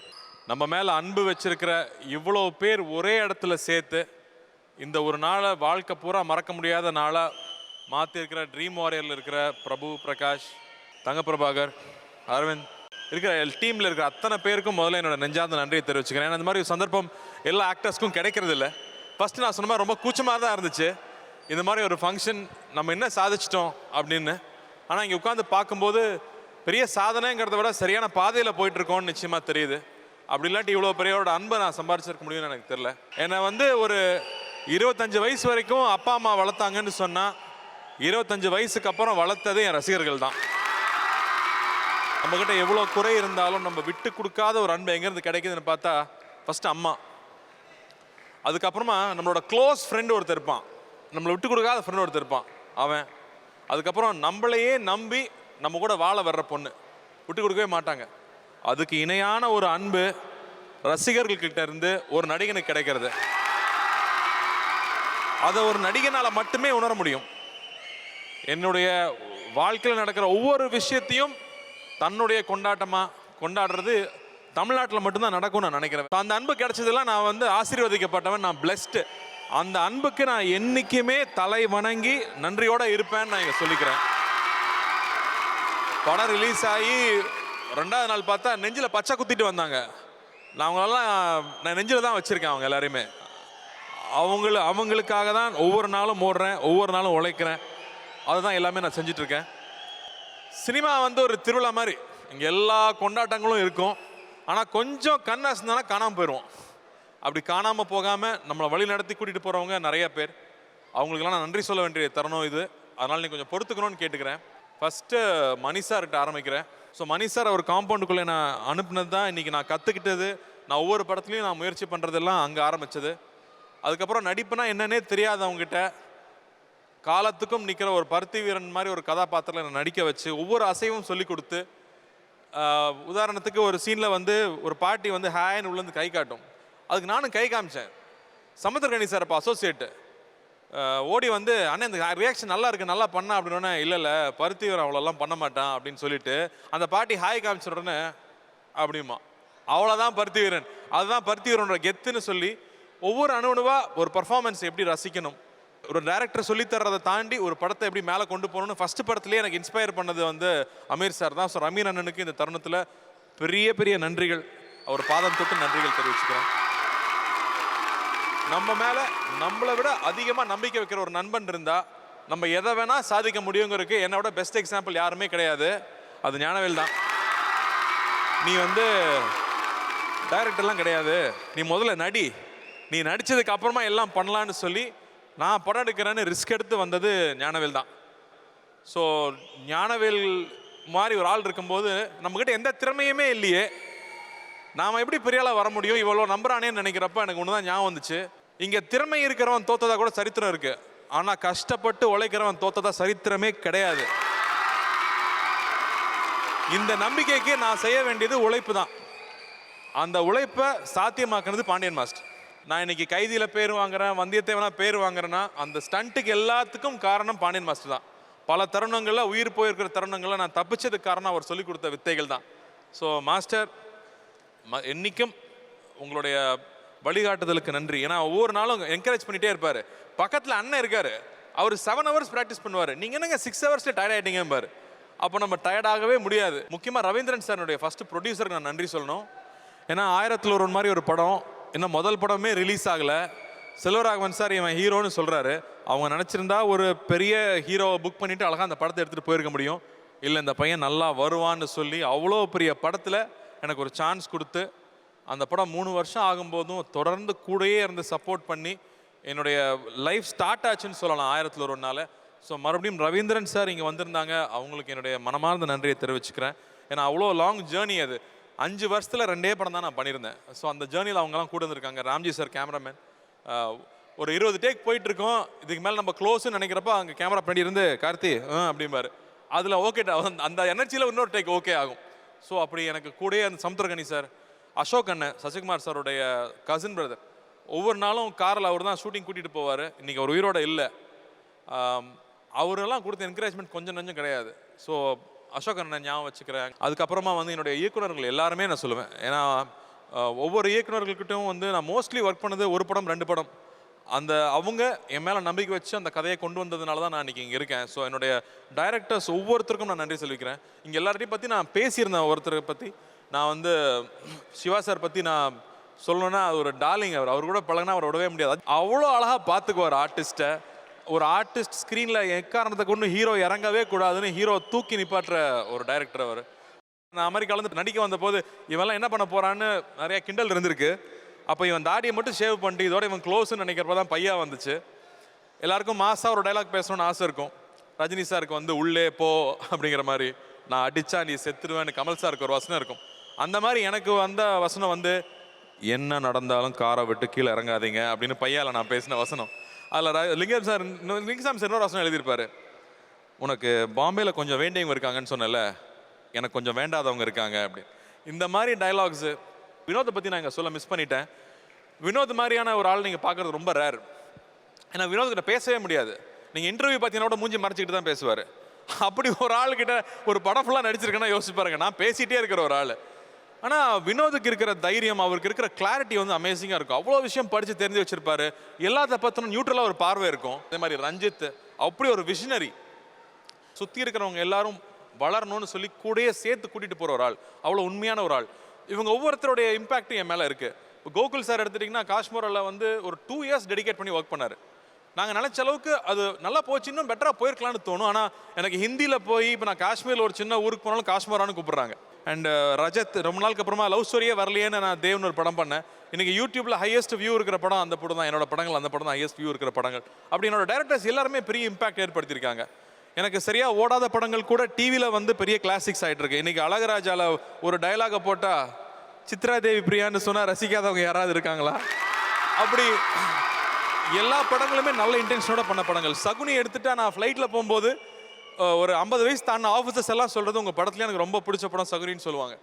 நம்ம மேல அன்பு வச்சிருக்கிற இவ்வளோ பேர் ஒரே இடத்துல சேர்த்து இந்த ஒரு நாளை வாழ்க்கை பூரா மறக்க முடியாத நாளா மாற்றி இருக்கிற ட்ரீம் வாரியரில் இருக்கிற பிரபு, பிரகாஷ், தங்கப்பிரபாகர், அரவிந்த் இருக்கிற டீமில் இருக்கிற அத்தனை பேருக்கும் முதல்ல என்னோட நெஞ்சார்ந்த நன்றியை தெரிவிச்சுக்கிறேன். ஏன்னா இந்த மாதிரி ஒரு சந்தர்ப்பம் எல்லா ஆக்டர்ஸ்க்கும் கிடைக்கிறது இல்லை. ஃபஸ்ட்டு நான் சொன்ன மாதிரி ரொம்ப கூச்சமாக தான் இருந்துச்சு இந்த மாதிரி ஒரு ஃபங்க்ஷன் நம்ம என்ன சாதிச்சிட்டோம் அப்படின்னு. ஆனால் இங்கே உட்காந்து பார்க்கும்போது பெரிய சாதனைங்கிறத விட சரியான பாதையில் போயிட்டுருக்கோன்னு நிச்சயமாக தெரியுது. அப்படி இல்லாட்டி இவ்வளோ பெரியவரோட அன்பை நான் சம்பாரிச்சிருக்க முடியும்னு எனக்கு தெரியல. என்னை வந்து ஒரு 25 வயசு வரைக்கும் அப்பா அம்மா வளர்த்தாங்கன்னு சொன்னால் 25 வயசுக்கு அப்புறம் வளர்த்தது என் ரசிகர்கள் தான். நம்மக்கிட்ட எவ்வளோ குறை இருந்தாலும் நம்ம விட்டு கொடுக்காத ஒரு அன்பு எங்கேருந்து கிடைக்குதுன்னு பார்த்தா ஃபஸ்ட்டு அம்மா, அதுக்கப்புறமா நம்மளோட க்ளோஸ் ஃப்ரெண்டு ஒருத்தர் இருப்பான், நம்மளை விட்டு கொடுக்காத ஃப்ரெண்டு ஒருத்தர் இருப்பான் அவன், அதுக்கப்புறம் நம்மளையே நம்பி நம்ம கூட வாழ வர்ற பொண்ணு, விட்டு கொடுக்கவே மாட்டாங்க. அதுக்கு இணையான ஒரு அன்பு ரசிகர்கள்கிட்ட இருந்து ஒரு நடிகனுக்கு கிடைக்கிறது. அதை ஒரு நடிகனால் மட்டுமே உணர முடியும். என்னுடைய வாழ்க்கையில் நடக்கிற ஒவ்வொரு விஷயத்தையும் தன்னுடைய கொண்டாட்டமாக கொண்டாடுறது தமிழ்நாட்டில் மட்டும்தான் நடக்கும்னு நான் நினைக்கிறேன். அந்த அன்பு கிடைச்சதெல்லாம் நான் வந்து ஆசீர்வதிக்கப்பட்டவன், நான் பிளெஸ்டு. அந்த அன்புக்கு நான் என்றைக்குமே தலை வணங்கி நன்றியோடு இருப்பேன்னு நான் இங்கே சொல்லிக்கிறேன். படம் ரிலீஸ் ஆகி 2வது நாள் பார்த்தா நெஞ்சில் பச்சை குத்திட்டு வந்தாங்க. நான் நெஞ்சில் தான் வச்சுருக்கேன் அவங்க எல்லாரையுமே. அவங்களுக்காக தான் ஒவ்வொரு நாளும் ஓடுறேன், ஒவ்வொரு நாளும் உழைக்கிறேன். அதுதான் எல்லாமே நான் செஞ்சிட்ருக்கேன். சினிமா வந்து ஒரு திருவிழா மாதிரி, இங்கே எல்லா கொண்டாட்டங்களும் இருக்கும். ஆனால் கொஞ்சம் கண் அசந்தானா காணாமல் போயிடுவோம். அப்படி காணாமல் போகாமல் நம்மளை வழி நடத்தி கூட்டிகிட்டு போகிறவங்க நிறைய பேர். அவங்களுக்கெல்லாம் நான் நன்றி சொல்ல வேண்டிய தருணம் இது. அதனால் நீ கொஞ்சம் பொறுத்துக்கணும்னு கேட்டுக்கிறேன். ஃபஸ்ட்டு மணி சார்கிட்ட ஆரம்பிக்கிறேன். ஸோ மணி சார் அவர் காம்பவுண்டுக்குள்ளே நான் அனுப்புனது தான் இன்றைக்கி நான் கற்றுக்கிட்டது. நான் ஒவ்வொரு படத்துலையும் நான் முயற்சி பண்ணுறதெல்லாம் அங்கே ஆரம்பித்தது. அதுக்கப்புறம் நடிப்புனா என்னன்னே தெரியாதவங்ககிட்ட காலத்துக்கும் நிற்கிற ஒரு பருத்தி வீரன் மாதிரி ஒரு கதாபாத்திரத்தில் என்னை நடிக்க வச்சு ஒவ்வொரு அசைவும் சொல்லி கொடுத்து, உதாரணத்துக்கு ஒரு சீனில் வந்து ஒரு பாட்டி வந்து ஹேன்னு உள்ளேருந்து கை காட்டும். அதுக்கு நானும் கை காமிச்சேன். சமுத்திரகனி சார் இப்போ அசோசியேட்டு ஓடி வந்து, அண்ணன் இந்த ரியாக்ஷன் நல்லா இருக்குது, நல்லா பண்ணா அப்படின்னோடனே, இல்லை பருத்தி வீரன் அவ்வளோலாம் பண்ண மாட்டான் அப்படின்னு சொல்லிட்டு அந்த பாட்டி ஹாய் காமிச்ச உடனே அப்படிமா அவ்வளோதான் பருத்தி வீரன், அதுதான் பருத்தி வீரனோட கெத்துன்னு சொல்லி ஒவ்வொரு அணுவா ஒரு பர்ஃபார்மன்ஸ் எப்படி ரசிக்கணும், ஒரு டைரக்டர் சொல்லித்தரதை தாண்டி ஒரு படத்தை எப்படி மேலே கொண்டு போகணும்னு ஃபஸ்ட்டு படத்துலேயே எனக்கு இன்ஸ்பயர் பண்ணது வந்து அமீர் சார் தான். ஸோ அமீர் அண்ணனுக்கு இந்த தருணத்தில் பெரிய பெரிய நன்றிகள், அவர் பாதம் தொட்டு நன்றிகள் தெரிவிச்சுக்கிறேன். நம்ம மேலே நம்மளை விட அதிகமாக நம்பிக்கை வைக்கிற ஒரு நண்பன் இருந்தால் நம்ம எதை வேணால் சாதிக்க முடியுங்கிறதுக்கு என்னை விட பெஸ்ட் எக்ஸாம்பிள் யாருமே கிடையாது. அது ஞானவேல் தான். நீ வந்து டைரக்டர்லாம் கிடையாது, நீ முதல்ல நடி, நீ நடித்ததுக்கு அப்புறமா எல்லாம் பண்ணலான்னு சொல்லி நான் படம் எடுக்கிறேன்னு ரிஸ்க் எடுத்து வந்தது ஞானவேல் தான். ஸோ ஞானவேல் மாதிரி ஒரு ஆள் இருக்கும்போது நம்மக்கிட்ட எந்த திறமையுமே இல்லையே, நாம் எப்படி பெரிய ஆளாக வர முடியும், இவ்வளோ நம்புறானேன்னு நினைக்கிறப்ப எனக்கு ஒன்று தான் ஞாபகம் வந்துச்சு. இங்கே திறமை இருக்கிறவன் தோத்ததா கூட சரித்திரம் இருக்குது, ஆனால் கஷ்டப்பட்டு உழைக்கிறவன் தோத்ததா சரித்திரமே கிடையாது. இந்த நம்பிக்கைக்கு நான் செய்ய வேண்டியது உழைப்பு தான். அந்த உழைப்பை சாத்தியமாக்குனது பாண்டியன் மாஸ்டர். நான் இன்னைக்கு கைதியில் பேர் வாங்குறேன், வந்தியத்தேவனா பேர் வாங்குறேன்னா அந்த ஸ்டண்ட்டுக்கு எல்லாத்துக்கும் காரணம் பாண்டியன் மாஸ்டர் தான். பல தருணங்களில் உயிர் போயிருக்கிற தருணங்களில் நான் தப்பிச்சதுக்கு காரணம் அவர் சொல்லிக் கொடுத்த வித்தைகள் தான். ஸோ மாஸ்டர் என்றைக்கும் உங்களுடைய வழிகாட்டுதலுக்கு நன்றி. ஏன்னா ஒவ்வொரு நாளும் என்கரேஜ் பண்ணிகிட்டே இருப்பார். பக்கத்தில் அண்ணன் இருக்கார், அவர் 7 hours ப்ராக்டிஸ் பண்ணுவார். நீங்கள் என்னங்க 6 hours டயர்ட் ஆகிட்டீங்கம்பார். அப்போ நம்ம டயர்டாகவே முடியாது. முக்கியமாக ரவீந்திரன் சார் ஃபஸ்ட்டு ப்ரொடியூசருக்கு நான் நன்றி சொல்லணும். ஏன்னா 1001 மாதிரி ஒரு படம், இன்னும் முதல் படமே ரிலீஸ் ஆகலை. செல்வராகவன் சார் இவன் ஹீரோன்னு சொல்கிறாரு. அவங்க நினச்சிருந்தா ஒரு பெரிய ஹீரோவை புக் பண்ணிவிட்டு அழகாக அந்த படத்தை எடுத்துகிட்டு போயிருக்க முடியும். இல்லை இந்த பையன் நல்லா வருவான்னு சொல்லி அவ்வளோ பெரிய படத்தில் எனக்கு ஒரு சான்ஸ் கொடுத்து அந்த படம் 3 வருஷம் ஆகும்போதும் தொடர்ந்து கூடயே இருந்து சப்போர்ட் பண்ணி என்னுடைய லைஃப் ஸ்டார்ட் ஆச்சுன்னு சொல்லலாம் 1001 ஸோ மறுபடியும் ரவீந்திரன் சார் இங்கே வந்திருந்தாங்க, அவங்களுக்கு என்னுடைய மனமார்ந்த நன்றியை தெரிவிச்சுக்கிறேன். ஏன்னா அவ்வளோ லாங் ஜேர்னி அது. 5 வருஷத்தில் 2 படம் தான் நான் பண்ணியிருந்தேன். ஸோ அந்த ஜேர்னியில் அவங்கலாம் கூட இருந்திருக்காங்க. Ramji sir cameraman. ஒரு 20 டேக் போயிட்டுருக்கோம், இதுக்கு மேலே நம்ம க்ளோஸ்ன்னு நினைக்கிறப்ப அங்கே கேமரா பண்ணி இருந்து கார்த்தி அப்படிம்பாரு. அதில் ஓகே, அந்த எனர்ஜியில் இன்னொரு டேக் ஓகே ஆகும். ஸோ அப்படி எனக்கு கூடயே அந்த சமுத்திரகனி சார், அசோக் அண்ணன், சசிகுமார் சாருடைய கசின் பிரதர், ஒவ்வொரு நாளும் காரில் அவர் தான் ஷூட்டிங் கூட்டிகிட்டு போவார். இன்றைக்கி அவர் உயிரோடு இல்லை. அவரெல்லாம் கொடுத்த என்கரேஜ்மெண்ட் கொஞ்சம் நஞ்சம் கிடையாது. ஸோ அசோக் அண்ணன் ஞாபகம் வச்சுக்கிறேன். அதுக்கப்புறமா வந்து என்னுடைய இயக்குநர்கள் எல்லாருமே நான் சொல்லுவேன். ஏன்னா ஒவ்வொரு இயக்குநர்கள்கிட்டையும் வந்து நான் மோஸ்ட்லி ஒர்க் பண்ணது 1 படம் 2 படம். அவங்க என் மேலே நம்பிக்கை வச்சு அந்த கதையை கொண்டு வந்ததுனால தான் நான் இன்றைக்கி இங்கே இருக்கேன். ஸோ என்னுடைய டைரக்டர்ஸ் ஒவ்வொருத்தருக்கும் நான் நன்றி சொல்லிக்கிறேன். இங்கே எல்லார்ட்டையும் பற்றி நான் பேசியிருந்தேன். ஒருத்தரை பற்றி நான் வந்து சிவா சார் பற்றி நான் சொல்லணுன்னா அது ஒரு டார்லிங். அவர் கூட பழகினா அவர் விடவே முடியாது. அவ்வளோ அழகாக பார்த்துக்குவார் ஆர்டிஸ்ட்டை. ஒரு ஆர்டிஸ்ட் ஸ்க்ரீனில் எக்காரணத்தை கொண்டு ஹீரோ இறங்கவே கூடாதுன்னு ஹீரோ தூக்கி நிப்பாட்டுற ஒரு டைரக்டர் அவர். நான் அமெரிக்காவிலேருந்து நடிக்க வந்தபோது இவெல்லாம் என்ன பண்ண போகிறான்னு நிறையா கிண்டல் இருந்திருக்கு. அப்போ இவன் தாடியை மட்டும் ஷேவ் பண்ணிட்டு இதோட இவன் க்ளோஸ்ன்னு நினைக்கிறப்ப தான் பையா வந்துச்சு. எல்லாருக்கும் மாசாக ஒரு டைலாக் பேசணும்னு ஆசை இருக்கும். ரஜினி சாருக்கு வந்து உள்ளே போ அப்படிங்கிற மாதிரி, நான் அடித்தா நீ செத்துருவேன்னு கமல் சாருக்கு ஒரு வசனம் இருக்கும். அந்த மாதிரி எனக்கு வந்த வசனம் வந்து என்ன நடந்தாலும் காரை விட்டு கீழே இறங்காதீங்க அப்படின்னு பையால நான் பேசின வசனம். அதில் லிங்கசாமி சார் இன்னொரு வசனம் எழுதியிருப்பார். உனக்கு பாம்பேயில் கொஞ்சம் வேண்டியவங்க இருக்காங்கன்னு சொன்னல, எனக்கு கொஞ்சம் வேண்டாதவங்க இருக்காங்க அப்படின்னு. இந்த மாதிரி டைலாக்ஸு வினோத்தை பற்றி நான் இங்கே சொல்ல மிஸ் பண்ணிட்டேன். வினோத் மாதிரியான ஒரு ஆள் நீங்கள் பார்க்குறது ரொம்ப ரேர். ஏன்னா வினோத்கிட்ட பேசவே முடியாது. நீங்கள் இன்டர்வியூ பார்த்தீங்கன்னா கூட மூஞ்சி மறைச்சிக்கிட்டு தான் பேசுவார். அப்படி ஒரு ஆள்கிட்ட ஒரு படம் ஃபுல்லாக நடிச்சிருக்கேன்னா யோசிச்சு பாருங்க. நான் பேசிகிட்டே இருக்கிற ஒரு ஆள். ஆனால் வினோதுக்கு இருக்கிற தைரியம், அவருக்கு இருக்கிற கிளாரிட்டி வந்து அமேசிங்காக இருக்கும். அவ்வளோ விஷயம் படித்து தெரிஞ்சு வச்சிருப்பாரு. எல்லாத்த பற்றின நியூட்ரலாக ஒரு பார்வை இருக்கும். அதே மாதிரி ரஞ்சித் அப்படி ஒரு விஷனரி, சுற்றி இருக்கிறவங்க எல்லாரும் வளரணும்னு சொல்லி கூடயே சேர்த்து கூட்டிகிட்டு போகிற ஒரு ஆள், அவ்வளோ உண்மையான ஒரு ஆள். இவங்க ஒவ்வொருத்தருடைய இம்பாக்டும் என் மேலே இருக்குது. இப்போ கோகுல் சார் எடுத்துட்டிங்கன்னா காஷ்மீரில் வந்து ஒரு 2 years டெடிகேட் பண்ணி ஒர்க் பண்ணார். நாங்கள் நினச்ச அளவுக்கு அது நல்லா போச்சு, இன்னும் பெட்டராக போயிருக்கலான்னு தோணும். ஆனால் எனக்கு ஹிந்தியில் போய் இப்போ நான் காஷ்மீரில் ஒரு சின்ன ஊருக்கு போனாலும் காஷ்மீரானு கூப்பிட்றாங்க. அண்ட் ரஜத் ரொம்ப நாளுக்கு அப்புறமா லவ் ஸ்டோரியே வரலையேன்னு நான் தேவ்னு ஒரு படம் பண்ணேன். இன்றைக்கி யூடியூப்பில் ஹையஸ்ட் வியூ இருக்கிற படம் அந்த படம் தான். என்னோட படங்கள் அந்த படம் தான் ஹையஸ்ட் வியூ இருக்கிற படங்கள். அப்படி என்னோட டேரக்டர்ஸ் எல்லாருமே பெரிய இம்பாக்ட் ஏற்படுத்தியிருக்காங்க. எனக்கு சரியாக ஓடாத படங்கள் கூட டிவியில் வந்து பெரிய கிளாசிக்ஸ் ஆகிட்டு இருக்கு. இன்றைக்கி அழகராஜாவில் ஒரு டயலாகை போட்டால் சித்ரா தேவி பிரியான்னு சொன்னால் ரசிக்காதவங்க யாராவது இருக்காங்களா? அப்படி எல்லா படங்களுமே நல்ல இன்டென்ஷனோட பண்ண படங்கள். சகுனி எடுத்துட்டா நான் ஃப்ளைட்டில் போகும்போது ஒரு 50 வயசு தாண்டின ஆஃபீஸர்ஸ் எல்லாம் சொல்கிறது உங்கள் படத்துலேயே எனக்கு ரொம்ப பிடிச்ச படம் சகுனின்னு சொல்லுவாங்க.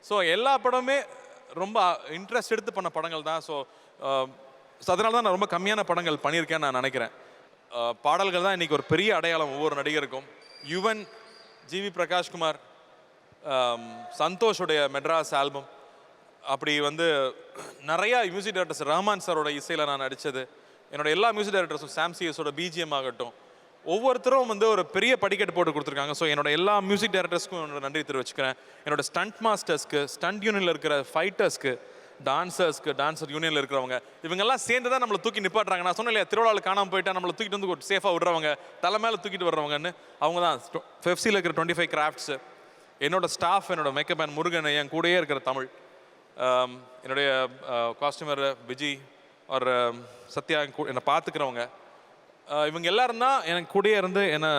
ஸோ எல்லா படமே ரொம்ப இன்ட்ரெஸ்ட் எடுத்து பண்ண படங்கள் தான். ஸோ அதனால தான் நான் ரொம்ப கம்மியான படங்கள் பண்ணியிருக்கேன்னு நான் நினைக்கிறேன். பாடல்கள் தான் இன்றைக்கி ஒரு பெரிய அடையாளம் ஒவ்வொரு நடிகருக்கும். யுவன், ஜிவி பிரகாஷ்குமார், சந்தோஷுடைய மெட்ராஸ் ஆல்பம், அப்படி வந்து நிறையா மியூசிக் டைரக்டர்ஸ், ரஹ்மான் சாரோட இசையில் நான் நடித்தது, என்னோட எல்லா மியூசிக் டைரக்டர்ஸும், சாம்சிஎஸோட பிஜிஎம் ஆகட்டும், ஒவ்வொருத்தரும் வந்து ஒரு பெரிய படிக்கட்டு போட்டு கொடுத்துருக்காங்க. ஸோ என்னோட எல்லா மியூசிக் டைரக்டர்ஸ்க்கும் என்னோட நன்றி தெரிவிச்சுக்கிறேன். என்னோட ஸ்டண்ட் மாஸ்டர்ஸ்க்கு, ஸ்டண்ட் யூனியனில் இருக்கிற ஃபைட்டர்ஸ்க்கு, டான்சர் யூனியனில் இருக்கிறவங்க, இவங்கெல்லாம் சேர்ந்து தான் நம்மளை தூக்கி நிப்பாட்டுறாங்க. நான் சொன்னேன் இல்லையா, திருவிழாவில் காணாமல் போயிட்டா நம்மளை தூக்கிட்டு வந்து சேஃபாக விடுறவங்க, தலை மேலே தூக்கிட்டு வர்றவங்கன்னு. அவங்க தான் ஃபெஃப்சியில் இருக்கிற 25 கிராஃப்ட்ஸு, என்னோட ஸ்டாஃப், என்னோட மேக்கப் மேன் முருகன், என் கூடயே இருக்கிற தமிழ், என்னுடைய காஸ்டியூமர் விஜி, ஒரு சத்யா, என்னை பார்த்துக்கிறவங்க, இவங்க எல்லாரும் தான் எனக்கு கூடயே இருந்து என்னை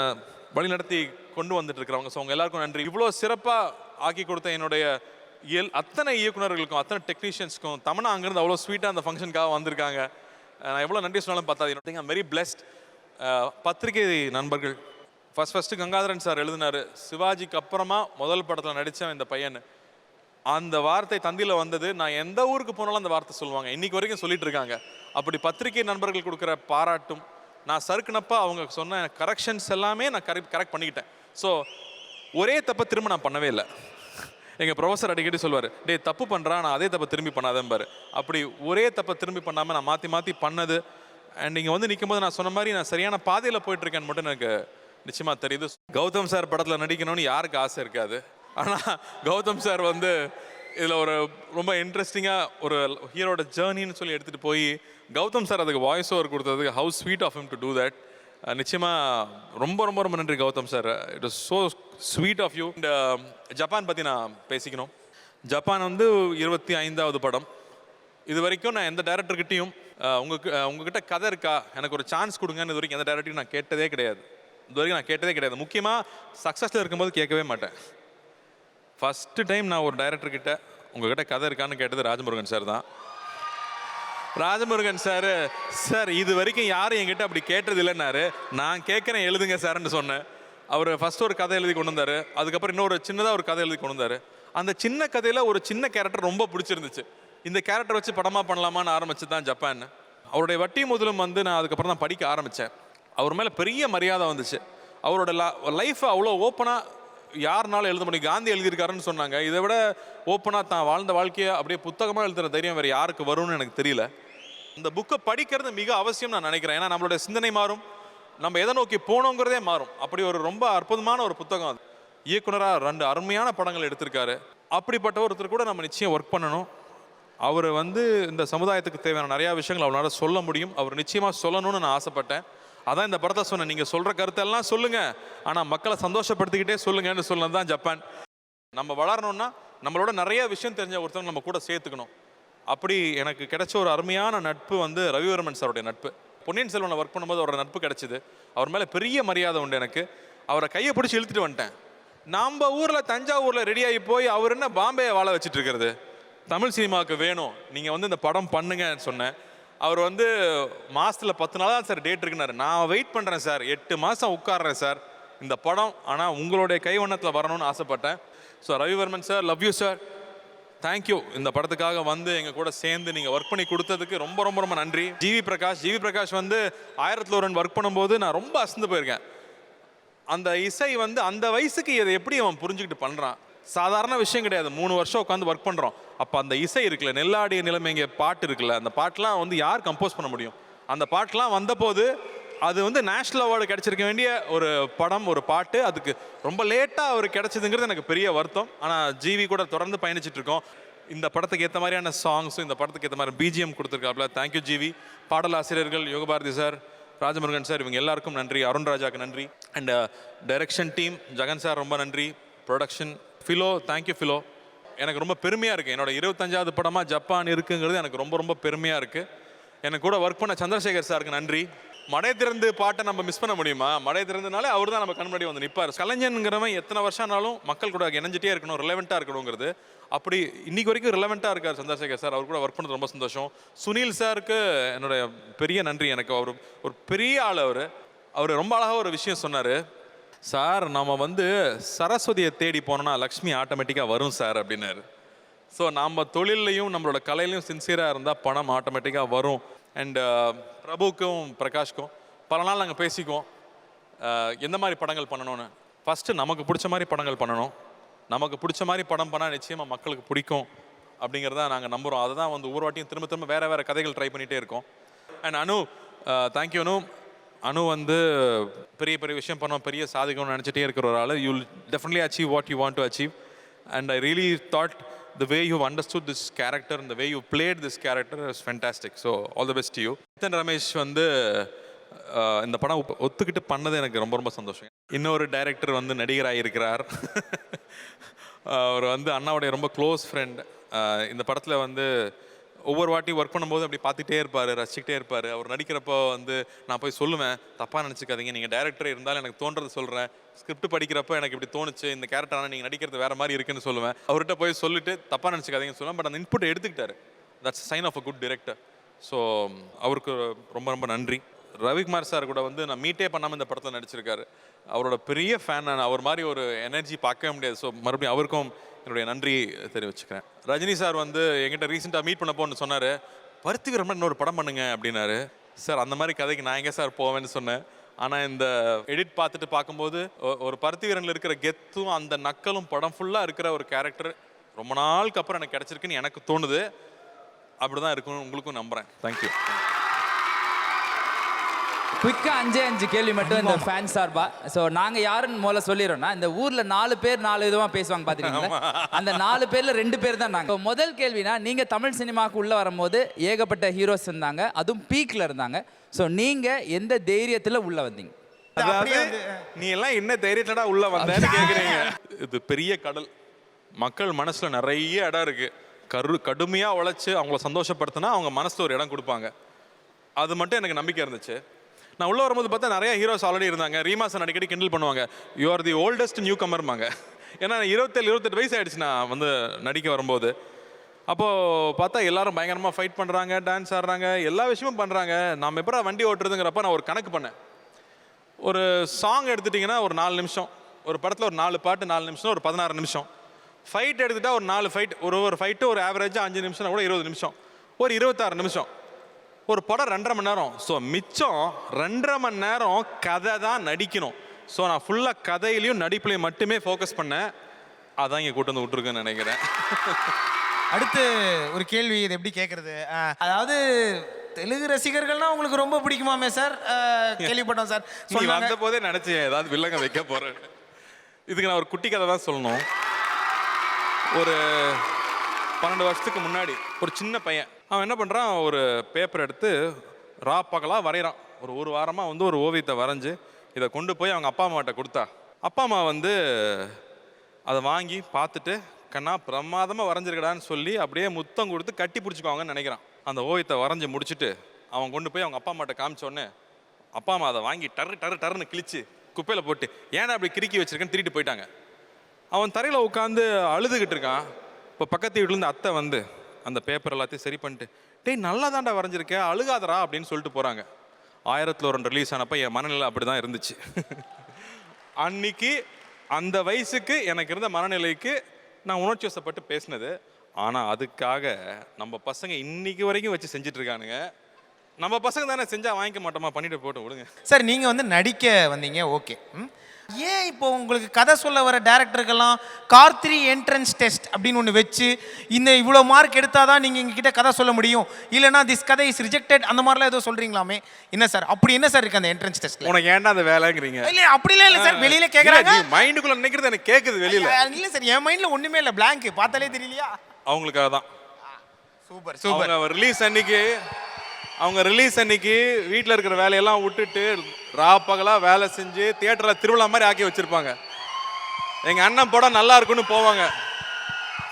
வழிநடத்தி கொண்டு வந்துட்டு இருக்கிறவங்க. ஸோ அவங்க எல்லாருக்கும் நன்றி. இவ்வளோ சிறப்பாக ஆக்கி கொடுத்த என்னுடைய அத்தனை இயக்குநர்களுக்கும், அத்தனை டெக்னீஷியன்ஸ்க்கும், தமனா அங்கேருந்து அவ்வளோ ஸ்வீட்டாக அந்த ஃபங்க்ஷனுக்காக வந்திருக்காங்க. நான் எவ்வளோ நன்றி சொன்னாலும் பார்த்தாது. I'm very blessed. பத்திரிகை நண்பர்கள், ஃபஸ்ட்டு கங்காதரன் சார் எழுதினார், சிவாஜிக்கு அப்புறமா முதல் படத்தில் நடித்தவன் இந்த பையன். அந்த வார்த்தை தந்தியில் வந்தது. நான் எந்த ஊருக்கு போனாலும் அந்த வார்த்தை சொல்லுவாங்க, இன்னைக்கு வரைக்கும் சொல்லிட்டு இருக்காங்க. அப்படி பத்திரிகை நண்பர்கள் கொடுக்குற பாராட்டும், நான் சறுக்குனப்பா அவங்க சொன்ன கரெக்ஷன்ஸ் எல்லாமே நான் கரெக்ட் பண்ணிக்கிட்டேன். ஸோ ஒரே தப்பை திரும்ப நான் பண்ணவே இல்லை. எங்கள் ப்ரொஃபஸர் அடிக்கடி சொல்லுவார், டே தப்பு பண்ணுறான், நான் அதே தப்பை திரும்பி பண்ணாதேன்பாரு. அப்படி ஒரே தப்பை திரும்பி பண்ணாமல் நான் மாற்றி பண்ணது. அண்ட் இங்கே வந்து நிற்கும் போது நான் சொன்ன மாதிரி நான் சரியான பாதையில் போயிட்டுருக்கேன்னு மட்டும் எனக்கு நிச்சயமாக தெரியுது. கௌதம் சார் படத்தில் நடிக்கணும்னு யாருக்கு ஆசை இருக்காது. ஆனால் கௌதம் சார் வந்து இதில் ஒரு ரொம்ப இன்ட்ரெஸ்டிங்காக ஒரு ஹீரோட ஜேர்னின்னு சொல்லி எடுத்துகிட்டு போய் கௌதம் சார் அதுக்கு வாய்ஸ் ஓவர் கொடுத்ததுக்கு how sweet of him to do that. நிச்சயமாக ரொம்ப ரொம்ப ரொம்ப நன்றி Gautham sir. It is so sweet of you. And Japan பற்றி நான் பேசிக்கணும். ஜப்பான் வந்து 25வது படம். இது வரைக்கும் நான் எந்த டேரக்டர்கிட்டையும் உங்ககிட்ட கதை இருக்கா, எனக்கு ஒரு சான்ஸ் கொடுங்கன்னு இது வரைக்கும் எந்த டேரக்டரையும் நான் கேட்டதே கிடையாது. இது வரைக்கும் நான் கேட்டதே கிடையாது. முக்கியமாக சக்ஸஸில் இருக்கும்போது கேட்கவே மாட்டேன். ஃபஸ்ட்டு டைம் நான் ஒரு டைரக்டர்கிட்ட உங்ககிட்ட கதை இருக்கான்னு கேட்டது ராஜமுருகன் சார் தான். ராஜமுருகன் சார் இது வரைக்கும் யாரும் என்கிட்ட அப்படி கேட்டது இல்லைன்னாரு. நான் கேட்குறேன் எழுதுங்க சார்ன்னு சொன்னேன். அவர் ஃபஸ்ட்டு ஒரு கதை எழுதி கொண்டு வந்தார். அதுக்கப்புறம் இன்னொரு சின்னதாக ஒரு கதை எழுதி கொண்டு வந்தார். அந்த சின்ன கதையில் ஒரு சின்ன கேரக்டர் ரொம்ப பிடிச்சிருந்துச்சு. இந்த கேரக்டர் வச்சு படமாக பண்ணலாமான்னு ஆரம்பிச்சு தான் ஜப்பான். அவருடைய வட்டி முதலும் வந்து நான் அதுக்கப்புறம் தான் படிக்க ஆரம்பித்தேன். அவர் மேலே பெரிய மரியாதை வந்துச்சு. அவரோட லைஃப்பை அவ்வளோ ஓப்பனாக யாருனாலும் எழுத முடியும். காந்தி எழுதியிருக்காருன்னு சொன்னாங்க. இதை விட ஓப்பனாக தான் வாழ்ந்த வாழ்க்கையை அப்படியே புத்தகமாக எழுதுகிற தைரியம் வேறு யாருக்கு வரும்னு எனக்கு தெரியல. இந்த புக்கை படிக்கிறது மிக அவசியம் நான் நினைக்கிறேன். ஏன்னா நம்மளுடைய சிந்தனை மாறும், நம்ம எதை நோக்கி போனோங்கிறதே மாறும். அப்படி ஒரு ரொம்ப அற்புதமான ஒரு புத்தகம் அது. இயக்குனராக 2 அருமையான படங்கள் எடுத்திருக்காரு. அப்படிப்பட்ட ஒருத்தர் கூட நம்ம நிச்சயம் ஒர்க் பண்ணணும். அவர் வந்து இந்த சமுதாயத்துக்கு தேவையான நிறையா விஷயங்கள் அவரால் சொல்ல முடியும். அவர் நிச்சயமாக சொல்லணும்னு நான் ஆசைப்பட்டேன். அதான் இந்த படத்தை சொன்னேன், நீங்கள் சொல்கிற கருத்தெல்லாம் சொல்லுங்கள், ஆனால் மக்களை சந்தோஷப்படுத்திக்கிட்டே சொல்லுங்கன்னு சொன்னது தான் ஜப்பான். நம்ம வளரணும்னா நம்மளோட நிறைய விஷயம் தெரிஞ்ச ஒருத்தவங்க நம்ம கூட சேர்த்துக்கணும். அப்படி எனக்கு கிடைச்ச ஒரு அருமையான நட்பு வந்து ரவிவர்மன் சாருடைய நட்பு. பொன்னியின் செல்வனில் ஒர்க் பண்ணும்போது அவரோட நட்பு கிடச்சிது. அவர் மேலே பெரிய மரியாதை உண்டு எனக்கு. அவரை கையை பிடிச்சி இழுத்துட்டு வந்துட்டேன். நம்ம ஊரில் தஞ்சாவூரில் ரெடியாகி போய் அவர் என்ன பாம்பேயை வாழ வச்சுட்டு இருக்கிறது, தமிழ் சினிமாவுக்கு வேணும், நீங்கள் வந்து இந்த படம் பண்ணுங்கன்னு சொன்னேன். அவர் வந்து மாதத்தில் 10 நாள் தான் சார் டேட் இருக்குனாரு. நான் வெயிட் பண்ணுறேன் சார், 8 மாதம் உட்காடுறேன் சார் இந்த படம், ஆனால் உங்களுடைய கைவண்ணத்தில் வரணும்னு ஆசைப்பட்டேன். So Ravivarman sir, love you sir, thank you. இந்த படத்துக்காக வந்து எங்கள் கூட சேர்ந்து நீங்கள் ஒர்க் பண்ணி கொடுத்ததுக்கு ரொம்ப ரொம்ப ரொம்ப நன்றி. ஜிவி பிரகாஷ் வந்து 1001 ஒர்க் பண்ணும்போது நான் ரொம்ப அசந்து போயிருக்கேன். அந்த இசை வந்து அந்த வயசுக்கு இதை எப்படி அவன் புரிஞ்சுக்கிட்டு பண்ணுறான். சாதாரண விஷயம் கிடையாது. 3 வருஷம் உட்காந்து ஒர்க் பண்ணுறோம். அப்போ அந்த இசை இருக்குல்ல, நெல்லாடிய நிலைமை இங்கே பாட்டு இருக்குல்ல, அந்த பாட்டெலாம் வந்து யார் கம்போஸ் பண்ண முடியும்? அந்த பாட்டெலாம் வந்தபோது அது வந்து நேஷ்னல் அவார்டு கிடைச்சிருக்க வேண்டிய ஒரு படம், ஒரு பாட்டு. அதுக்கு ரொம்ப லேட்டாக அவர் கிடைச்சதுங்கிறது எனக்கு பெரிய வருத்தம். ஆனால் ஜிவி கூட தொடர்ந்து பயணிச்சுட்டு இருக்கோம். இந்த படத்துக்கு ஏற்ற மாதிரியான சாங்ஸும் இந்த படத்துக்கு ஏற்ற மாதிரி பிஜிஎம் கொடுத்துருக்காப்புல. Thank you GV. பாடலாசிரியர்கள் யோகபாரதி சார், ராஜமுருகன் சார், இவங்க எல்லாருக்கும் நன்றி. அருண் ராஜாக்கு நன்றி. And direction team Jagan sir ரொம்ப நன்றி. Production Philo, thank you Philo. எனக்கு ரொம்ப பெருமையாக இருக்குது. என்னோட 25வது படமாக ஜப்பான் இருக்குங்கிறது எனக்கு ரொம்ப ரொம்ப பெருமையாக இருக்குது. எனக்கு கூட ஒர்க் பண்ண சந்திரசேகர் சாருக்கு நன்றி. மடை திறந்து பாட்டை நம்ம மிஸ் பண்ண முடியுமா? மடை திறந்துனாலே அவர் தான் நம்ம கண் முன்னாடி வந்து நிற்பார். கலைஞனுங்கிறவன் எத்தனை வருஷம் ஆனாலும் மக்கள் கூட இணைஞ்சிட்டே இருக்கணும், ரிலவெண்ட்டாக இருக்கணுங்கிறது. அப்படி இன்னைக்கு வரைக்கும் ரிலவெண்ட்டாக இருக்கார் சந்திரசேகர் சார். அவர் கூட ஒர்க் பண்ணது ரொம்ப சந்தோஷம். சுனில் சாருக்கு என்னுடைய பெரிய நன்றி. எனக்கு அவர் ஒரு பெரிய ஆள். அவர் ரொம்ப அழகாக ஒரு விஷயம் சொன்னார். சார், நம்ம வந்து சரஸ்வதியை தேடி போனோம்னா லக்ஷ்மி ஆட்டோமேட்டிக்காக வரும் சார் அப்படின்னாரு. ஸோ நம்ம தொழிலையும் நம்மளோட கலையிலையும் சின்சியராக இருந்தால் பணம் ஆட்டோமேட்டிக்காக வரும். அண்ட் பிரபுக்கும் பிரகாஷ்க்கும் பல நாள் நாங்கள் பேசிக்குவோம் எந்த மாதிரி படங்கள் பண்ணணும்னு. ஃபஸ்ட்டு நமக்கு பிடிச்ச மாதிரி படங்கள் பண்ணணும். நமக்கு பிடிச்ச மாதிரி படம் பண்ணால் நிச்சயமாக மக்களுக்கு பிடிக்கும் அப்படிங்கிறத நாங்கள் நம்புகிறோம். அதை தான் வந்து ஒவ்வொரு வாட்டியும் திரும்ப திரும்ப வேறு வேறு கதைகள் ட்ரை பண்ணிகிட்டே இருக்கோம். அண்ட் அனு, தேங்க்யூ அனு. அனு வந்து பெரிய பெரிய விஷயம் பண்ணோம், பெரிய சாதிக்கணும்னு நினச்சிட்டே இருக்கிற ஒரு ஆள். You will definitely achieve what you want to achieve. And I really thought the way you have understood this character and the way you played this character is fantastic. So all the best to you. Nithan Ramesh வந்து இந்த படம் ஒத்துக்கிட்டு பண்ணது எனக்கு ரொம்ப ரொம்ப சந்தோஷம். இன்னொரு டைரக்டர் வந்து நடிகராக இருக்கிறார். அவர் வந்து அண்ணாவுடைய ரொம்ப க்ளோஸ் ஃப்ரெண்ட். இந்த படத்தில் வந்து ஒவ்வொரு வாட்டி ஒர்க் பண்ணும்போது அப்படி பார்த்துட்டே இருப்பார், ரசிச்சுக்கிட்டே இருப்பார். அவர் நடிக்கிறப்போ வந்து நான் போய் சொல்லுவேன், தப்பாக நினச்சிக்காதீங்க, நீங்கள் டேரக்டர் இருந்தாலும் எனக்கு தோன்றது சொல்கிறேன். ஸ்கிரிப்ட் படிக்கிறப்போ எனக்கு இப்படி தோணுச்சு, இந்த கேரக்டர் ஆனால் நீங்கள் நடிக்கிறது வேறு மாதிரி இருக்குன்னு சொல்லுவேன். அவர்கிட்ட போய் சொல்லிட்டு தப்பாக நினச்சிக்காதீங்கன்னு சொல்லுவேன். பட் அந்த இன்புட்டை எடுத்துக்கிட்டாரு. That's sign of a good director. So அவருக்கு ரொம்ப ரொம்ப நன்றி. ரவிக்குமார் சார் கூட வந்து நான் மீட்டே பண்ணாமல் இந்த படத்தில் நடிச்சிருக்காரு. அவரோட பெரிய ஃபேன் நான். அவர் மாதிரி ஒரு எனர்ஜி பார்க்கவே முடியாது. ஸோ மறுபடியும் அவருக்கும் என்னுடைய நன்றி தெரிவிச்சுக்கிறேன். ரஜினி சார் வந்து என்கிட்ட ரீசெண்டாக மீட் பண்ண போன்னு சொன்னார், பருத்தி வீரன் இன்னொரு படம் பண்ணுங்க அப்படின்னாரு. சார், அந்த மாதிரி கதைக்கு நான் எங்கே சார் போவேன்னு சொன்னேன். ஆனால் இந்த எடிட் பார்த்துட்டு பார்க்கும்போது ஒரு பருத்தி வீரனில் இருக்கிற கெத்தும் அந்த நக்கலும் படம் ஃபுல்லாக இருக்கிற ஒரு கேரக்டர் ரொம்ப நாளுக்கு அப்புறம் எனக்கு கிடச்சிருக்குன்னு எனக்கு தோணுது. அப்படி தான் இருக்குன்னு உங்களுக்கும் நம்புகிறேன். தேங்க்யூ. குயிக்காக 5 கேள்வி மட்டும் இந்த ஃபேன் சார்பா. ஸோ நாங்கள் யாருன்னு முதல்ல சொல்லிடுறோம்னா, இந்த ஊரில் 4 பேர் 4 விதமாக பேசுவாங்க பார்த்துருக்கீங்களா? அந்த 4 பேரில் 2 பேர் தான் நாங்கள். முதல் கேள்வினா, நீங்கள் தமிழ் சினிமாவுக்கு உள்ளே வரும்போது ஏகப்பட்ட ஹீரோஸ் இருந்தாங்க, அதுவும் பீக்கில் இருந்தாங்க. ஸோ நீங்கள் எந்த தைரியத்தில் உள்ளே வந்தீங்க? அதாவது நீ எல்லாம் என்ன தைரியத்தடா உள்ளே வந்தேன்னு கேட்குறீங்க. இது பெரிய கடல். மக்கள் மனசில் நிறைய இடம் இருக்குது. கடுமையாக உழைச்சி அவங்கள சந்தோஷப்படுத்தினா அவங்க மனசில் ஒரு இடம் கொடுப்பாங்க. அது மட்டும் எனக்கு நம்பிக்கை இருந்துச்சு. நான் உள்ளே வரும்போது பார்த்தா நிறைய ஹீரோஸ் ஆல்ரெடி இருந்தாங்க. ரீமாசன் அடிக்கடி கிண்டல் பண்ணுவாங்க, you are the oldest new கமர்மாங்க. ஏன்னா 27-28 வயசு ஆகிடுச்சு நான் வந்து நடிக்க வரும்போது. அப்போது பார்த்தா எல்லாரும் பயங்கரமாக ஃபைட் பண்ணுறாங்க, டான்ஸ் ஆடுறாங்க, எல்லா விஷயமும் பண்ணுறாங்க. நாம் எப்போ வண்டி ஓட்டுறதுங்கிறப்ப நான் ஒரு கணக்கு பண்ணேன். ஒரு சாங் எடுத்துட்டிங்கன்னா ஒரு 4 நிமிஷம், ஒரு படத்தில் ஒரு 4 பாட்டு 4 நிமிஷம், ஒரு 16 நிமிஷம். ஃபைட் எடுத்துகிட்டா ஒரு 4 ஃபைட், ஒரு ஃபைட்டு ஒரு ஆவரேஜாக 5 நிமிஷம்னா கூட 20 நிமிஷம், ஒரு 26 நிமிஷம். ஒரு படம் 2.5 மணி நேரம். ஸோ மிச்சம் 2.5 மணி நேரம் கதை தான் நடிக்கணும். ஸோ நான் ஃபுல்லாக கதையிலையும் நடிப்புலையும் மட்டுமே ஃபோக்கஸ் பண்ணேன். அதான் இங்கே கூட்டு வந்து விட்டுருக்குன்னு நினைக்கிறேன். அடுத்து ஒரு கேள்வி, இது எப்படி கேட்குறது? அதாவது தெலுங்கு ரசிகர்கள்னா உங்களுக்கு ரொம்ப பிடிக்குமாமே சார்? கேள்விப்பட்டோம் சார். நீ வந்த போதே நினச்சேன் ஏதாவது வில்லங்க வைக்க போகிறேன். இதுக்கு நான் ஒரு குட்டி கதை தான் சொல்லணும். ஒரு 12 வருஷத்துக்கு முன்னாடி ஒரு சின்ன பையன், அவன் என்ன பண்ணுறான், ஒரு பேப்பர் எடுத்து பகலாக வரைகிறான். ஒரு வாரமாக வந்து ஒரு ஓவியத்தை வரைஞ்சி இதை கொண்டு போய் அவங்க அப்பா அம்மாட்ட கொடுத்தா. அப்பா அம்மா வந்து அதை வாங்கி பார்த்துட்டு, கண்ணா பிரமாதமாக வரைஞ்சிருக்கடான்னு சொல்லி அப்படியே முத்தம் கொடுத்து கட்டி பிடிச்சிக்குவாங்கன்னு நினைக்கிறான். அந்த ஓவியத்தை வரைஞ்சி முடிச்சுட்டு அவன் கொண்டு போய் அவங்க அப்பா அம்மாட்ட காமிச்சோடனே அப்பா அம்மா அதை வாங்கி டர்னு கிழிச்சு குப்பையில் போட்டு, ஏன்னா அப்படி கிறுக்கி வச்சிருக்கேன்னு திருட்டு போயிட்டாங்க. அவன் தரையில் உட்காந்து அழுதுகிட்டு இருக்கான். இப்போ பக்கத்து வீட்டிலேருந்து அத்தை வந்து அந்த பேப்பர் எல்லாத்தையும் சரி பண்ணிட்டு, டேய் நல்லா தாண்டா வரைஞ்சிருக்கேன், அழுகாதரா அப்படின்னு சொல்லிட்டு போகிறாங்க. 1001 ரிலீஸ் ஆனப்போ என் மனநிலை அப்படி தான் இருந்துச்சு. அன்னைக்கு அந்த வயசுக்கு எனக்கு இருந்த மனநிலைக்கு நான் உணர்ச்சி வசப்பட்டு பேசினது. ஆனால் அதுக்காக நம்ம பசங்க இன்னைக்கு வரைக்கும் வச்சு செஞ்சிட்ருக்கானுங்க. நம்ம பசங்க தானே செஞ்சால் வாங்கிக்க மாட்டோமா, பண்ணிட்டு போட்டு விடுங்க. சார் நீங்கள் வந்து நடிக்க வந்தீங்க, ஓகே. ஏன் இப்போ உங்களுக்கு கதை சொல்ல வர டேரக்டருக்கெல்லாம் கார்த்திரி என்ட்ரன்ஸ் டெஸ்ட் அப்படின்னு ஒன்று வச்சு இந்த இவ்வளோ மார்க் எடுத்தால் தான் நீங்கள் எங்ககிட்ட கதை சொல்ல முடியும், இல்லைனா திஸ் கதை இஸ் ரிஜெக்டட் அந்த மாதிரிலாம் ஏதோ சொல்கிறீங்களாமே, என்ன சார் அப்படி என்ன சார் இருக்குது அந்த என்ட்ரன்ஸ் டெஸ்ட்? உனக்கு ஏன்டா அந்த வேலைங்கிறீங்க? இல்லை அப்படிலாம் இல்லை சார், வெளியில கேட்குறாங்க. மைண்டுக்குள்ள நினைக்கிறது எனக்கு கேட்குது வெளியில. இல்லை சார், என் மைண்டில் ஒன்றுமே இல்லை, பிளாங்க், பார்த்தாலே தெரியலையா? அவங்களுக்காக தான். Super super. அவங்க ரிலீஸ் அன்னைக்கு வீட்டில் இருக்கிற வேலையெல்லாம் விட்டுட்டு பகலாக வேலை செஞ்சு தியேட்டரில் திருவிழா மாதிரி ஆக்கி வச்சுருப்பாங்க. எங்கள் அண்ணன் படம் நல்லா இருக்குன்னு போவாங்க.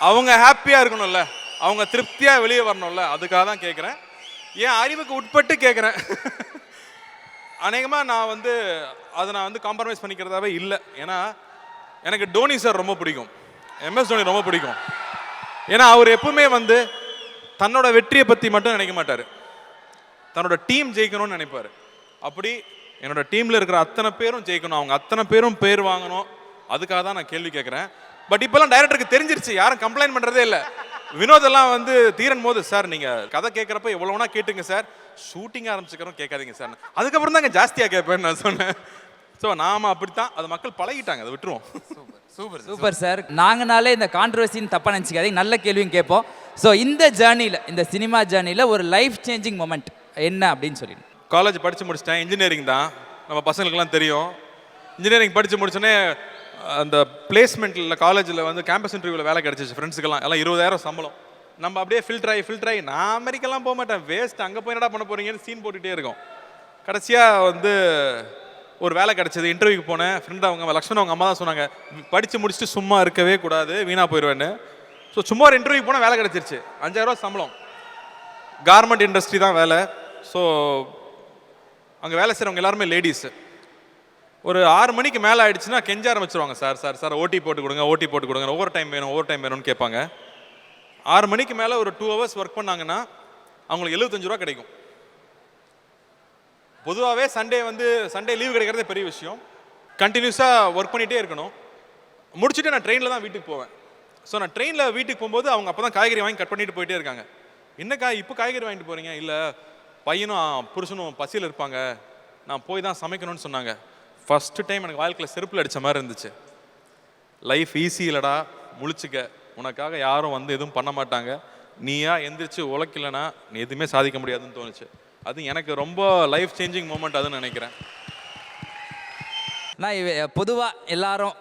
அவங்க ஹாப்பியாக இருக்கணும்ல, அவங்க திருப்தியாக வெளியே வரணும்ல, அதுக்காக தான் கேட்குறேன். என் அறிவுக்கு உட்பட்டு கேட்குறேன். அநேகமாக நான் அதை காம்ப்ரமைஸ் பண்ணிக்கிறதாவே இல்லை. ஏன்னா எனக்கு டோனி சார் ரொம்ப பிடிக்கும், MS தோனி ரொம்ப பிடிக்கும். ஏன்னா அவர் எப்பவுமே தன்னோட வெற்றியை பற்றி மட்டும் நினைக்க மாட்டார், தன்னோட டீம் ஜெயிக்கணும்னு நினைப்பார். அப்படி என்னோட டீமில் இருக்கிற அத்தனை பேரும் ஜெயிக்கணும், அவங்க அத்தனை பேரும் பேர் வாங்கணும், அதுக்காக தான் நான் கேள்வி கேட்குறேன். பட் இப்போல்லாம் டைரக்டருக்கு தெரிஞ்சிருச்சு, யாரும் கம்ப்ளைண்ட் பண்ணுறதே இல்லை. வினோதெல்லாம் தீரன் போது, சார் நீங்கள் கதை கேட்குறப்ப எவ்வளோனா கேட்டுங்க சார், ஷூட்டிங் ஆரம்பிச்சுக்கிறோம் கேட்காதீங்க சார், அதுக்கப்புறம் தாங்க ஜாஸ்தியாக கேட்பேன்னு நான் சொன்னேன். ஸோ நாம் அப்படித்தான், அது மக்கள் பழகிட்டாங்க, அதை விட்டுருவோம். Super super sir. நாங்கனாலே இந்த கான்ட்ரவர்சின்னு தப்பாக நினச்சிக்காதீங்க, நல்ல கேள்வியும் கேட்போம். ஸோ இந்த ஜேர்னியில், இந்த சினிமா ஜேர்னியில் ஒரு லைஃப் சேஞ்சிங் மொமெண்ட் என்ன அப்படின்னு சொல்லிடுங்க. காலேஜ் படித்து முடிச்சிட்டேன், இன்ஜினியரிங் தான், நம்ம பசங்களுக்கெல்லாம் தெரியும். இன்ஜினியரிங் படித்து முடிச்சோடனே அந்த பிளேஸ்மெண்ட்டில் காலேஜில் கேம்பஸ் இன்டர்வியூவில் வேலை கிடச்சிச்சு. ஃப்ரெண்ட்ஸுக்கெல்லாம் எல்லாம் 20,000 சம்பளம். நம்ம அப்படியே ஃபில்டர் ஆகி நான் அமெரிக்கெல்லாம் போக மாட்டேன், வேஸ்ட், அங்கே போய் என்னடா பண்ண போகிறீங்கன்னு சீன் போட்டுகிட்டே இருக்கோம். கடைசியாக ஒரு வேலை கிடச்சிது, இன்டர்வியூக்கு போனேன். ஃப்ரெண்ட் அவங்க லக்ஷ்மண் அவங்க அம்மா தான் சொன்னாங்க, படித்து முடிச்சுட்டு சும்மா இருக்கவே கூடாது, வீணாக போயிடுவேன்னு. ஸோ சும்மா ஒரு இன்டர்வியூ போனால் வேலை கிடச்சிருச்சு, 5,000 சம்பளம், கார்மெண்ட் இண்டஸ்ட்ரி தான் வேலை. ஸோ அங்கே வேலை செய்கிறவங்க எல்லாருமே லேடிஸு. ஒரு 6 மணிக்கு மேலே ஆகிடுச்சுன்னா கெஞ்ச ஆரம்பிச்சிருவாங்க, சார் ஓட்டி போட்டு கொடுங்க, ஓவர் டைம் வேணும்னு கேட்பாங்க. 6 மணிக்கு மேலே ஒரு 2 hours ஒர்க் பண்ணாங்கன்னா அவங்களுக்கு 75 ரூபா கிடைக்கும். பொதுவாகவே சண்டே லீவு கிடைக்கிறதே பெரிய விஷயம். கண்டினியூஸாக ஒர்க் பண்ணிகிட்டே இருக்கணும். முடிச்சுட்டு நான் ட்ரெயினில் தான் வீட்டுக்கு போவேன். ஸோ நான் ட்ரெயினில் வீட்டுக்கு போகும்போது அவங்க அப்போ தான் காய்கறி வாங்கி கட் பண்ணிட்டு போயிட்டே இருக்காங்க. என்னக்கா இப்போ காய்கறி வாங்கிட்டு போகிறீங்க? இல்லை, பையனும் புருஷனும் பசியில் இருப்பாங்க, நான் போய் தான் சமைக்கணும்னு சொன்னாங்க. ஃபஸ்ட்டு டைம் எனக்கு வாழ்க்கையில் செருப்பில் அடித்த மாதிரி இருந்துச்சு. லைஃப் ஈஸி இல்லைடா, முழிச்சுக்க, உனக்காக யாரும் எதுவும் பண்ண மாட்டாங்க, நீயா எந்திரிச்சு உழைக்கலைன்னா நீ எதுவுமே சாதிக்க முடியாதுன்னு தோணுச்சு. அது எனக்கு ரொம்ப லைஃப் சேஞ்சிங் மூமெண்ட் அதுன்னு நினைக்கிறேன். நான் பொதுவாக எல்லாரும்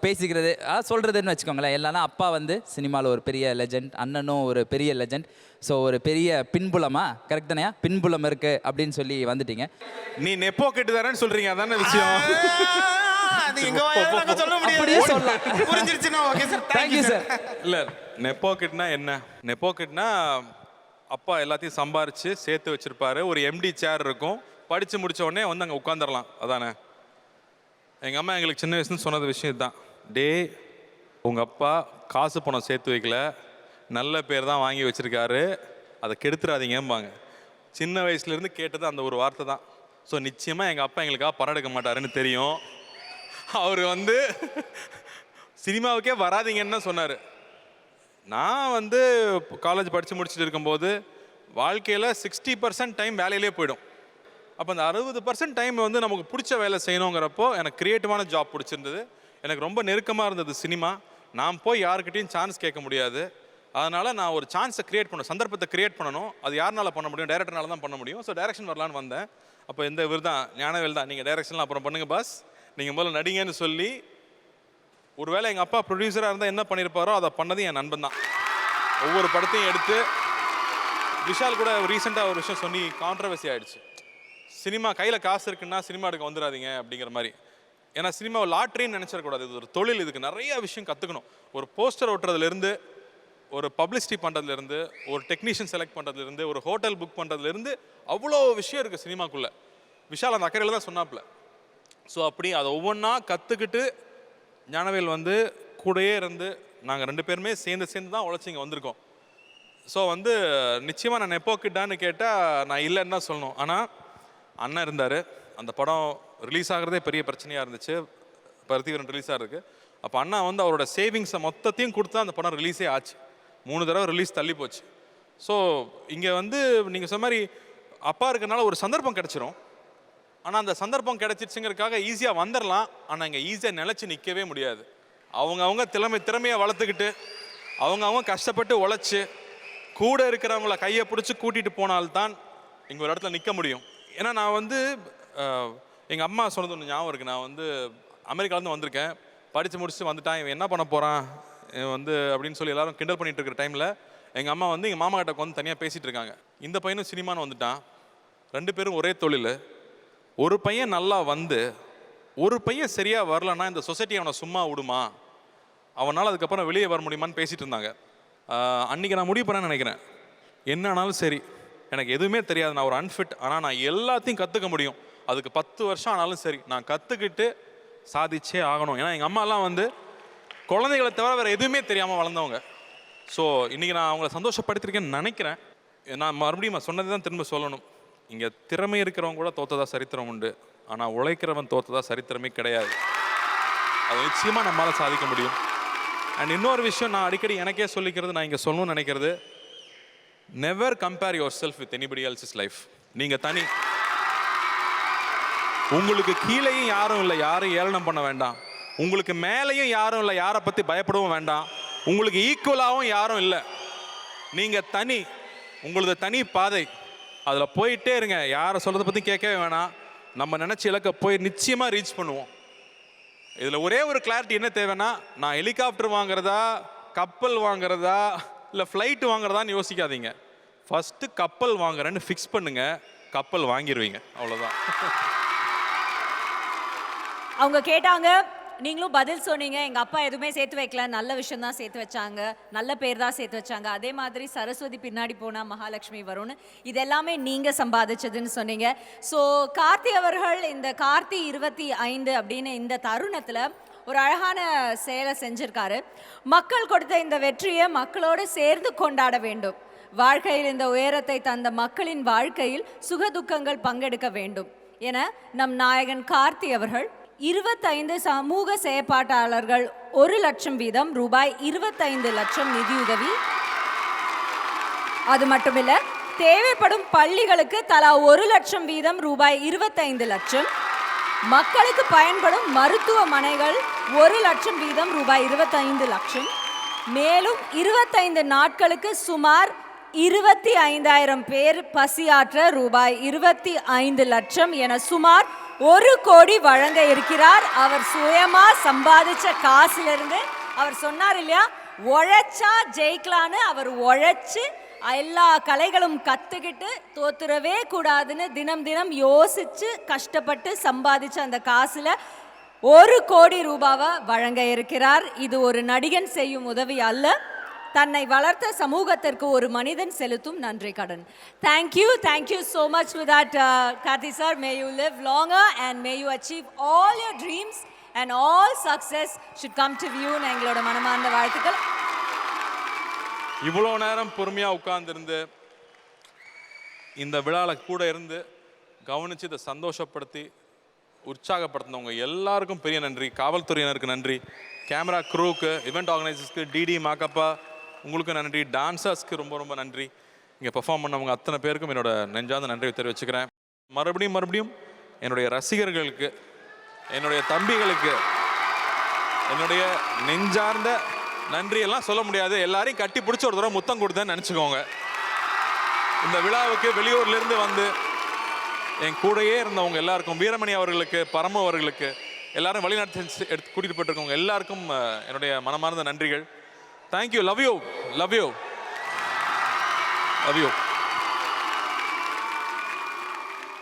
பேசிக்கிறது சொல்கிறதுன்னு வச்சுக்கோங்களேன், எல்லாரும் அப்பா சினிமாவில் ஒரு பெரிய லெஜெண்ட், அண்ணனும் ஒரு பெரிய லெஜெண்ட், ஸோ ஒரு பெரிய பின்புலமா, கரெக்ட் தானே, பின்புலம் இருக்குது அப்படின்னு சொல்லி வந்துட்டீங்க. நீ நெப்போ கெட்டு தரேன்னு சொல்கிறீங்க, அதான விஷயம். இல்லை, நெப்போ கிட்னா என்ன? நெப்போ கிட்னா அப்பா எல்லாத்தையும் சம்பாரிச்சு சேர்த்து வச்சிருப்பாரு, ஒரு MD சேர் இருக்கும், படித்து முடிச்ச உடனே அங்கே உட்காந்துடலாம், அதானே. எங்கள் அம்மா எங்களுக்கு சின்ன வயசுன்னு சொன்னது விஷயம் இதுதான், டே உங்கள் அப்பா காசு பணம் சேர்த்து வைக்கல, நல்ல பேர் தான் வாங்கி வச்சுருக்காரு, அதை கெடுத்துடாதீங்கம்பாங்க. சின்ன வயசுலேருந்து கேட்டது அந்த ஒரு வார்த்தை தான். ஸோ நிச்சயமாக எங்கள் அப்பா எங்களுக்காக பணம் எடுக்க மாட்டாருன்னு தெரியும். அவர் சினிமாவுக்கே வராதிங்கன்னு தான் சொன்னார். நான் காலேஜ் படித்து முடிச்சுட்டு இருக்கும்போது வாழ்க்கையில் 60% டைம் வேலையிலே போயிடும். அப்போ அந்த 60% டைம் நமக்கு பிடிச்ச வேலை செய்யணுங்கிறப்போ எனக்கு க்ரியேட்டிவான ஜாப் பிடிச்சிருந்தது. எனக்கு ரொம்ப நெருக்கமாக இருந்தது சினிமா. நான் போய் யாருக்கிட்டையும் சான்ஸ் கேட்க முடியாது. அதனால் நான் ஒரு சான்ஸை க்ரியேட் பண்ணணும், சந்தர்ப்பத்தை க்ரியேட் பண்ணணும். அது யாருனால பண்ண முடியும்? டைரக்டர்னால தான் பண்ண முடியும். ஸோ டைரக்ஷன் வரலான்னு வந்தேன். அப்போ இந்த இவர் தான், ஞானவேல் தான், நீங்கள் டைரக்ஷன்லாம் அப்புறம் பண்ணுங்கள் பாஸ், நீங்கள் முதல்ல நடிங்கன்னு சொல்லி, ஒருவேளை எங்கள் அப்பா ப்ரொடியூசராக இருந்தால் என்ன பண்ணியிருப்பாரோ அதை பண்ணது என் நண்பன் தான். ஒவ்வொரு படத்தையும் எடுத்து, விஷால் கூட ரீசெண்டாக ஒரு விஷயம் சொல்லி கான்ட்ரவர்சி ஆகிடுச்சு, சினிமா கையில் காசு இருக்குன்னா சினிமா எடுக்க வந்துடாதீங்க அப்படிங்கிற மாதிரி. ஏன்னா சினிமாவை லாட்ரின்னு நினச்சிடக்கூடாது, இது ஒரு தொழில், இதுக்கு நிறைய விஷயம் கற்றுக்கணும். ஒரு போஸ்டர் ஓட்டுறதுலேருந்து, ஒரு பப்ளிசிட்டி பண்ணுறதுலேருந்து, ஒரு டெக்னீஷியன் செலக்ட் பண்ணுறதுலேருந்து, ஒரு ஹோட்டல் புக் பண்ணுறதுலேருந்து அவ்வளோ விஷயம் இருக்குது சினிமாக்குள்ளே. விஷால் அந்த அக்கறையில் தான் சொன்னாப்புல. ஸோ அப்படி அதை ஒவ்வொன்றா கற்றுக்கிட்டு ஞானவேல் கூடயே இருந்து நாங்கள் 2 பேருமே சேர்ந்து தான் உழைச்சி இங்கே வந்திருக்கோம். ஸோ நிச்சயமாக நான் எப்போ கிட்டான்னு கேட்டால் நான் இல்லைன்னு தான் சொல்லணும். ஆனால் அண்ணன் இருந்தார், அந்த படம் ரிலீஸ் ஆகிறதே பெரிய பிரச்சனையாக இருந்துச்சு, பருத்திவரன் ரிலீஸ் ஆகிறதுக்கு. அப்போ அண்ணா அவரோட சேவிங்ஸை மொத்தத்தையும் கொடுத்து அந்த படம் ரிலீஸே ஆச்சு. 3 தடவை ரிலீஸ் தள்ளி போச்சு. ஸோ இங்கே நீங்கள் சொன்ன மாதிரி அப்பா இருக்கனால ஒரு சந்தர்ப்பம் கிடச்சிரும். ஆனால் அந்த சந்தர்ப்பம் கிடைச்சிருச்சுங்கிறதுக்காக ஈஸியாக வந்துடலாம். ஆனால் இங்கே ஈஸியாக நிலச்சி நிற்கவே முடியாது. அவங்க திறமையை வளர்த்துக்கிட்டு அவங்க கஷ்டப்பட்டு உழைச்சி கூட இருக்கிறவங்கள கையை பிடிச்சி கூட்டிகிட்டு போனால்தான் இங்கே ஒரு இடத்துல நிற்க முடியும். ஏன்னா நான் வந்து எங்கள் அம்மா சொன்னது ஒன்று ஞாபகம் இருக்குது. நான் வந்து அமெரிக்காலேருந்து வந்திருக்கேன், படித்து முடிச்சுட்டு வந்துட்டான், இவன் என்ன பண்ண போகிறான் வந்து அப்படின்னு சொல்லி எல்லாரும் கிண்டல் பண்ணிட்டு இருக்கிற டைமில் எங்கள் அம்மா வந்து எங்கள் மாமா கிட்ட வந்து தனியாக பேசிகிட்டு இருக்காங்க. இந்த பையனும் சினிமான்னு வந்துட்டான், 2 பேரும் ஒரே தொழில், ஒரு பையன் நல்லா வந்து ஒரு பையன் சரியாக வரலன்னா இந்த சொசைட்டி அவனை சும்மா விடுமா, அவனால் அதுக்கப்புறம் வெளியே வர முடியுமான்னு பேசிகிட்டு இருந்தாங்க. அன்றைக்கி நான் முடிவு பண்ணேன்னு நினைக்கிறேன், என்ன ஆனாலும் சரி, எனக்கு எதுவுமே தெரியாது, நான் ஒரு அன்ஃபிட், ஆனால் நான் எல்லாத்தையும் கற்றுக்க முடியும், அதுக்கு 10 வருஷம் ஆனாலும் சரி நான் கற்றுக்கிட்டு சாதிச்சே ஆகணும். ஏன்னா எங்கள் அம்மாலாம் வந்து குழந்தைகளை தவிர வேறு எதுவுமே தெரியாமல் வளர்ந்தவங்க. ஸோ இன்றைக்கி நான் அவங்கள சந்தோஷப்படுத்திருக்கேன்னு நினைக்கிறேன். நான் மறுபடியும் சொன்னதை தான் திரும்ப சொல்லணும், இங்கே திறமை இருக்கிறவங்க கூட தோற்றதா சரித்திரம் உண்டு, ஆனால் உழைக்கிறவன் தோற்றதா சரித்திரமே கிடையாது. அது நிச்சயமாக நம்மளால் சாதிக்க முடியும். அண்ட் இன்னொரு விஷயம் நான் அடிக்கடி எனக்கே சொல்லிக்கிறது, நான் இங்கே சொல்லணும்னு நினைக்கிறது, never compare your self with anybody else life. நீங்கள் தனி, உங்களுக்கு கீழேயும் யாரும் இல்லை, யாரும் ஏளனம் பண்ண வேண்டாம், உங்களுக்கு மேலேயும் யாரும் இல்லை, யாரை பற்றி பயப்படவும் வேண்டாம், உங்களுக்கு ஈக்குவலாகவும் யாரும் இல்லை, நீங்கள் தனி, உங்களது தனி பாதை, அதில் போயிட்டே இருங்க, யாரை சொல்கிறத பற்றி கேட்கவே வேணாம், நம்ம நினச்ச இலக்கை போய் நிச்சயமாக ரீச் பண்ணுவோம். இதில் ஒரே ஒரு கிளாரிட்டி என்ன தேவைன்னா, நான் ஹெலிகாப்டர் வாங்குறதா கப்பல் வாங்குறதா இல்லை ஃப்ளைட்டு வாங்குறதான்னு யோசிக்காதீங்க, ஃபஸ்ட்டு கப்பல் வாங்குறேன்னு ஃபிக்ஸ் பண்ணுங்கள், கப்பல் வாங்கிடுவீங்க, அவ்வளோதான். அவங்க கேட்டாங்க, நீங்களும் பதில் சொன்னீங்க, எங்கள் அப்பா எதுவுமே சேர்த்து வைக்கல, நல்ல விஷயம் தான் சேர்த்து வச்சாங்க, நல்ல பேர் தான் சேர்த்து வச்சாங்க, அதே மாதிரி சரஸ்வதி பின்னாடி போனால் மகாலட்சுமி வரும்னு, இது எல்லாமே நீங்கள் சம்பாதிச்சதுன்னு சொன்னீங்க. ஸோ கார்த்தி அவர்கள் இந்த கார்த்தி 25 அப்படின்னு இந்த தருணத்தில் ஒரு அழகான செயலை செஞ்சுருக்காரு. மக்கள் கொடுத்த இந்த வெற்றியை மக்களோடு சேர்ந்து கொண்டாட வேண்டும், வாழ்க்கையில் இந்த உயரத்தை தந்த மக்களின் வாழ்க்கையில் சுகதுக்கங்கள் பங்கெடுக்க வேண்டும் என நம் நாயகன் கார்த்தி அவர்கள் 25 சமூக செயற்பாட்டாளர்கள் 1 லட்சம் வீதம் ரூபாய் 25 லட்சம் நிதியுதவி, அது மட்டுமில்ல தேவைப்படும் பள்ளிகளுக்கு தலா 1 லட்சம் வீதம் ரூபாய் 25 லட்சம், மக்களுக்கு பயன்படும் மருத்துவமனைகள் 1 லட்சம் வீதம் ரூபாய் 25 லட்சம், மேலும் 25 நாட்களுக்கு சுமார் 25,000 பேர் பசியாற்ற ரூபாய் 25 லட்சம் என சுமார் 1 கோடி வழங்க இருக்கிறார். அவர் சுயமா சம்பாதிச்ச காசுலேருந்து, அவர் சொன்னார் இல்லையா, உழைச்சா ஜெயிக்கலான்னு, அவர் உழைச்சு எல்லா கலைகளும் கற்றுக்கிட்டு தோத்துறவே கூடாதுன்னு தினம் தினம் யோசித்து கஷ்டப்பட்டு சம்பாதிச்ச அந்த காசில் 1 கோடி ரூபாவை வழங்க இருக்கிறார். இது ஒரு நடிகன் செய்யும் உதவி அல்ல, தன்னை வளர்த்த சமூகத்திற்கு ஒரு மனிதன் செலுத்தும் நன்றி கடன். Thank you so much for that, Karthi sir. May you live longer and may you achieve all your dreams and all success should come to you. எங்களோட மனமார்ந்த வாழ்த்துக்கள். இவ்வளோ நேரம் பொறுமையாக உட்கார்ந்துருந்து இந்த விழாவில் கூட இருந்து கவனித்து இதை சந்தோஷப்படுத்தி உற்சாகப்படுத்தினவங்க எல்லாருக்கும் பெரிய நன்றி. காவல்துறையினருக்கு நன்றி, கேமரா க்ரூவுக்கு, இவெண்ட் ஆர்கனைசர்ஸ்க்கு, டிடி மாக்கப்பா உங்களுக்கு நன்றி, டான்சர்ஸ்க்கு ரொம்ப ரொம்ப நன்றி, இங்கே பெர்ஃபார்ம் பண்ணவங்க அத்தனை பேருக்கும் என்னோட நெஞ்சார்ந்த நன்றி தெரிவிச்சுக்கிறேன். மறுபடியும் என்னுடைய ரசிகர்களுக்கு, என்னுடைய தம்பிகளுக்கு என்னுடைய நெஞ்சார்ந்த நன்றியெல்லாம் சொல்ல முடியாது, எல்லாரையும் கட்டி பிடிச்சி ஒரு தடவை முத்தம் கொடுத்தேன்னு நினச்சிக்கோங்க. இந்த விழாவுக்கு வெளியூர்லேருந்து வந்து என் கூடையே இருந்தவங்க எல்லாருக்கும், வீரமணி அவர்களுக்கு, பரமு அவர்களுக்கு, எல்லாரும் வெளிநாட்டு எடுத்து கூட்டிகிட்டு போயிட்டுருக்கவங்க எல்லாருக்கும் என்னுடைய மனமார்ந்த நன்றிகள். Thank you, love you.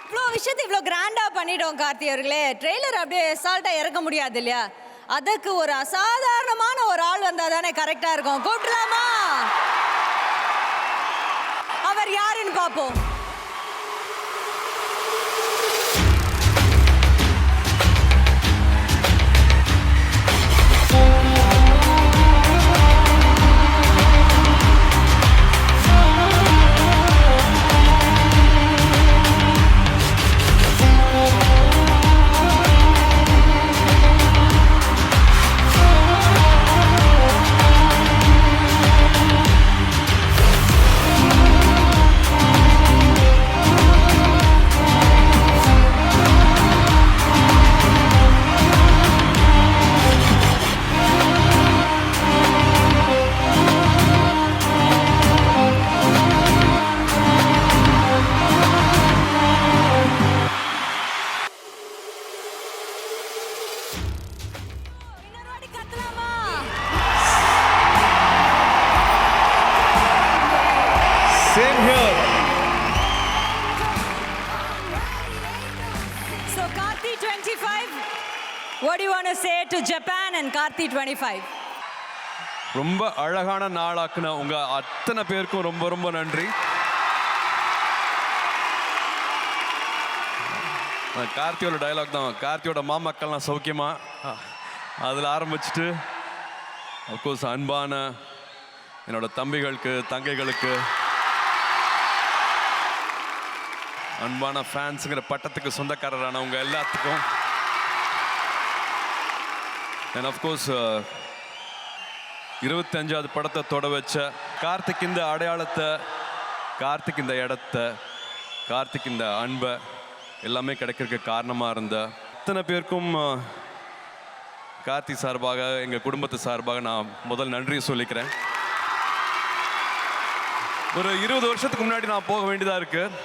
இவ்வளோ விஷயத்தை இவ்வளோ கிராண்டாக பண்ணிட்டோம் கார்த்தி அவர்களே, ட்ரெய்லர் அப்படியே அசால்ட்டாக இறக்க முடியாது இல்லையா, அதுக்கு ஒரு அசாதாரணமான ஒரு ஆள் வந்தால் தானே கரெக்டாக இருக்கும். கூப்பிடலாமா? அவர் யாருன்னு பார்ப்போம். do you want to say to Japan and Karthi 25? ரொம்ப அழகான நாளாக்குன உங்க அத்தனை பேருக்கும் ரொம்ப ரொம்ப நன்றி. கார்த்தியோட டயலாக் தான், கார்த்தியோட மாமக்கள்லாம் சௌக்கியமா, அதில் ஆரம்பிச்சுட்டு அஃப்கோர்ஸ் அன்பான என்னோட தம்பிகளுக்கு தங்கைகளுக்கு, அன்பான ஃபேன்ஸுங்கிற பட்டத்துக்கு சொந்தக்காரரானவங்க எல்லாத்துக்கும், அண்ட் அஃப்கோர்ஸ் 25வது படத்தை தொட வச்ச கார்த்திக், இந்த அடையாளத்தை, கார்த்திக் இந்த இடத்த, கார்த்திக் இந்த அன்பை எல்லாமே கிடைக்கிறதுக்கு காரணமாக இருந்த அத்தனை பேருக்கும் கார்த்திக் சார்பாக, எங்கள் குடும்பத்து சார்பாக நான் முதல் நன்றி சொல்லிக்கிறேன். ஒரு 20 வருஷத்துக்கு முன்னாடி நான் போக வேண்டியதாக இருக்குது.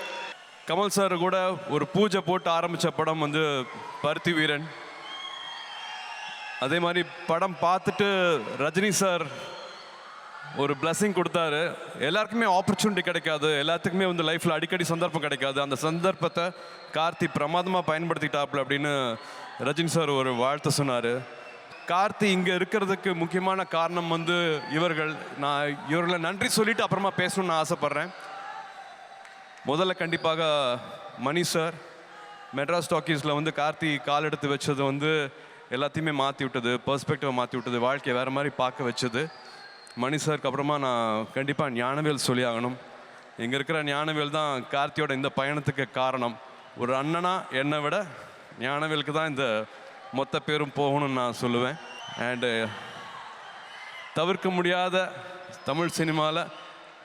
கமல் சார் கூட ஒரு பூஜை போட்டு ஆரம்பித்த படம் வந்து பருத்தி வீரன். அதே மாதிரி படம் பார்த்துட்டு ரஜினி சார் ஒரு பிளஸிங் கொடுத்தாரு. எல்லாருக்குமே ஆப்பர்ச்சுனிட்டி கிடைக்காது, எல்லாத்துக்குமே வந்து லைஃப்பில் அடிக்கடி சந்தர்ப்பம் கிடைக்காது. அந்த சந்தர்ப்பத்தை கார்த்தி பிரமாதமாக பயன்படுத்திட்டாப்புல அப்படின்னு ரஜினி சார் ஒரு வாழ்த்து சொன்னார். கார்த்தி இங்கே இருக்கிறதுக்கு முக்கியமான காரணம் வந்து இவர்கள். நான் இவர்களை நன்றி சொல்லிவிட்டு அப்புறமா பேசணும்னு ஆசைப்பட்றேன். முதல்ல கண்டிப்பாக மணி சார், மெட்ராஸ் டாக்கீஸில் வந்து கார்த்தி கால் எடுத்து வச்சது வந்து எல்லாத்தையுமே மாற்றி விட்டது, பெர்ஸ்பெக்டிவை மாற்றி விட்டது, வாழ்க்கையை வேறு மாதிரி பார்க்க வச்சது மணி சாருக்கு. அப்புறமா நான் கண்டிப்பாக ஞானவேல் சொல்லி ஆகணும். இங்கே இருக்கிற ஞானவேல் தான் கார்த்தியோட இந்த பயணத்துக்கு காரணம். ஒரு அண்ணனா என்னை விட ஞானவேலுக்கு தான் இந்த மொத்த பேரும் போகணும்னு நான் சொல்லுவேன். அண்டு தவிர்க்க முடியாத தமிழ் சினிமாவில்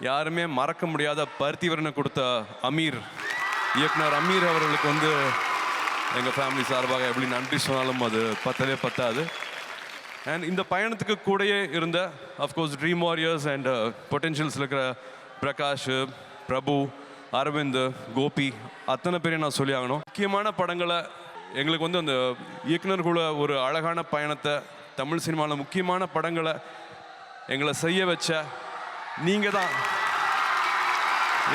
யாருமே மறக்க முடியாத பருத்திவரனை கொடுத்த அமீர், இயக்குனர் அமீர் அவர்களுக்கு வந்து எங்கள் ஃபேமிலி சார்பாக எப்படி நன்றி சொன்னாலும் அது பத்தவே பத்தாது. அண்ட் இந்த பயணத்துக்கு கூடயே இருந்த of course dream warriors and potentials இருக்கிற பிரகாஷ், பிரபு, அரவிந்த், கோபி, அத்தனை பேரையும் நான் சொல்லி ஆகணும். முக்கியமான படங்களை எங்களுக்கு வந்து அந்த இயக்குனர்குள்ள ஒரு அழகான பயணத்தை, தமிழ் சினிமாவில் முக்கியமான படங்களை எங்களை செய்ய வச்ச நீங்கள் தான்.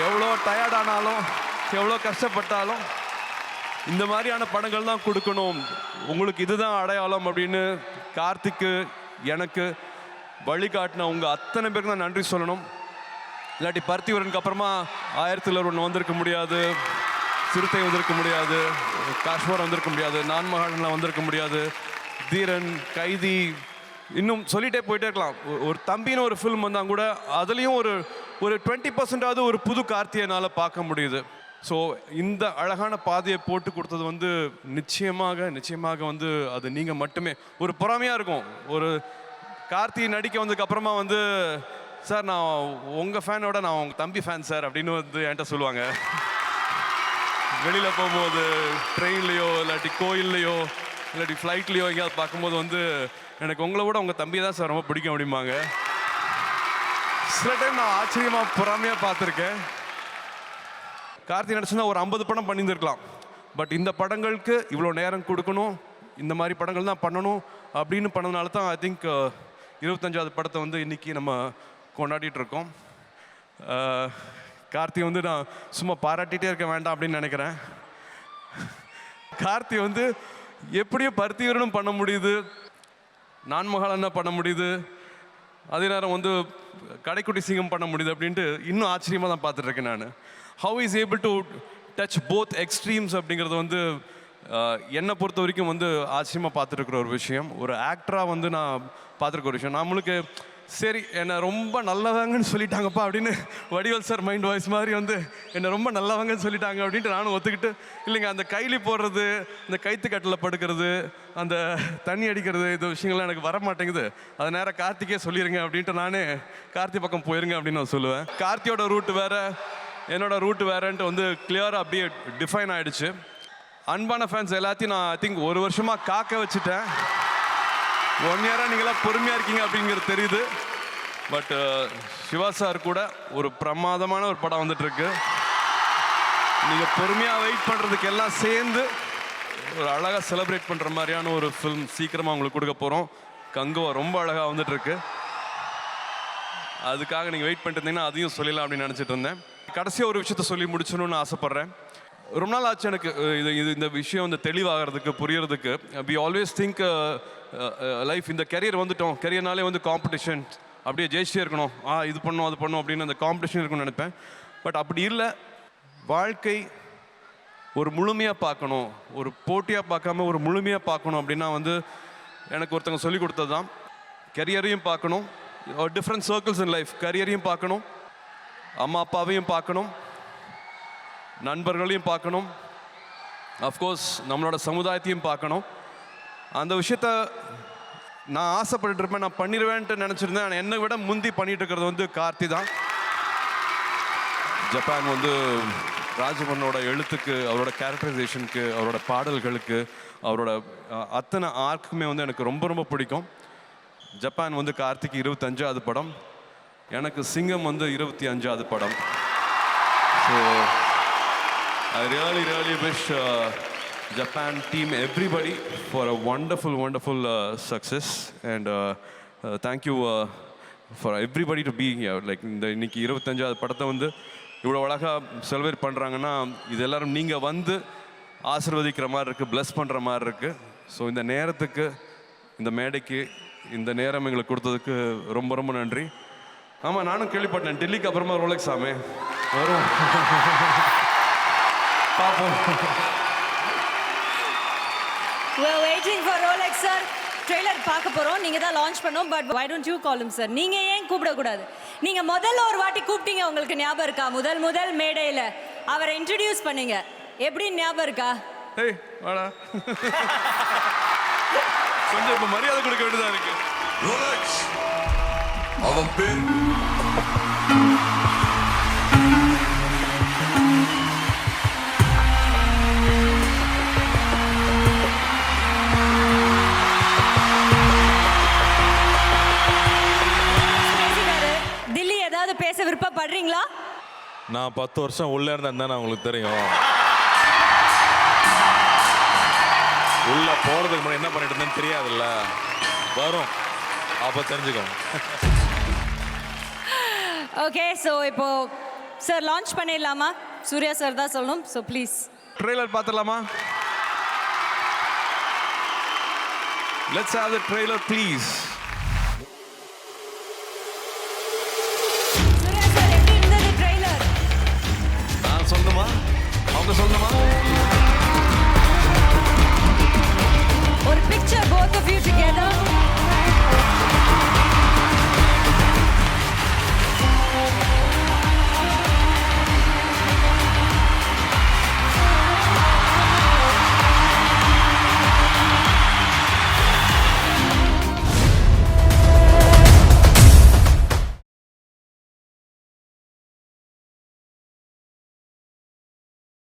எவ்வளோ டயர்டானாலும், எவ்வளோ கஷ்டப்பட்டாலும் இந்த மாதிரியான படங்கள் தான் கொடுக்கணும், உங்களுக்கு இதுதான் அடையாளம் அப்படின்னு கார்த்திக்கு எனக்கு வழிகாட்டின உங்கள் அத்தனை பேருக்கு தான் நன்றி சொல்லணும். இல்லாட்டி பருத்திவரனுக்கு அப்புறமா 1001 வந்திருக்க முடியாது, சிறுத்தை வந்திருக்க முடியாது, காஷ்மீர் வந்திருக்க முடியாது, நான் மகான்லாம் வந்திருக்க முடியாது, தீரன், கைதி, இன்னும் சொல்லிகிட்டே போயிட்டே இருக்கலாம். ஒரு தம்பின்னு ஒரு ஃபில்ம் வந்தால் கூட அதுலேயும் ஒரு 20% ஒரு புது கார்த்தியை என்னால் பார்க்க முடியுது. ஸோ இந்த அழகான பாதையை போட்டு கொடுத்தது வந்து நிச்சயமாக வந்து அது நீங்கள் மட்டுமே. ஒரு பொறாமையாக இருக்கும், ஒரு கார்த்தி நடிக்க வந்ததுக்கப்புறமா வந்து சார் நான் உங்கள் ஃபேனோட நான் உங்கள் தம்பி ஃபேன் சார் அப்படின்னு வந்து என்கிட்ட சொல்லுவாங்க. வெளியில் போகும்போது ட்ரெயின்லேயோ இல்லாட்டி கோயில்லையோ இல்லாட்டி ஃப்ளைட்லேயோ எங்கேயாவது பார்க்கும்போது வந்து எனக்கு உங்களை விட உங்கள் தம்பியை தான் சார் ரொம்ப பிடிக்கும் அப்படிம்பாங்க. சில டைம் நான் ஆச்சரியமாக பொறாமையாக பார்த்துருக்கேன். கார்த்தி நடிச்சுன்னா ஒரு 50 படம் பண்ணியிருந்திருக்கலாம். பட் இந்த படங்களுக்கு இவ்வளோ நேரம் கொடுக்கணும், இந்த மாதிரி படங்கள் தான் பண்ணணும் அப்படின்னு பண்ணதுனால தான் ஐ திங்க் 25வது படத்தை வந்து இன்றைக்கி நம்ம கொண்டாடிட்டு இருக்கோம். கார்த்தி வந்து நான் சும்மா பாராட்டிகிட்டே இருக்க வேண்டாம் அப்படின்னு நினைக்கிறேன். கார்த்தி வந்து எப்படியோ பருத்திவரனும் பண்ண முடியுது, நான் மகாலன்னா பண்ண முடியுது, அதே நேரம் வந்து கடைக்குட்டி சிங்கம் பண்ண முடியுது அப்படின்ட்டு இன்னும் ஆச்சரியமாக தான் பார்த்துட்ருக்கேன் நான். How is able to touch both extremes அப்படிங்கிறது வந்து என்னை பொறுத்த வரைக்கும் வந்து ஆச்சரியமாக பார்த்துருக்குற ஒரு விஷயம். ஒரு ஆக்டராக வந்து நான் பார்த்துருக்க ஒரு விஷயம். நம்மளுக்கு சரி என்னை ரொம்ப நல்லவங்கன்னு சொல்லிட்டாங்கப்பா அப்படின்னு வடிவேல் சார் மைண்ட் வாய்ஸ் மாதிரி வந்து என்னை ரொம்ப நல்லவங்கன்னு சொல்லிட்டாங்க அப்படின்ட்டு நானும் ஒத்துக்கிட்டு, இல்லைங்க அந்த கைலி போடுறது, இந்த கைத்துக்கட்டில் படுக்கிறது, அந்த தண்ணி அடிக்கிறது, இந்த விஷயங்கள்லாம் எனக்கு வர மாட்டேங்குது, அதை நேரம் கார்த்திக்கே சொல்லிடுங்க அப்படின்ட்டு நானே கார்த்தி பக்கம் போயிருங்க அப்படின்னு நான் சொல்லுவேன். கார்த்தியோட ரூட்டு வேறு, என்னோட ரூட்டு வேறன்ட்டு வந்து கிளியராக அப்படியே டிஃபைன் ஆகிடுச்சு. அன்பான ஃபேன்ஸ் எல்லாத்தையும் நான் ஐ திங்க் 1 வருஷமாக காக்க வச்சுட்டேன். 1 இயராக நீங்களாம் பொறுமையாக இருக்கீங்க அப்படிங்கிறது தெரியுது. பட் சிவா சார் கூட ஒரு பிரமாதமான ஒரு படம் வந்துட்டுருக்கு. நீங்கள் பொறுமையாக வெயிட் பண்ணுறதுக்கு எல்லாம் சேர்ந்து ஒரு அழகாக செலிப்ரேட் பண்ணுற மாதிரியான ஒரு ஃபில்ம் சீக்கிரமாக உங்களுக்கு கொடுக்க போகிறோம். கங்குவா ரொம்ப அழகாக வந்துட்டுருக்கு. அதுக்காக நீங்கள் வெயிட் பண்ணிட்டு இருந்தீங்கன்னா அதையும் சொல்லலாம் அப்படின்னு நினச்சிட்டு இருந்தேன். கடைசியாக ஒரு விஷயத்த சொல்லி முடிச்சணும்னு ஆசைப்பட்றேன். ரொம்ப நாள் ஆச்சு எனக்கு இந்த விஷயம் வந்து தெளிவாகிறதுக்கு புரியறதுக்கு. வி ஆல்வேஸ் திங்க் லைஃப் இந்த கெரியர் வந்துட்டோம், கெரியர்னாலே வந்து காம்படிஷன், அப்படியே ஜெயிச்சிட்டே இருக்கணும், இது பண்ணணும் அது பண்ணணும் அப்படின்னு அந்த காம்படிஷன் இருக்குன்னு நினைப்பேன். பட் அப்படி இல்லை. வாழ்க்கை ஒரு முழுமையாக பார்க்கணும், ஒரு போட்டியாக பார்க்காம ஒரு முழுமையாக பார்க்கணும் அப்படின்னா வந்து எனக்கு ஒருத்தங்க சொல்லி கொடுத்தது தான். கெரியரையும் பார்க்கணும், டிஃப்ரெண்ட் சர்க்கிள்ஸ் இன் லைஃப், கரியரையும் பார்க்கணும், அம்மா அப்பாவையும் பார்க்கணும், நண்பர்களையும் பார்க்கணும், அஃப்கோர்ஸ் நம்மளோட சமுதாயத்தையும் பார்க்கணும். அந்த விஷயத்த நான் ஆசைப்பட்டு இருப்பேன், நான் பண்ணிடுவேன்ட்டு நினச்சிருந்தேன். ஆனால் என்னை விட முந்தி பண்ணிட்டு இருக்கிறது வந்து கார்த்தி தான். ஜப்பான் வந்து ராஜமன்னோட எழுத்துக்கு, அவரோட கேரக்டரைசேஷனுக்கு, அவரோட பாடல்களுக்கு, அவரோட அத்தனை ஆர்க்குமே வந்து எனக்கு ரொம்ப ரொம்ப பிடிக்கும். ஜப்பான் வந்து கார்த்திக் 25வது படம், எனக்கு சிங்கம் வந்து 25வது படம். So I really wish Japan team everybody for a wonderful success, and thank you for everybody to be here. Like இன்னைக்கு 25வது படத்தை வந்து இவ்வளோ அழகாக செலிப்ரேட் பண்ணுறாங்கன்னா இது எல்லாரும் நீங்கள் வந்து ஆசீர்வதிக்கிற மாதிரி இருக்குது, ப்ளஸ் பண்ணுற மாதிரி இருக்குது. ஸோ இந்த நேரத்துக்கு, இந்த மேடைக்கு, இந்த நேரம் எங்களுக்கு கொடுத்ததுக்கு ரொம்ப ரொம்ப நன்றி. ஆமாம், நானும் கேள்விப்பட்டேன் டெல்லிக்கு அப்புறமா ரோலெக்ஸ் ஆமே வரும், பார்ப்போம். We're waiting for Rolex sir. Trailer பார்க்க போகிறோம், நீங்கள் தான் லான்ச் பண்ணோம். But why don't you call him sir? நீங்கள் ஏன் கூப்பிடக்கூடாது? நீங்கள் முதல்ல ஒரு வாட்டி கூப்பிட்டீங்க, உங்களுக்கு ஞாபகம் இருக்கா? முதல் மேடையில் அவரை இன்ட்ரடியூஸ் பண்ணீங்க, எப்படி ஞாபகம் இருக்கா? ஏய் வாடா, கொஞ்சம் இப்போ மரியாதை கொடுக்க வேண்டியதாக இருக்கு. ரோலெக்ஸ் அவன் பேர் பேச விருப்பப்படுறீங்களா? நான் 10 வருஷம் உள்ள இருந்தேன், உங்களுக்கு தெரியும். உள்ள போறதுக்கு முன்னாடி என்ன பண்ணிட்டு இருந்தேன்னு தெரியாதுல்ல, வரும் அப்ப தெரிஞ்சுக்கோங்க. ஓகே, ஸோ இப்போ சார் லான்ச் பண்ணிடலாமா? சூர்யா சார் தான் சொல்லணும், ஸோ ப்ளீஸ் ட்ரெய்லர் பார்த்துடலாமா? Let's have the trailer please. சொல்லணுமா, அவங்க சொல்லணுமா? ஒரு picture both of you together.